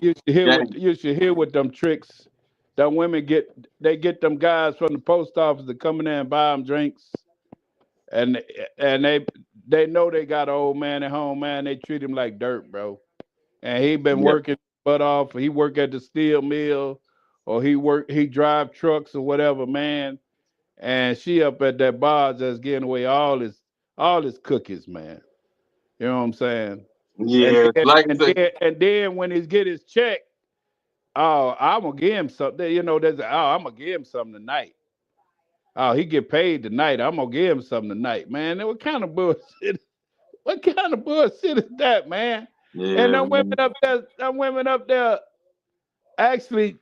Dang. you should hear what them tricks that women get them guys from the post office to come in there and buy them drinks. And and they know they got an old man at home, man. They treat him like dirt, bro. And he been Yeah. working butt off. He work at the steel mill, or he drive trucks or whatever, man. And she up at that bar just getting away all his cookies, man. You know what I'm saying? And Yeah. then, Like I and said, then, and then when he get his check, oh, I'm gonna give him something. You know, I'm gonna give him something tonight. Oh, he get paid tonight. I'm gonna give him something tonight, man. What kind of bullshit? What kind of bullshit is that, man? And yeah, them women man. up there actually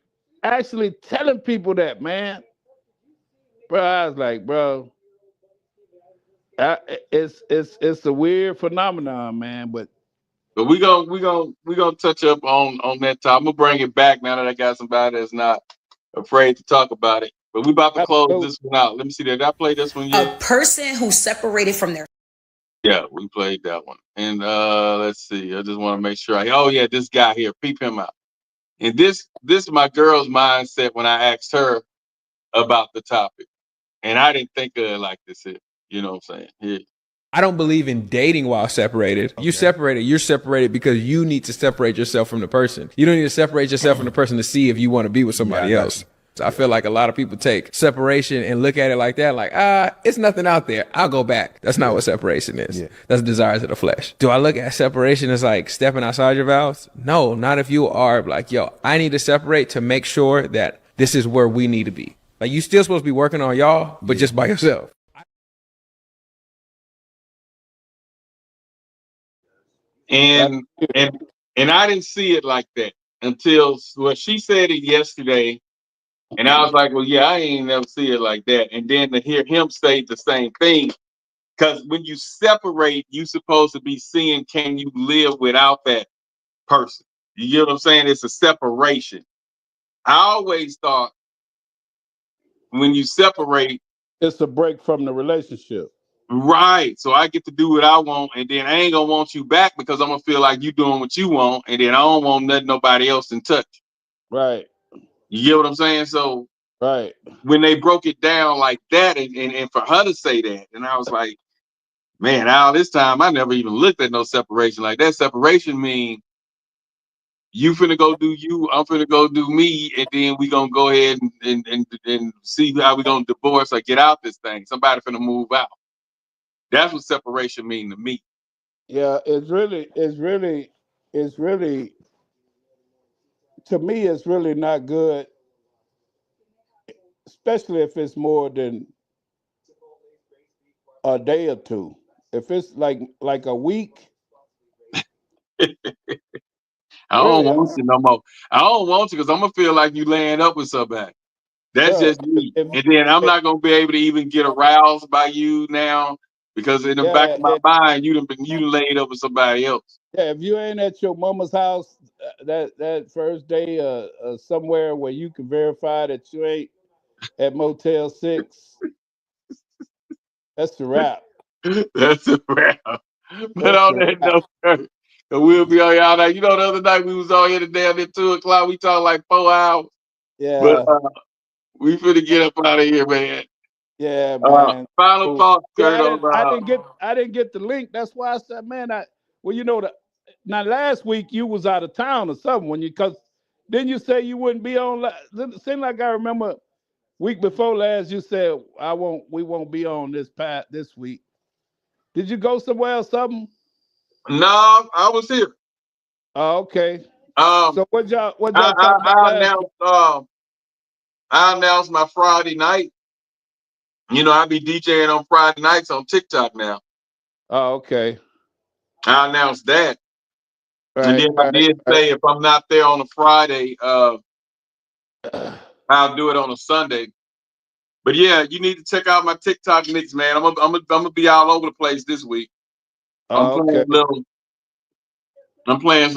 telling people that, man. Bro, I was like, bro, it's a weird phenomenon, man. But But we gonna touch up on that time. I'm gonna bring it back now that I got somebody that's not afraid to talk about it. But we about to close this one out. Let me see. Did I play this one A yet? person who separated from their Yeah, we played that one. And let's see. I just want to make sure. Oh yeah, this guy here. Peep him out. And this is my girl's mindset when I asked her about the topic. And I didn't think of it like this here. You know what I'm saying? Here. I don't believe in dating while separated. You separated. You're separated because you need to separate yourself from the person. You don't need to separate yourself from the person to see if you want to be with somebody else. So I feel like a lot of people take separation and look at it like that, like, it's nothing out there. I'll go back. That's not what separation is. That's desires of the flesh. Do I look at separation as like stepping outside your vows? No, not if you are like, yo, I need to separate to make sure that this is where we need to be. Like, you still supposed to be working on y'all, but just by yourself. And and I didn't see it like that until she said it yesterday. And I was like, well, yeah, I ain't never see it like that. And then to hear him say the same thing, because when you separate, you supposed to be seeing, can you live without that person? You get what I'm saying? It's a separation. I always thought when you separate, it's a break from the relationship. right. So I get to do what I want, and then I ain't gonna want you back because I'm gonna feel like you doing what you want, and then I don't want nothing nobody else in touch. Right. You get what I'm saying? So right. When they broke it down like that, and for her to say that, and I was like, man, all this time I never even looked at no separation like that. Separation mean you finna go do you, I'm finna go do me, and then we gonna go ahead and see how we gonna divorce or get out this thing. Somebody finna move out. That's what separation mean to me. Yeah, it's really to me it's really not good, especially if it's more than a day or two. If it's like a week, I don't really, want you no more. I don't want you because I'm gonna feel like you laying up with somebody. That's bro, just me. And then I'm not gonna be able to even get aroused by you now because in the back yeah, of my mind, you done laid up with somebody else. yeah. If you ain't at your mama's house that first day, somewhere where you can verify that you ain't at Motel 6, that's the wrap. That's a wrap. But That's on the that wrap. note, we'll be on y'all night. You know, the other night we was on here today at 2 o'clock. We talked like 4 hours. But Yeah, we finna get up out of here, man. yeah, man. Final So, thoughts, yeah, Kurt, on I didn't get the link. That's why I said, man, well, you know, now last week you was out of town or something when because didn't you say you wouldn't be on? It seemed like I remember Week before last, you said we won't be on this week. Did you go somewhere or something? No, I was here. Oh, okay. Um, So what y'all I, talk about I, I last week? announced I announced my Friday night. You know, I be DJing on Friday nights on TikTok now. Oh, okay. I announced that. And Right, then I right, did right. say if I'm not there on a Friday, I'll do it on a Sunday. But yeah, you need to check out my TikTok mix, man. I'm gonna be all over the place this week. I'm Oh, playing okay. a little. I'm playing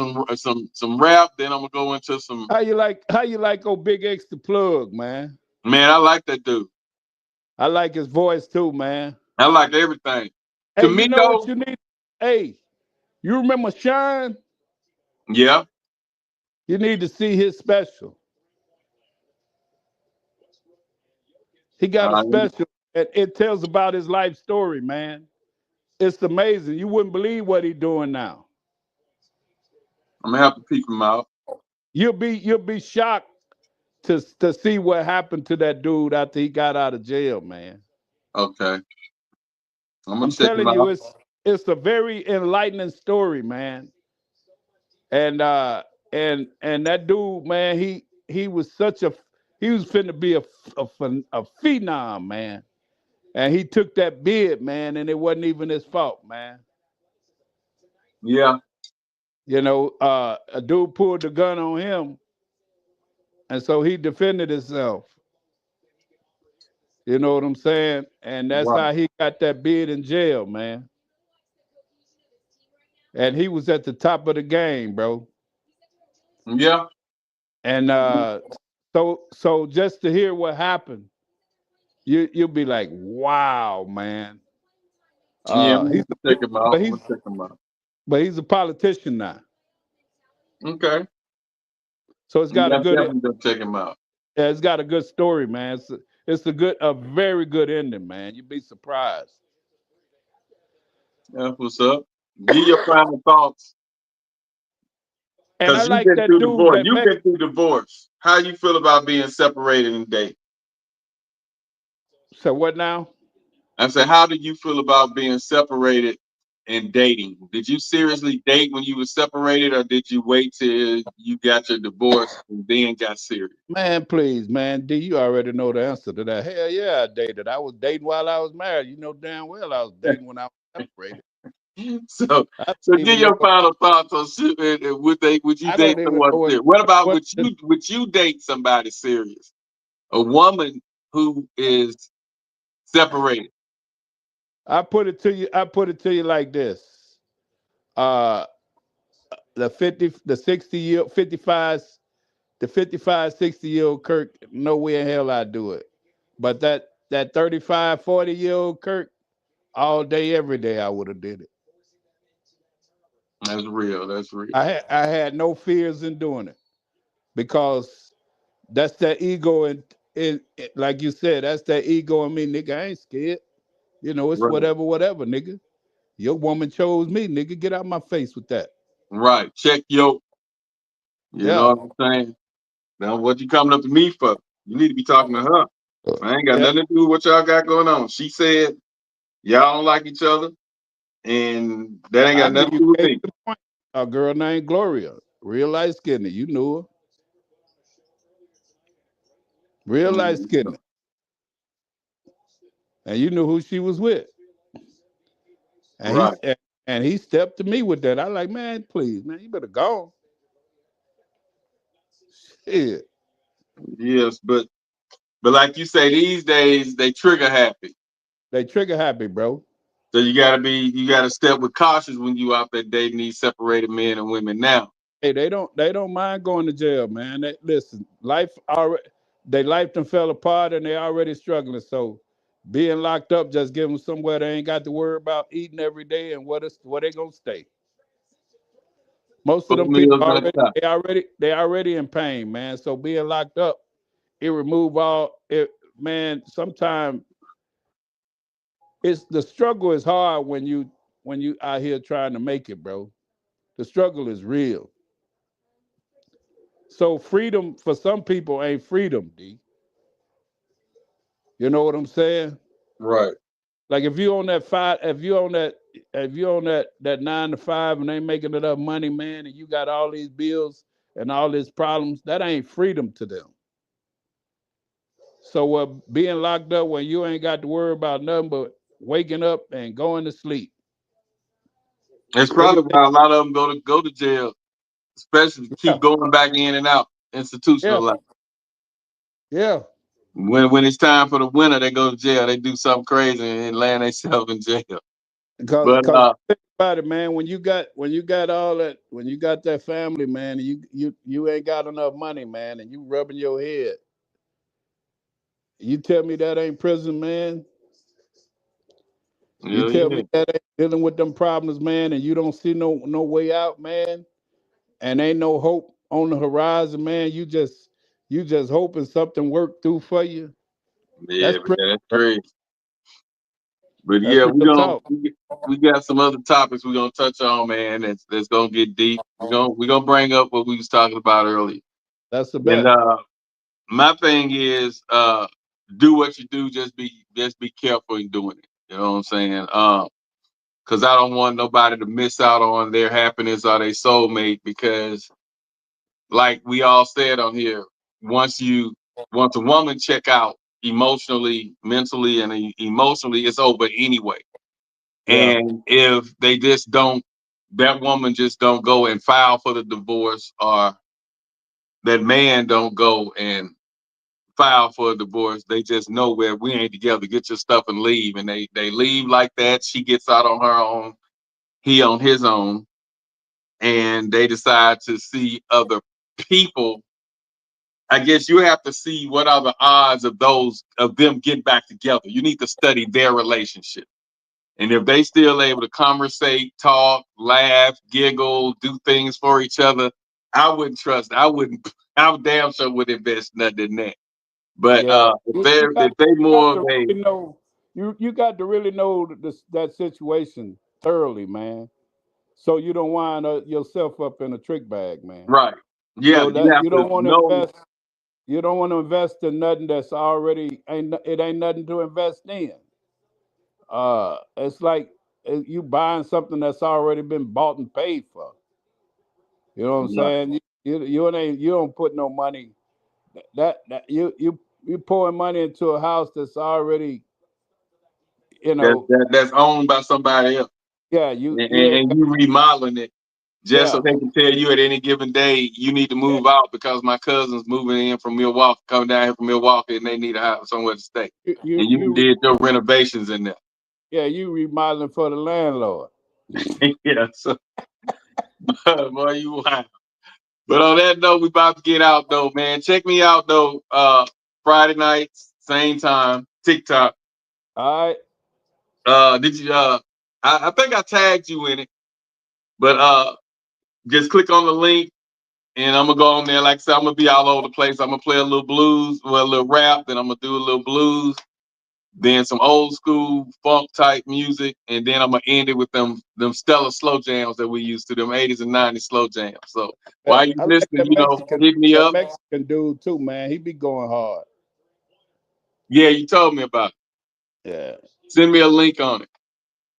some rap. Then I'm gonna go into some. How you like old Big X the plug, man? Man, I like that dude. I like his voice too, man. I like everything. To Hey, you me know what though, you need? Hey, you remember Shine? yeah, You need to see his special. He got a I'm special and it tells about his life story, man. It's amazing. You wouldn't believe what he's doing now. gonna have to peek him out. You'll be shocked to see what happened to that dude after he got out of jail, man. Okay, I'm gonna I'm check him telling you, out. it's a very enlightening story, man. And that dude, man, he was he was finna be a phenom, man. And he took that bid, man, and it wasn't even his fault, man. Yeah, You know, a dude pulled the gun on him, and so he defended himself. You know what I'm saying? And that's right. how he got that bid in jail, man. And he was at the top of the game, bro. Yeah, And so just to hear what happened, you'll be like, wow, man. yeah. I'm gonna He's have to check him out. but I'm he's gonna check him out. but he's a politician now. Okay, So it's got yeah, a I'm good definitely gonna check him out. yeah, it's got a good story, man. It's a very good ending, man. You'd be surprised. That's what's up. Give your final thoughts, And I cause you've like been that through dude divorce. that You've met. been through divorce. How you feel about being separated and dating? So what now? I said, how do you feel about being separated and dating? Did you seriously date when you were separated, or did you wait till you got your divorce and then got serious? Man, please, man. D, you already know the answer to that. Hell yeah, I dated. I was dating while I was married. You know damn well I was dating when I was separated. So, I don't so give even know your final thoughts on would you I date don't even someone know serious? What about what would you date somebody serious? A woman who is separated. I put it to you like this. Uh the 50 the 60 year 55 the 55 60 year old Kirk, no way in hell I do it. But that 35 40 year old Kirk, all day every day I would have did it. That's real. That's real. I had no fears in doing it because that's that ego and like you said, that's that ego in me, nigga. I ain't scared. You know, it's Right. whatever, nigga. Your woman chose me, nigga. Get out my face with that. Right. Check your, you Yeah. know what I'm saying? Now what you coming up to me for? You need to be talking to her. I ain't got Yeah. nothing to do with what y'all got going on. She said y'all don't like each other, and that ain't I got knew nothing to you do with came me. to the point. A girl named Gloria, real light skinned. You knew her, real light skinned, and you knew who she was with. And Right. he stepped to me with that. I like, man, please, man, you better go. Shit, Yes, but like you say, these days they trigger happy. they trigger happy, bro. So you gotta step with caution when you out there dating these separated men and women now. Hey, they don't mind going to jail, man. Listen, their life done fell apart and they already struggling. So being locked up, just give them somewhere they ain't got to worry about eating every day and where they gonna stay. Most of Four them people meals at a time. they already in pain, man. So being locked up, it remove all it, man. Sometimes it's the struggle is hard when you out here trying to make it, bro. The struggle is real. So freedom for some people ain't freedom, D. You know what I'm saying? Right. Like if you on that 9 to 5 and they making enough money, man, and you got all these bills and all these problems, that ain't freedom to them. So being locked up when you ain't got to worry about nothing but waking up and going to sleep. That's probably why a lot of them go to jail, especially keep going back in and out institutional life. Yeah. When it's time for the winter, they go to jail. They do something crazy and land themselves in jail. Because think about it, man. When you got all that, when you got that family, man, and you ain't got enough money, man, and you rubbing your head. You tell me that ain't prison, man. You tell me that ain't dealing with them problems, man, and you don't see no way out, man, and ain't no hope on the horizon, man. You just hoping something work through for you. Yeah, that's crazy. But that's yeah, real we got some other topics we're gonna touch on, man. That's gonna get deep. We're gonna bring up what we was talking about earlier. That's the best. And my thing is, do what you do. Just be careful in doing it. You know what I'm saying? Because I don't want nobody to miss out on their happiness or their soulmate. Because, like we all said on here, once a woman check out emotionally, mentally, and emotionally, it's over anyway. Yeah. And if they just don't, that woman just don't go and file for the divorce, or that man don't go and file for a divorce, they just know where we ain't together. Get your stuff and leave. And they leave like that. She gets out on her own, he on his own, and they decide to see other people. I guess you have to see what are the odds of them getting back together. You need to study their relationship. And if they still able to conversate, talk, laugh, giggle, do things for each other, I wouldn't trust. I damn sure would invest nothing in that. But if they more of a, you got to really know that situation thoroughly, man. So you don't wind yourself up in a trick bag, man. Right. Yeah. You don't want to invest. You don't want to invest in nothing that's already it ain't nothing to invest in. It's like you buying something that's already been bought and paid for. You know what I'm saying? You don't put no money. That you pouring money into a house that's already, that's owned by somebody else. Yeah, and you remodeling it just so they can tell you at any given day you need to move out because my cousin's moving in from Milwaukee, coming down here from Milwaukee, and they need a house somewhere to stay. And you did your renovations in there. Yeah, you remodeling for the landlord. Yeah, so boy, you wild. But on that note, we about to get out though, man. Check me out though. Friday nights, same time, TikTok. All right. Did you I think I tagged you in it, but just click on the link and I'm gonna go on there. Like I said, I'm gonna be all over the place. I'm gonna play a little blues, a little rap, then I'm gonna do a little blues, then some old school funk type music, and then I'm gonna end it with them stellar slow jams that we used to, them 80s and 90s slow jams. So while you listening, hit me up. Mexican dude too, man. He be going hard. Yeah, you told me about it. Yeah. Send me a link on it.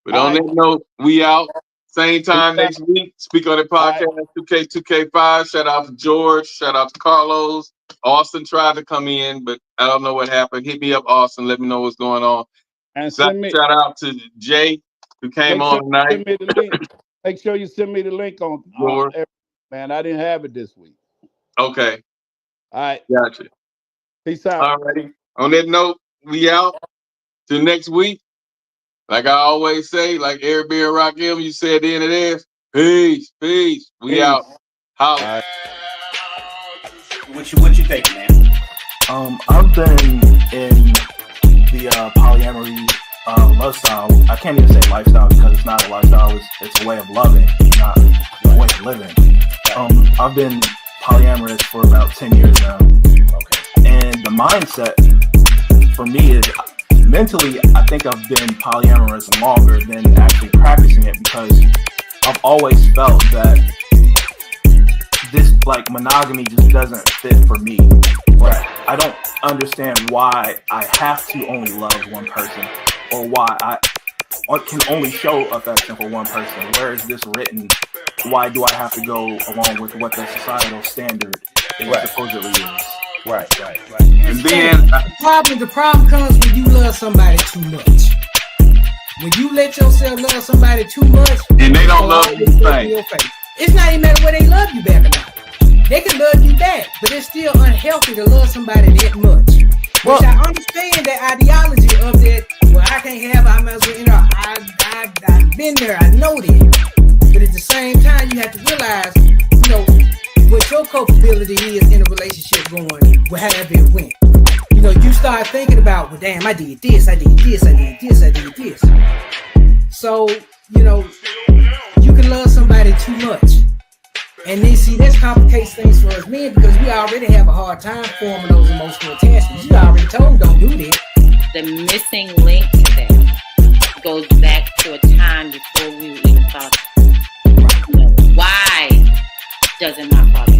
But on that note, we out. Same time next week. Speak on the podcast, 2K5. Shout out to George. Shout out to Carlos. Austin tried to come in, but I don't know what happened. Hit me up, Austin. Let me know what's going on. And shout out to Jay, who came on tonight. Send me the link. Make sure you send me the link on man. I didn't have it this week. Okay. All right. Gotcha. Peace out. All righty. On that note, we out. Till next week. Like I always say, like Eric B. and Rakim, you said at the end of this, peace. We out. Holla. What you think, man? I've been in the polyamory lifestyle. I can't even say lifestyle because it's not a lifestyle. It's a way of loving, not a way of living. I've been polyamorous for about 10 years now. Okay. And the mindset for me is, mentally, I think I've been polyamorous longer than actually practicing it because I've always felt that this, like, monogamy just doesn't fit for me. Right. I don't understand why I have to only love one person, or why I can only show affection for one person. Where is this written? Why do I have to go along with what the societal standard is supposedly is? Right. And then the problem comes when you love somebody too much. When you let yourself love somebody too much, and they don't love you the same. It's not even matter whether they love you back or not. They can love you back, but it's still unhealthy to love somebody that much. Which I understand that ideology of that. Well, I can't have. I might as well. I've been there. I know that. But at the same time, you have to realize, what your culpability is in a relationship going, however it went. You start thinking about, well, damn, I did this, I did this, I did this, I did this. So, you can love somebody too much. And then, see, this complicates things for us men because we already have a hard time forming those emotional attachments. You already told them, don't do that. The missing link to that goes back to a time before we were even thought. Why doesn't my father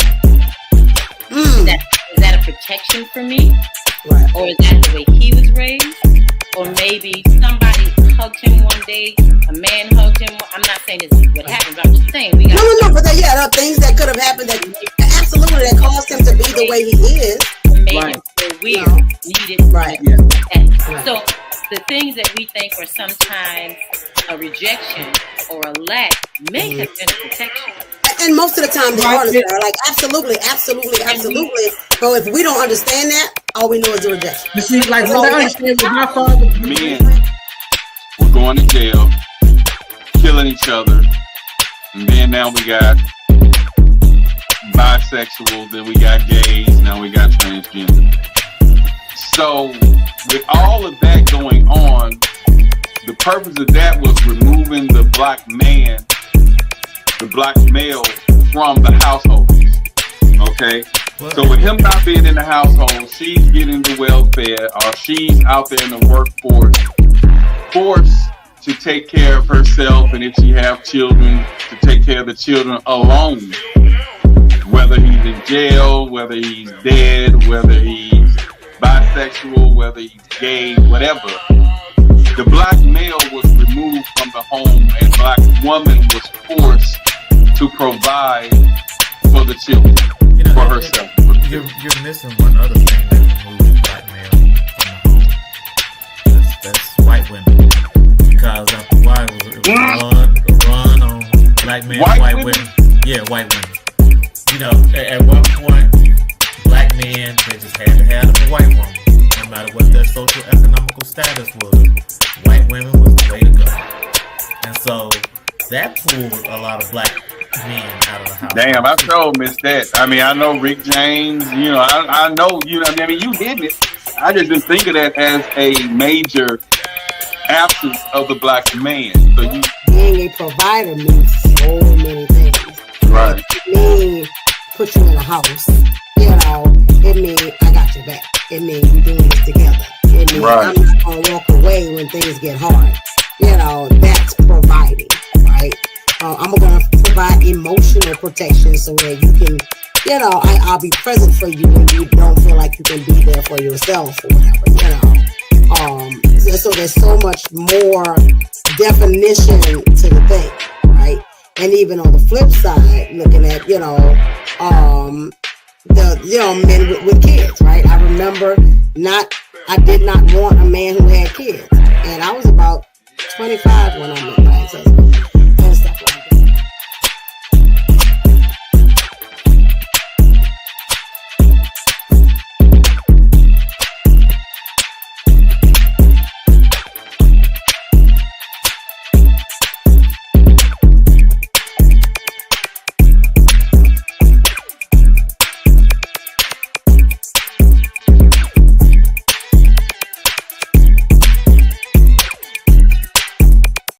is that a protection for me? Right. Or is that the way he was raised? Or maybe somebody hugged him one day, a man hugged him. I'm not saying this is what happened, but I'm just saying we got No, but there are things that could have happened that absolutely that caused him to be the way he is. made him feel weird, needed. Right. So the things that we think are sometimes a rejection or a lack may have been a protection. And most of the time they are like absolutely. But if we don't understand that, all we know is the rejection. You see, like what I understand with my father, men were going to jail, killing each other, and then now we got bisexual, then we got gays, now we got transgender. So with all of that going on, the purpose of that was removing the black man, the black male from the household. Okay? So with him not being in the household, she's getting the welfare, or she's out there in the workforce, forced to take care of herself, and if she have children, to take care of the children alone. Whether he's in jail, whether he's dead, whether he's bisexual, whether he's gay, whatever. The black male was removed from the home, and black woman was forced to provide for the children, for herself. You're missing one other thing that removes black male from the home. That's white women. Because after a while, it was run on black men, white women. Yeah, white women. You know, at one point, black men, they just had to have a white woman. No matter what their social economical status was, white women was the way to go. And so that pulled a lot of black men out of the house. Damn, I sure missed that. I mean, I know Rick James, you know, I know, you know, I mean, you did it. I just didn't think of that as a major absence of the black man. So you being a provider means so many things. Right. It means put you in a house. You know, it means I got your back. It means we're doing this together. It means I'm not gonna walk away when things get hard. You know, that's providing, right? I'm gonna provide emotional protection so that you can, you know, I'll be present for you when you don't feel like you can be there for yourself or whatever, you know. So there's so much more definition to the thing, right? And even on the flip side, looking at, you know, men with kids, right? I remember I did not want a man who had kids. And I was about 25 when I met my ex-husband.